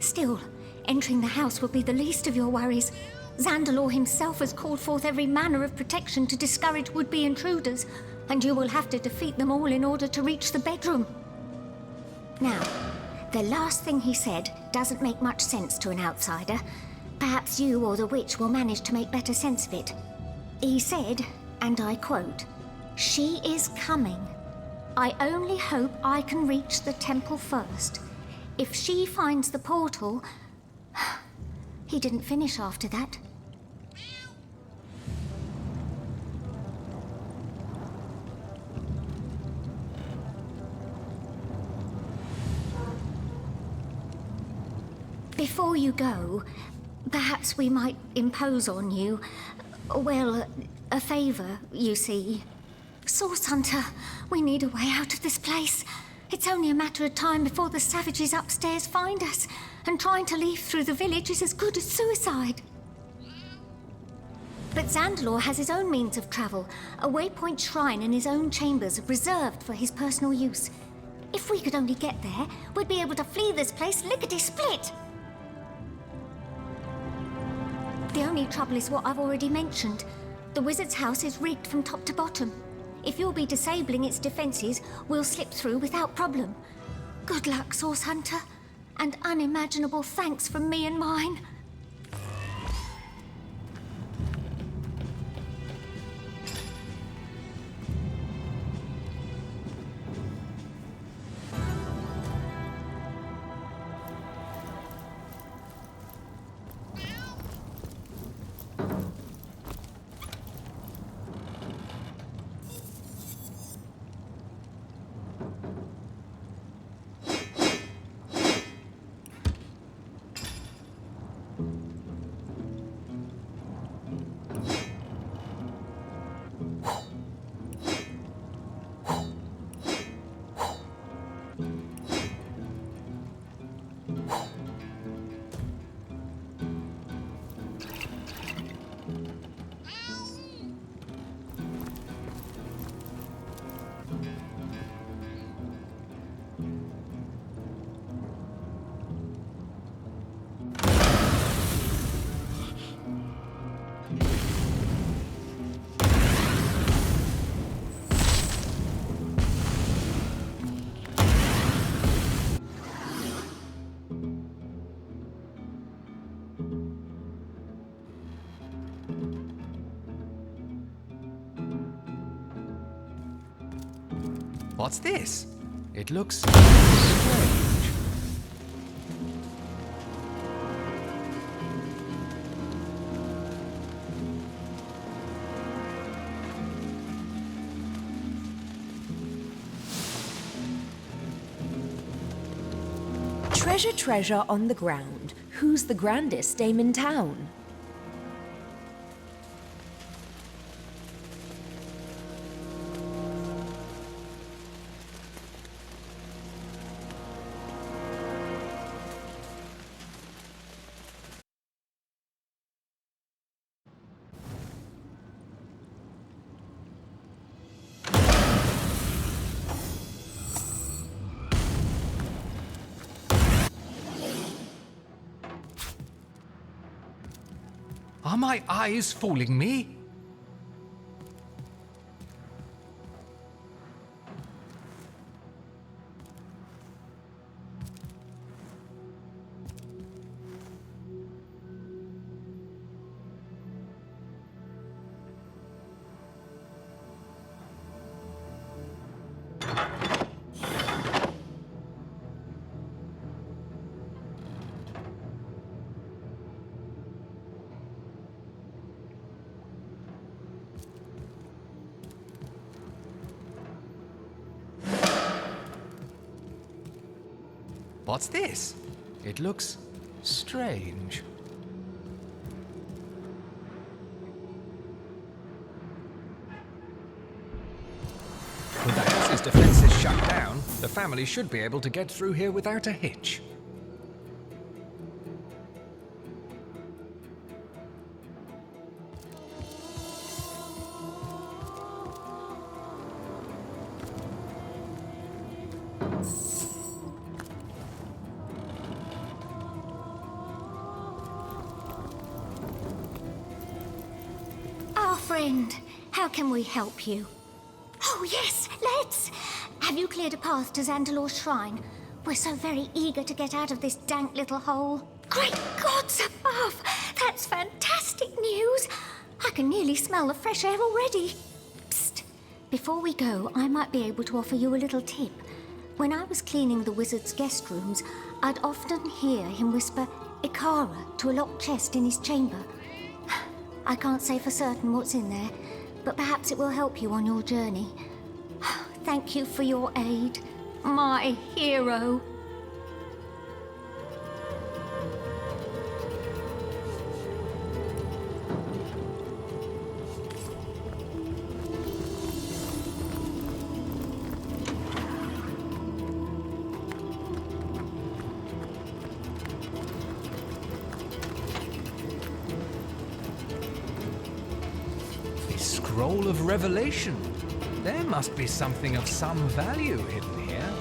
Still, entering the house will be the least of your worries. Zandalore himself has called forth every manner of protection to discourage would-be intruders, and you will have to defeat them all in order to reach the bedroom. Now, the last thing he said doesn't make much sense to an outsider. Perhaps you or the witch will manage to make better sense of it. He said, and I quote, "She is coming. I only hope I can reach the temple first. If she finds the portal..." He didn't finish after that. Before you go, perhaps we might impose on you, well, a favor, you see. Source Hunter, we need a way out of this place. It's only a matter of time before the savages upstairs find us, and trying to leave through the village is as good as suicide. But Zandalore has his own means of travel, a waypoint shrine in his own chambers reserved for his personal use. If we could only get there, we'd be able to flee this place lickety-split. The only trouble is what I've already mentioned. The wizard's house is rigged from top to bottom. If you'll be disabling its defenses, we'll slip through without problem. Good luck, Source Hunter, and unimaginable thanks from me and mine. What's this? It looks strange. Treasure, treasure on the ground. Who's the grandest dame in town? Are my eyes fooling me? What's this? It looks strange. With the house's defenses shut down, the family should be able to get through here without a hitch. Our friend, how can we help you? Oh, yes, let's! Have you cleared a path to Xandalor's shrine? We're so very eager to get out of this dank little hole. Great gods above! That's fantastic news! I can nearly smell the fresh air already. Psst! Before we go, I might be able to offer you a little tip. When I was cleaning the wizard's guest rooms, I'd often hear him whisper Ikara to a locked chest in his chamber. I can't say for certain what's in there, but perhaps it will help you on your journey. Thank you for your aid, my hero. Scroll of Revelation. There must be something of some value hidden here.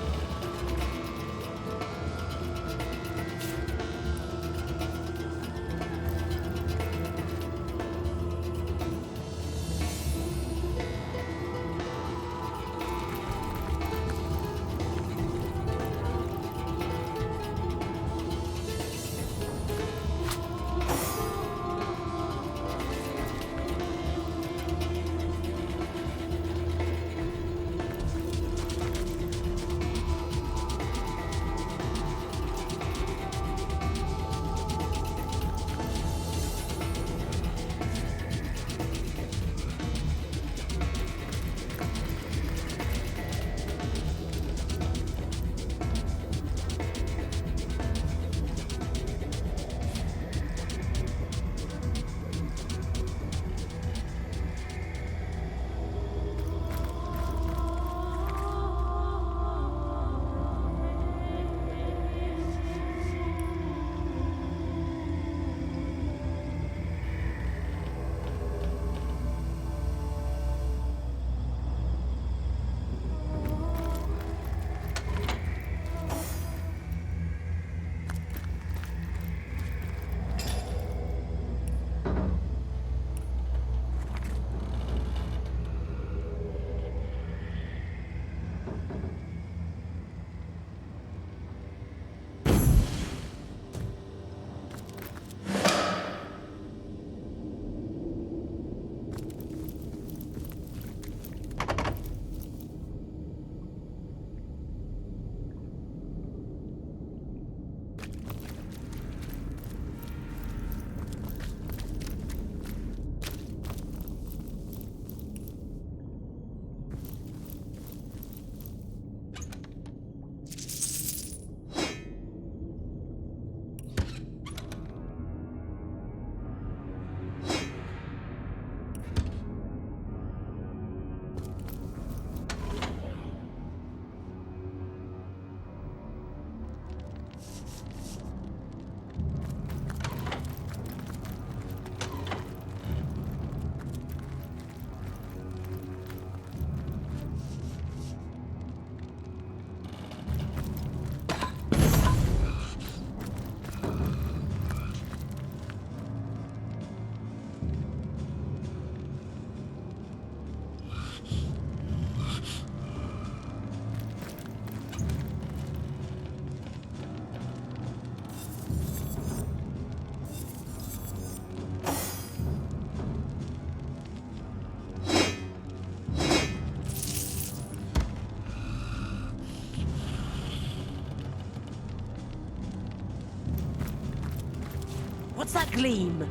What's that gleam?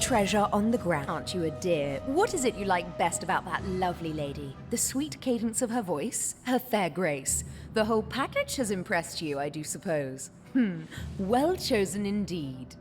Treasure on the ground. Aren't you a dear? What is it you like best about that lovely lady? The sweet cadence of her voice? Her fair grace? The whole package has impressed you, I do suppose. Well chosen indeed.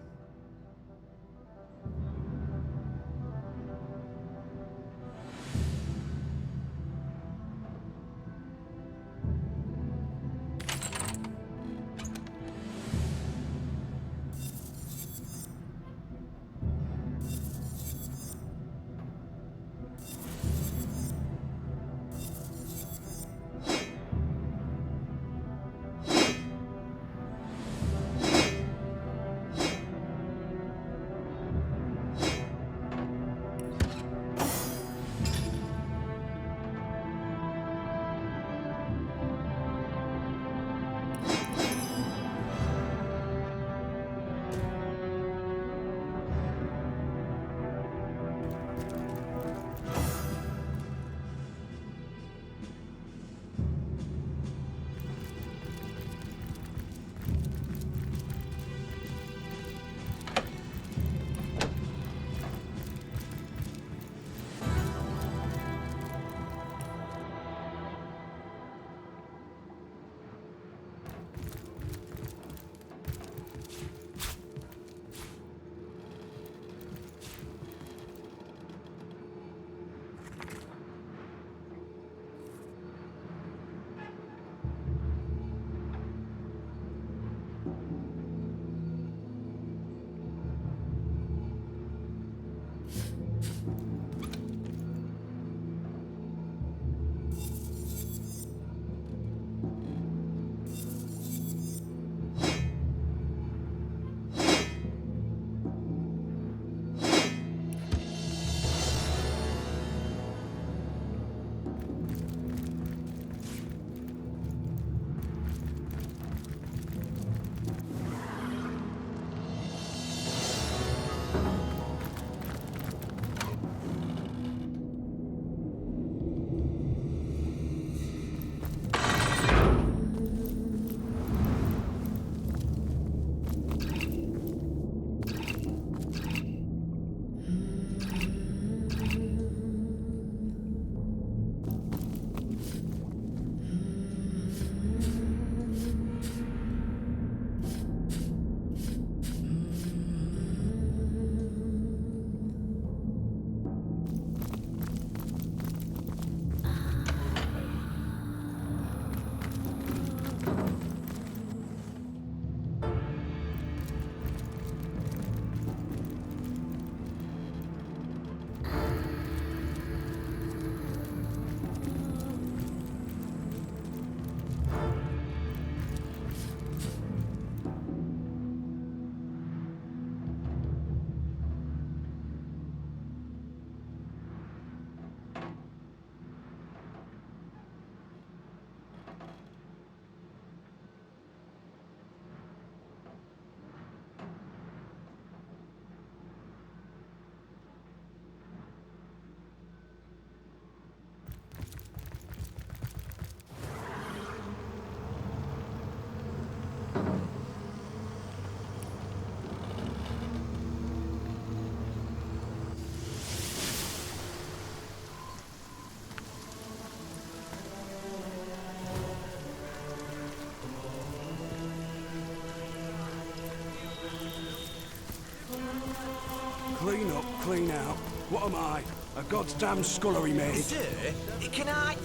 Clean up, clean out. What am I? A goddamn scullery maid? Sir, can I?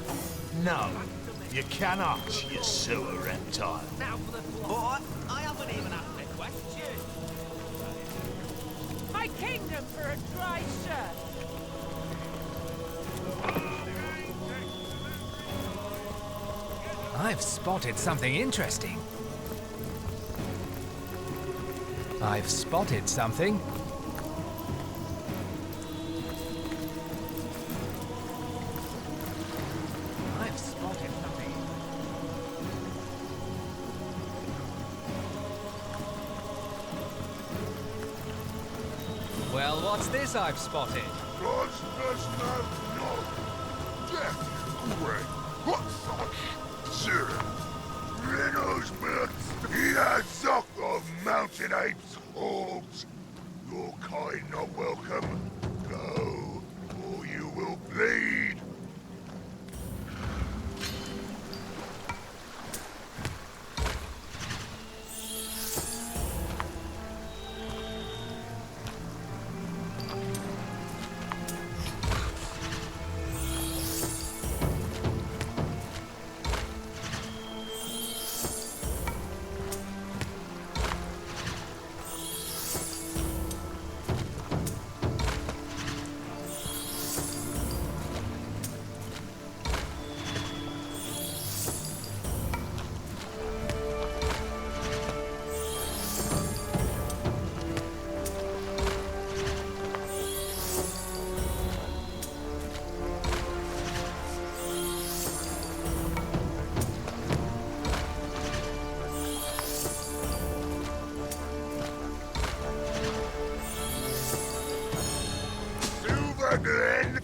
No, you cannot, you silly reptile. Now for the boy, I haven't even asked a question. My kingdom for a dry shirt. I've spotted something interesting. I've spotted something. I've spotted something. Well, what's this I've spotted? He has suck of mountain apes' hordes. Your kind not When...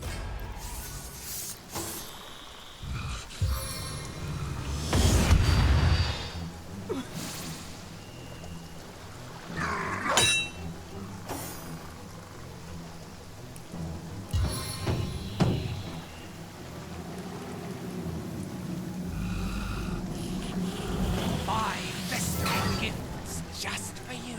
Just for you.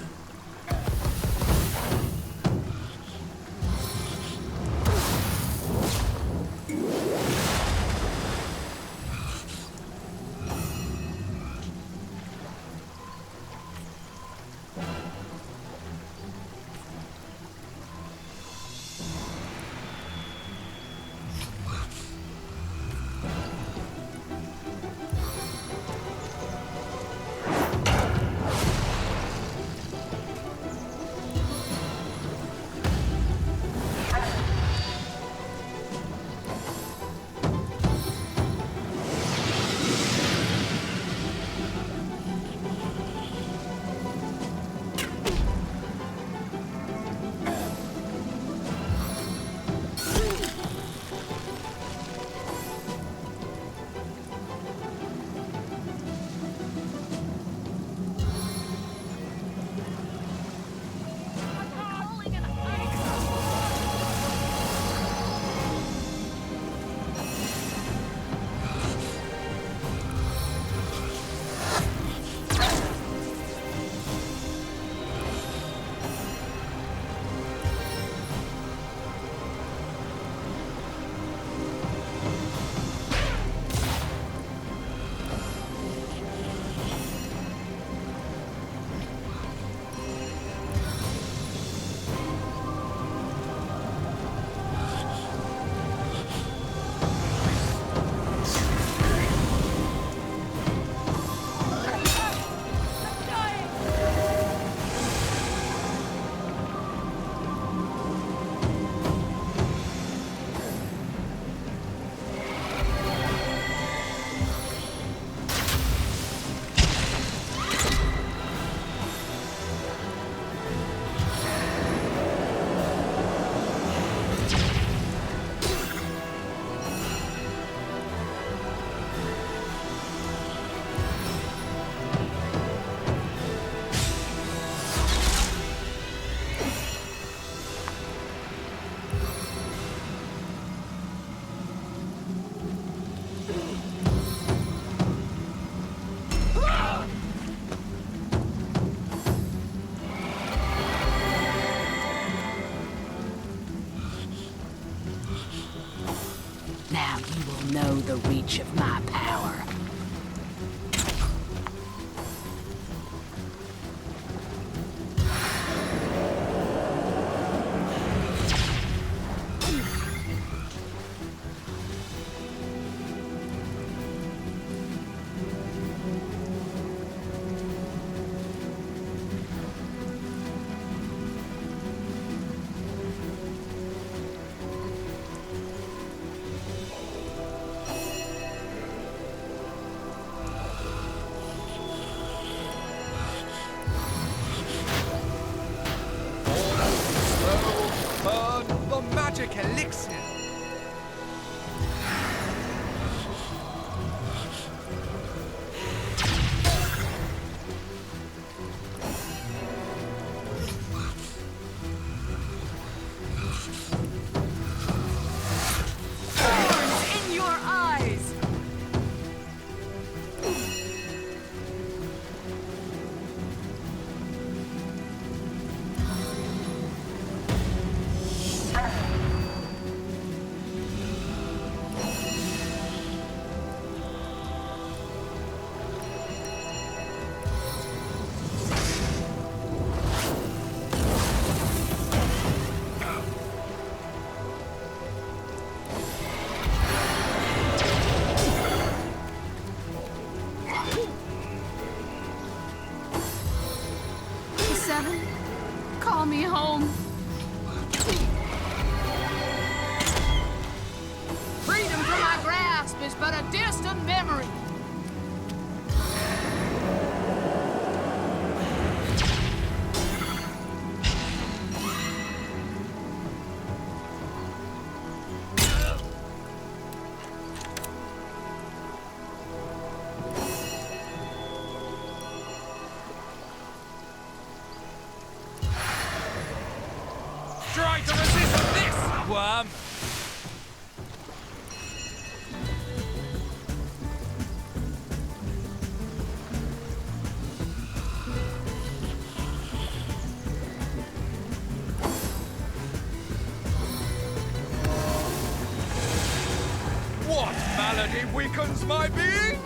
Now you will know the reach of my power. Magic elixir. Thorns in your eyes! Seven, call me home. Freedom from my grasp is but a distant memory. worm! What malady weakens my being?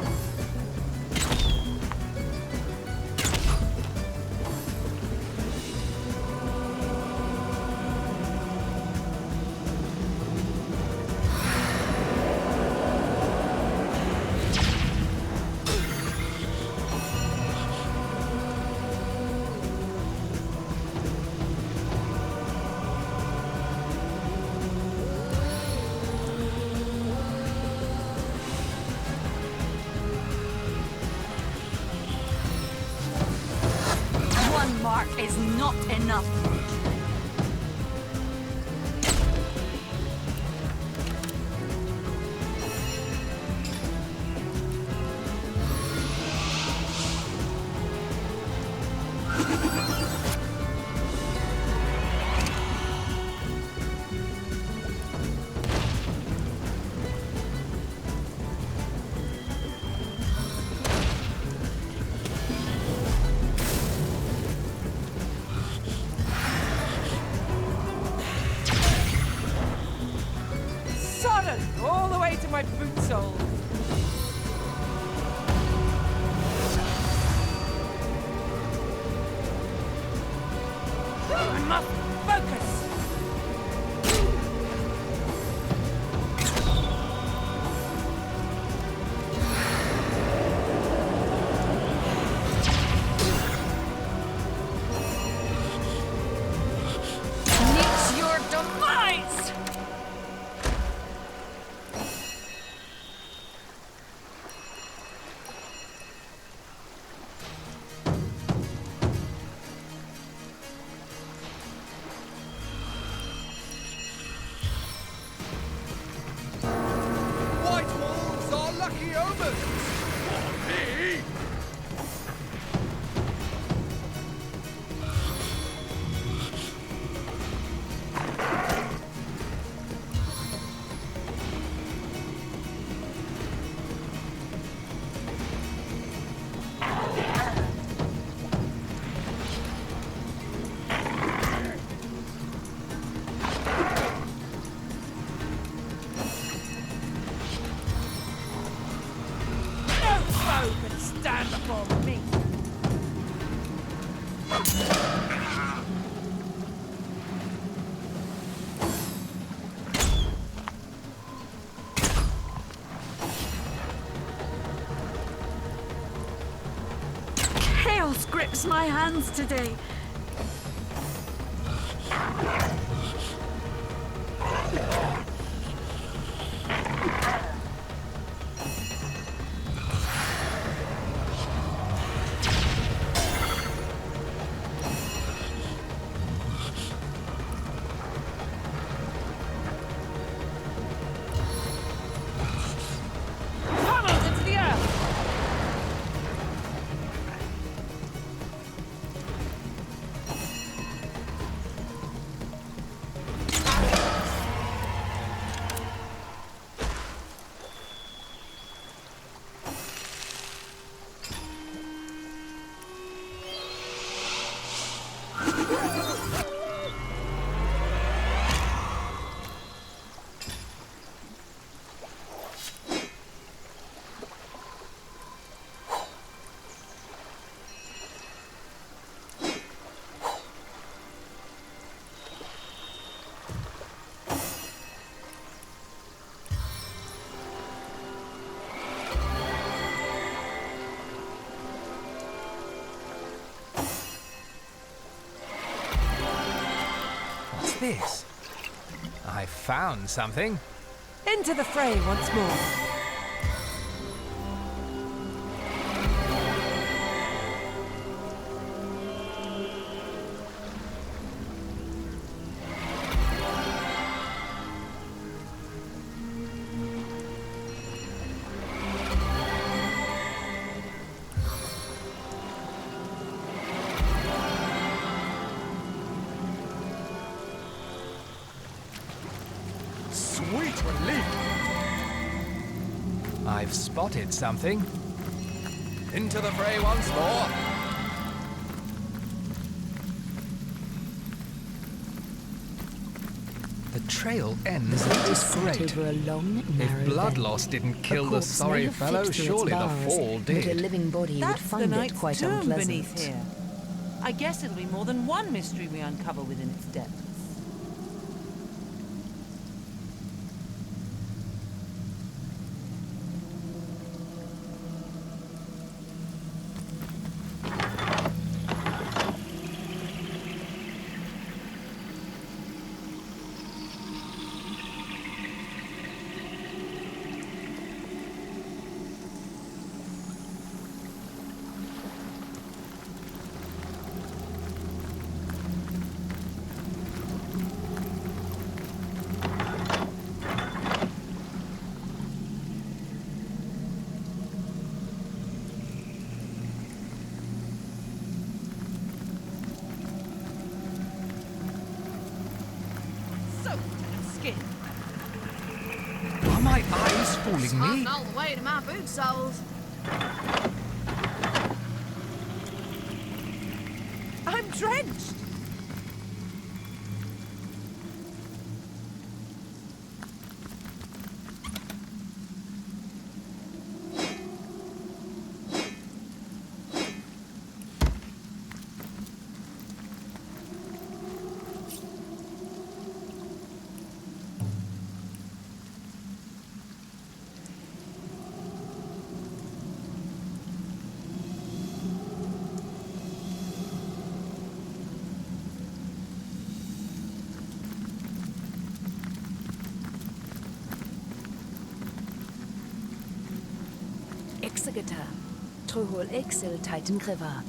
One mark is not enough. Sodden! All the way to my boot soles. I must focus! Meet your demise! White wolves are lucky omens! For me! No foe can stand before me! Chaos grips my hands today. Pummeled into the earth! What's this? I found something. Into the fray once more. Leap! I've spotted something. Into the fray once more. The trail ends at this grate. Over a long, narrow If blood vent. loss didn't A kill the corpse may sorry have fit fellow, through its surely the bars, fall but a did. living body That's would find the it knight's quite tomb unpleasant. beneath here. I guess it'll be more than one mystery we uncover within its depths. Skin. Are my eyes fooling me? Smarting all the way to my boot soles. I'm drenched. Exegeter. Trohol Exil Titan River.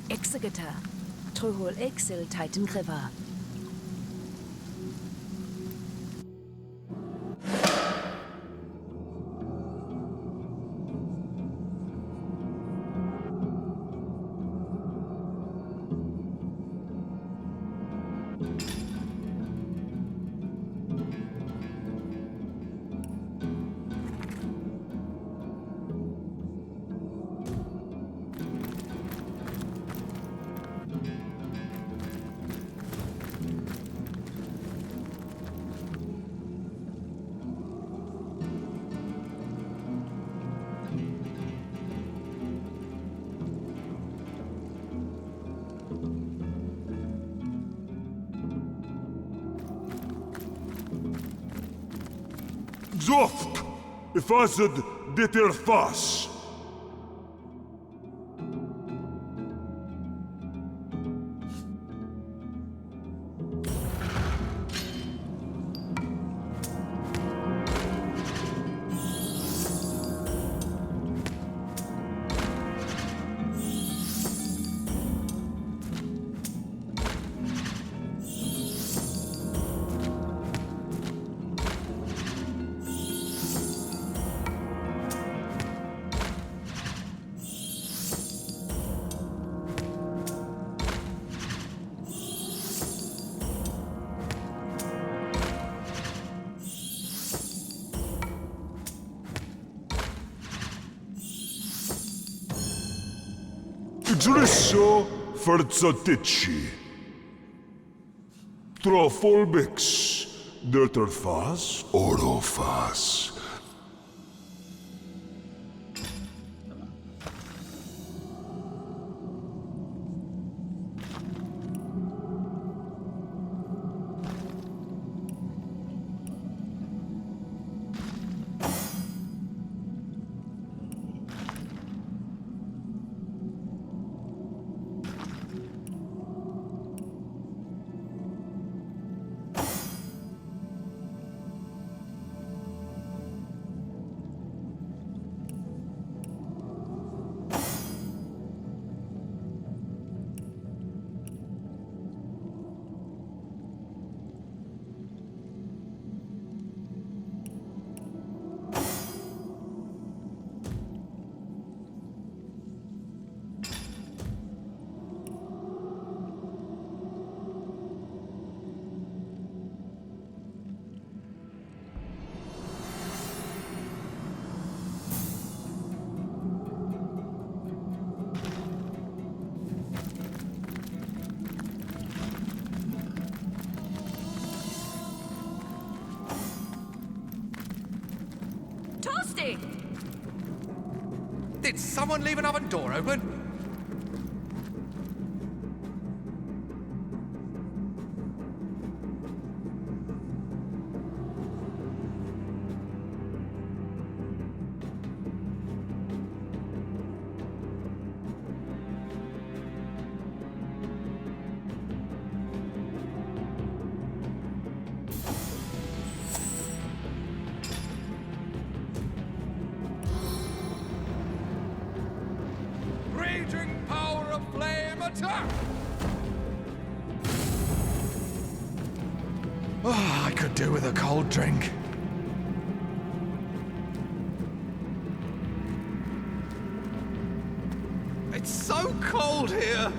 Exegeter. Trohol Exil Titan River. Zoft! Ifazed ditir fas! Idrisso Ferzotici. Trofolbix. Dirterfas. Orofas. nasty! Did someone leave an oven door open? Raging power of flame attack! Oh, I could do with a cold drink. It's so cold here!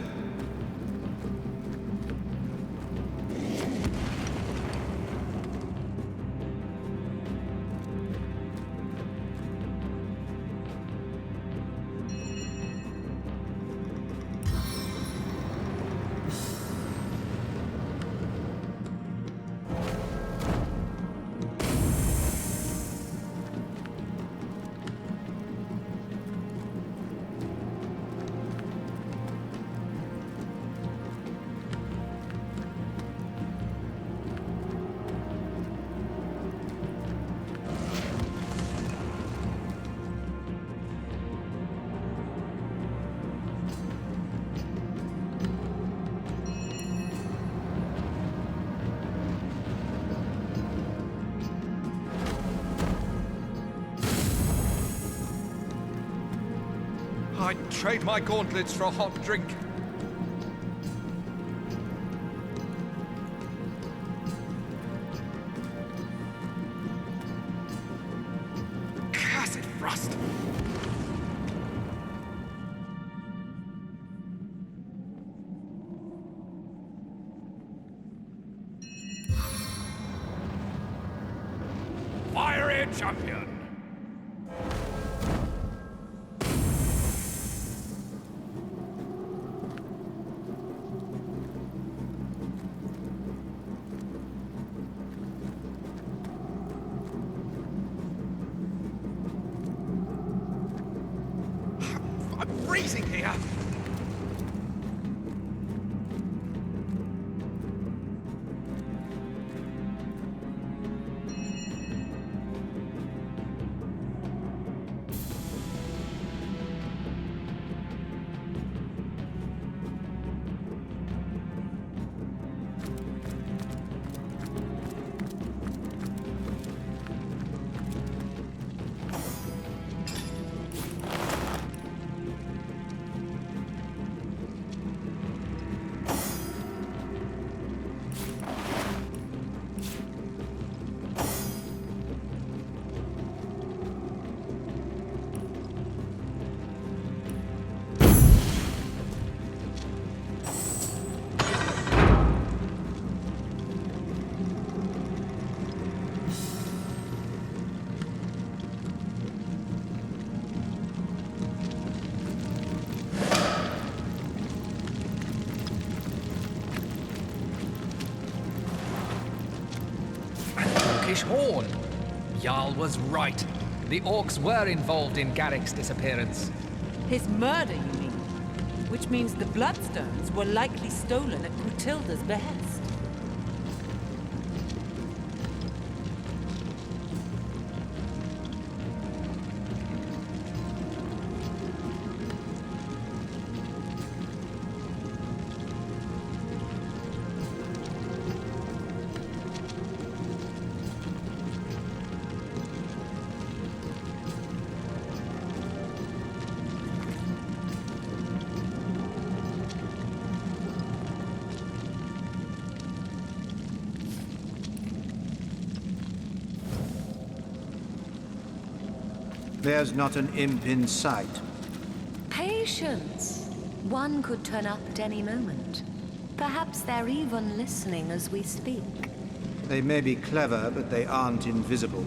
I'd trade my gauntlets for a hot drink. Cursed frost! Fiery champion! Freezing here! Horn. Jarl was right. The orcs were involved in Garrick's disappearance. His murder, you mean? Which means the bloodstones were likely stolen at Clotilda's behest. There's not an imp in sight. Patience. One could turn up at any moment. Perhaps they're even listening as we speak. They may be clever, but they aren't invisible.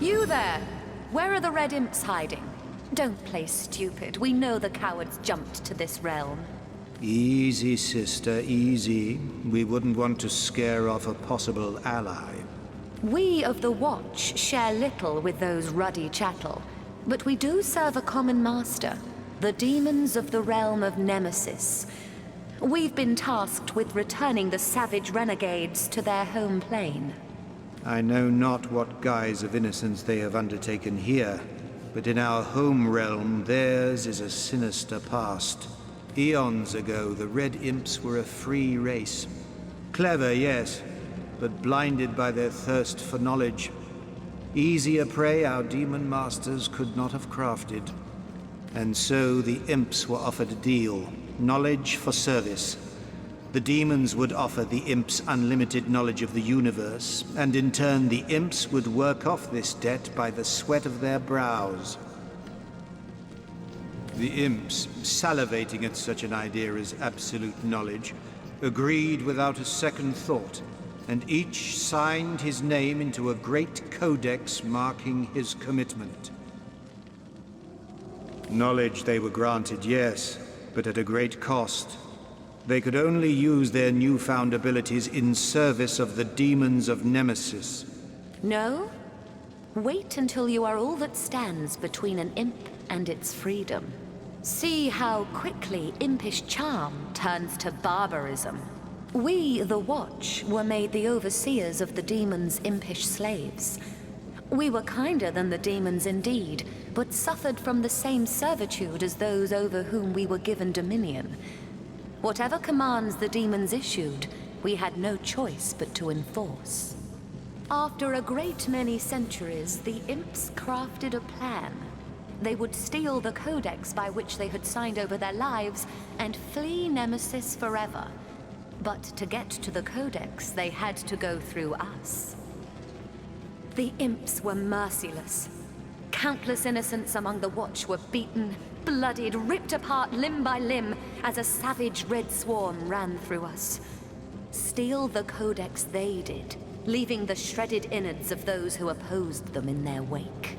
You there! Where are the red imps hiding? Don't play stupid. We know the cowards jumped to this realm. Easy, sister, easy. We wouldn't want to scare off a possible ally. We of the Watch share little with those ruddy chattel, but we do serve a common master, the demons of the realm of Nemesis. We've been tasked with returning the savage renegades to their home plane. I know not what guise of innocence they have undertaken here, but in our home realm theirs is a sinister past. Eons ago, the Red Imps were a free race. Clever, yes, but blinded by their thirst for knowledge. Easy a prey our demon masters could not have crafted. And so the Imps were offered a deal, knowledge for service. The demons would offer the Imps unlimited knowledge of the universe, and in turn the Imps would work off this debt by the sweat of their brows. The Imps, salivating at such an idea as absolute knowledge, agreed without a second thought, and each signed his name into a great codex marking his commitment. Knowledge they were granted, yes, but at a great cost. They could only use their newfound abilities in service of the demons of Nemesis. No? Wait until you are all that stands between an imp and its freedom. See how quickly impish charm turns to barbarism. We, the Watch, were made the overseers of the demons' impish slaves. We were kinder than the demons indeed, but suffered from the same servitude as those over whom we were given dominion. Whatever commands the demons issued, we had no choice but to enforce. After a great many centuries, the imps crafted a plan. They would steal the codex by which they had signed over their lives and flee Nemesis forever. But to get to the codex, they had to go through us. The imps were merciless. Countless innocents among the Watch were beaten, bloodied, ripped apart limb by limb as a savage red swarm ran through us. Steal the codex they did, leaving the shredded innards of those who opposed them in their wake.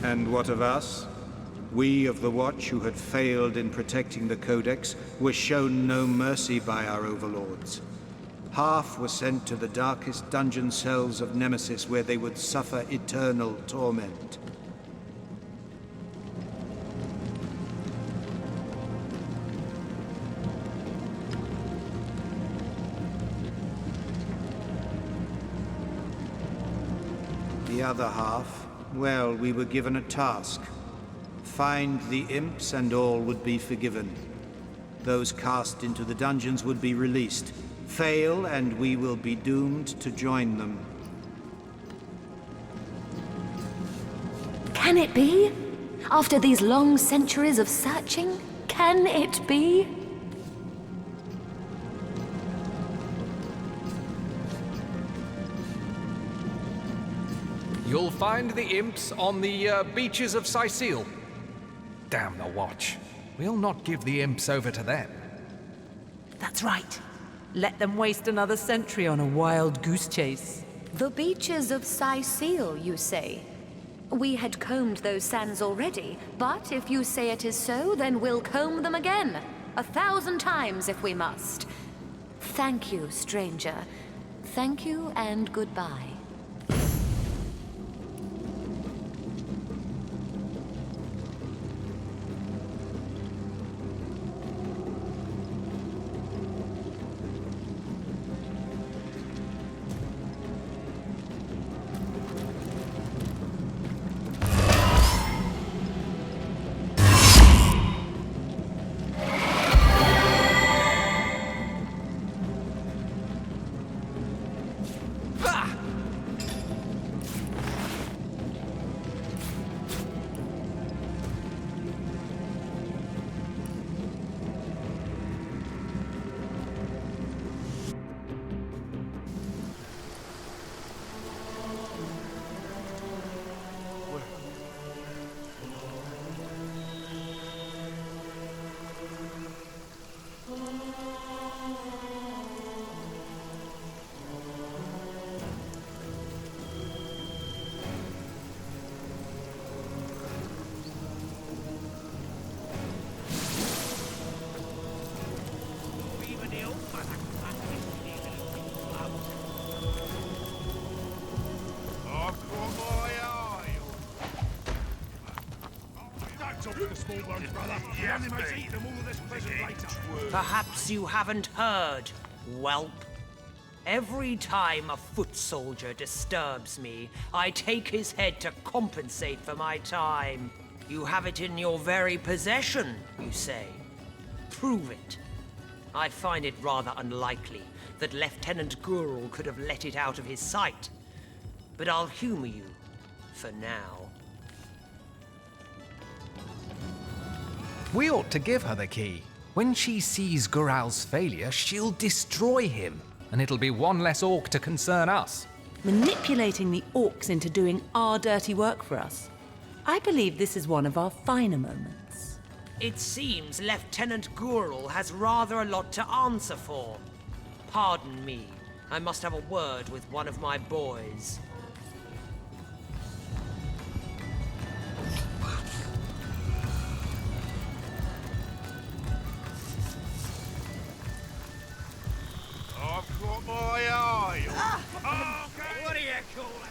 And what of us? We of the Watch who had failed in protecting the codex were shown no mercy by our overlords. Half were sent to the darkest dungeon cells of Nemesis where they would suffer eternal torment. The other half, well, we were given a task. Find the imps and all would be forgiven. Those cast into the dungeons would be released. Fail and we will be doomed to join them. Can it be? After these long centuries of searching, can it be? You'll find the imps on the beaches of Sicile. Damn the Watch. We'll not give the imps over to them. That's right. Let them waste another century on a wild goose chase. The beaches of Sicile, you say? We had combed those sands already, but if you say it is so, then we'll comb them again. 1,000 times if we must. Thank you, stranger. Thank you and goodbye. small ones, brother. The animals eat them all this present later. Perhaps you haven't heard, whelp. Every time a foot soldier disturbs me, I take his head to compensate for my time. You have it in your very possession, you say. Prove it. I find it rather unlikely that Lieutenant Gurul could have let it out of his sight. But I'll humor you, for now. We ought to give her the key. When she sees Gural's failure, she'll destroy him, and it'll be one less orc to concern us. Manipulating the orcs into doing our dirty work for us. I believe this is one of our finer moments. It seems Lieutenant Gurul has rather a lot to answer for. Pardon me, I must have a word with one of my boys. I've got my eye. Okay. What do you call it?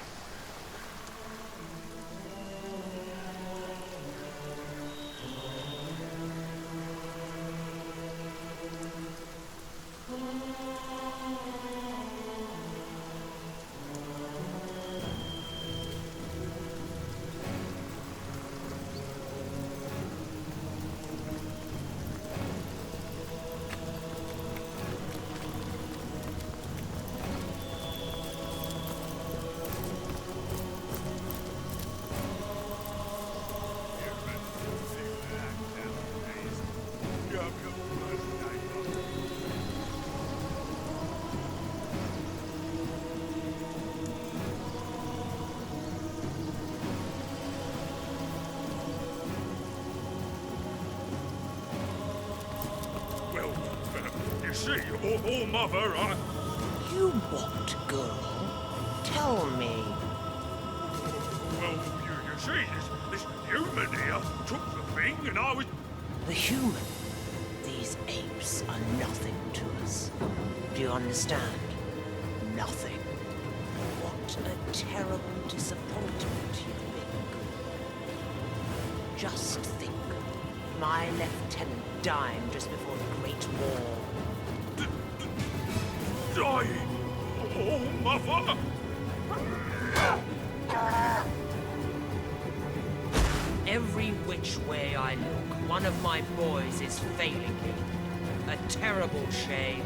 You see, oh, Mother, I... You what, girl? Tell me. Well, you see, this human here took the thing and I was... The human? These apes are nothing to us. Do you understand? Nothing. What a terrible disappointment you've been. Just think. My lieutenant dying just before the Great War. Dying? Oh, Mother! Every which way I look, one of my boys is failing me. A terrible shame.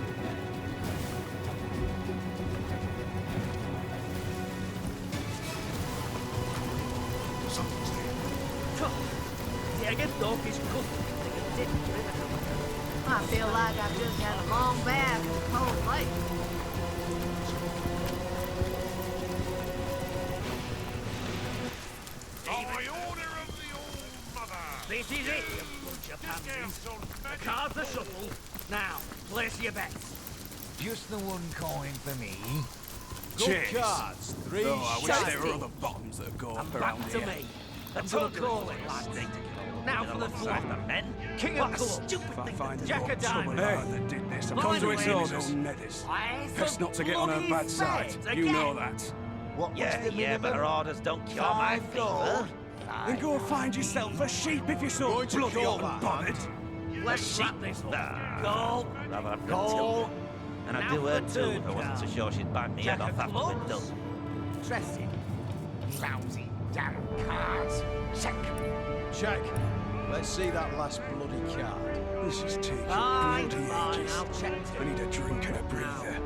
I feel like I've just had a long bath in a cold lake. By order of the Old Mother! This is it, you bunch of pansies. The cards are shuffled. Now, place your bets. Just the one coin for me. Good cards. Three I wish there were Shiesty. other bottoms that go And up around back to here. me. I'm gonna call it, lads. Now for the dwarf. men. King What of a clubs. stupid thing Jack to of do. Some diamonds. that did this. Come to its Mine orders. was own Neddis. Why, it's Best a not to get on her bloody bad side. fete You know again. that. What was Yeah, the minimum? but her orders don't cure my fever. Then go find yourself a sheep if you're so Going to bloody call hot and that, bothered. Let's wrap this up. Go. Rather Matilda. And I'd Now do her for too third if I wasn't so card. sure she'd bang me Jack head of off after we'd clubs. done. Interesting. Lousy damn cards. Check. Check. Let's see that last bloody card. This is taking Fine, bloody fine, ages. I'll check I need a drink and a breather.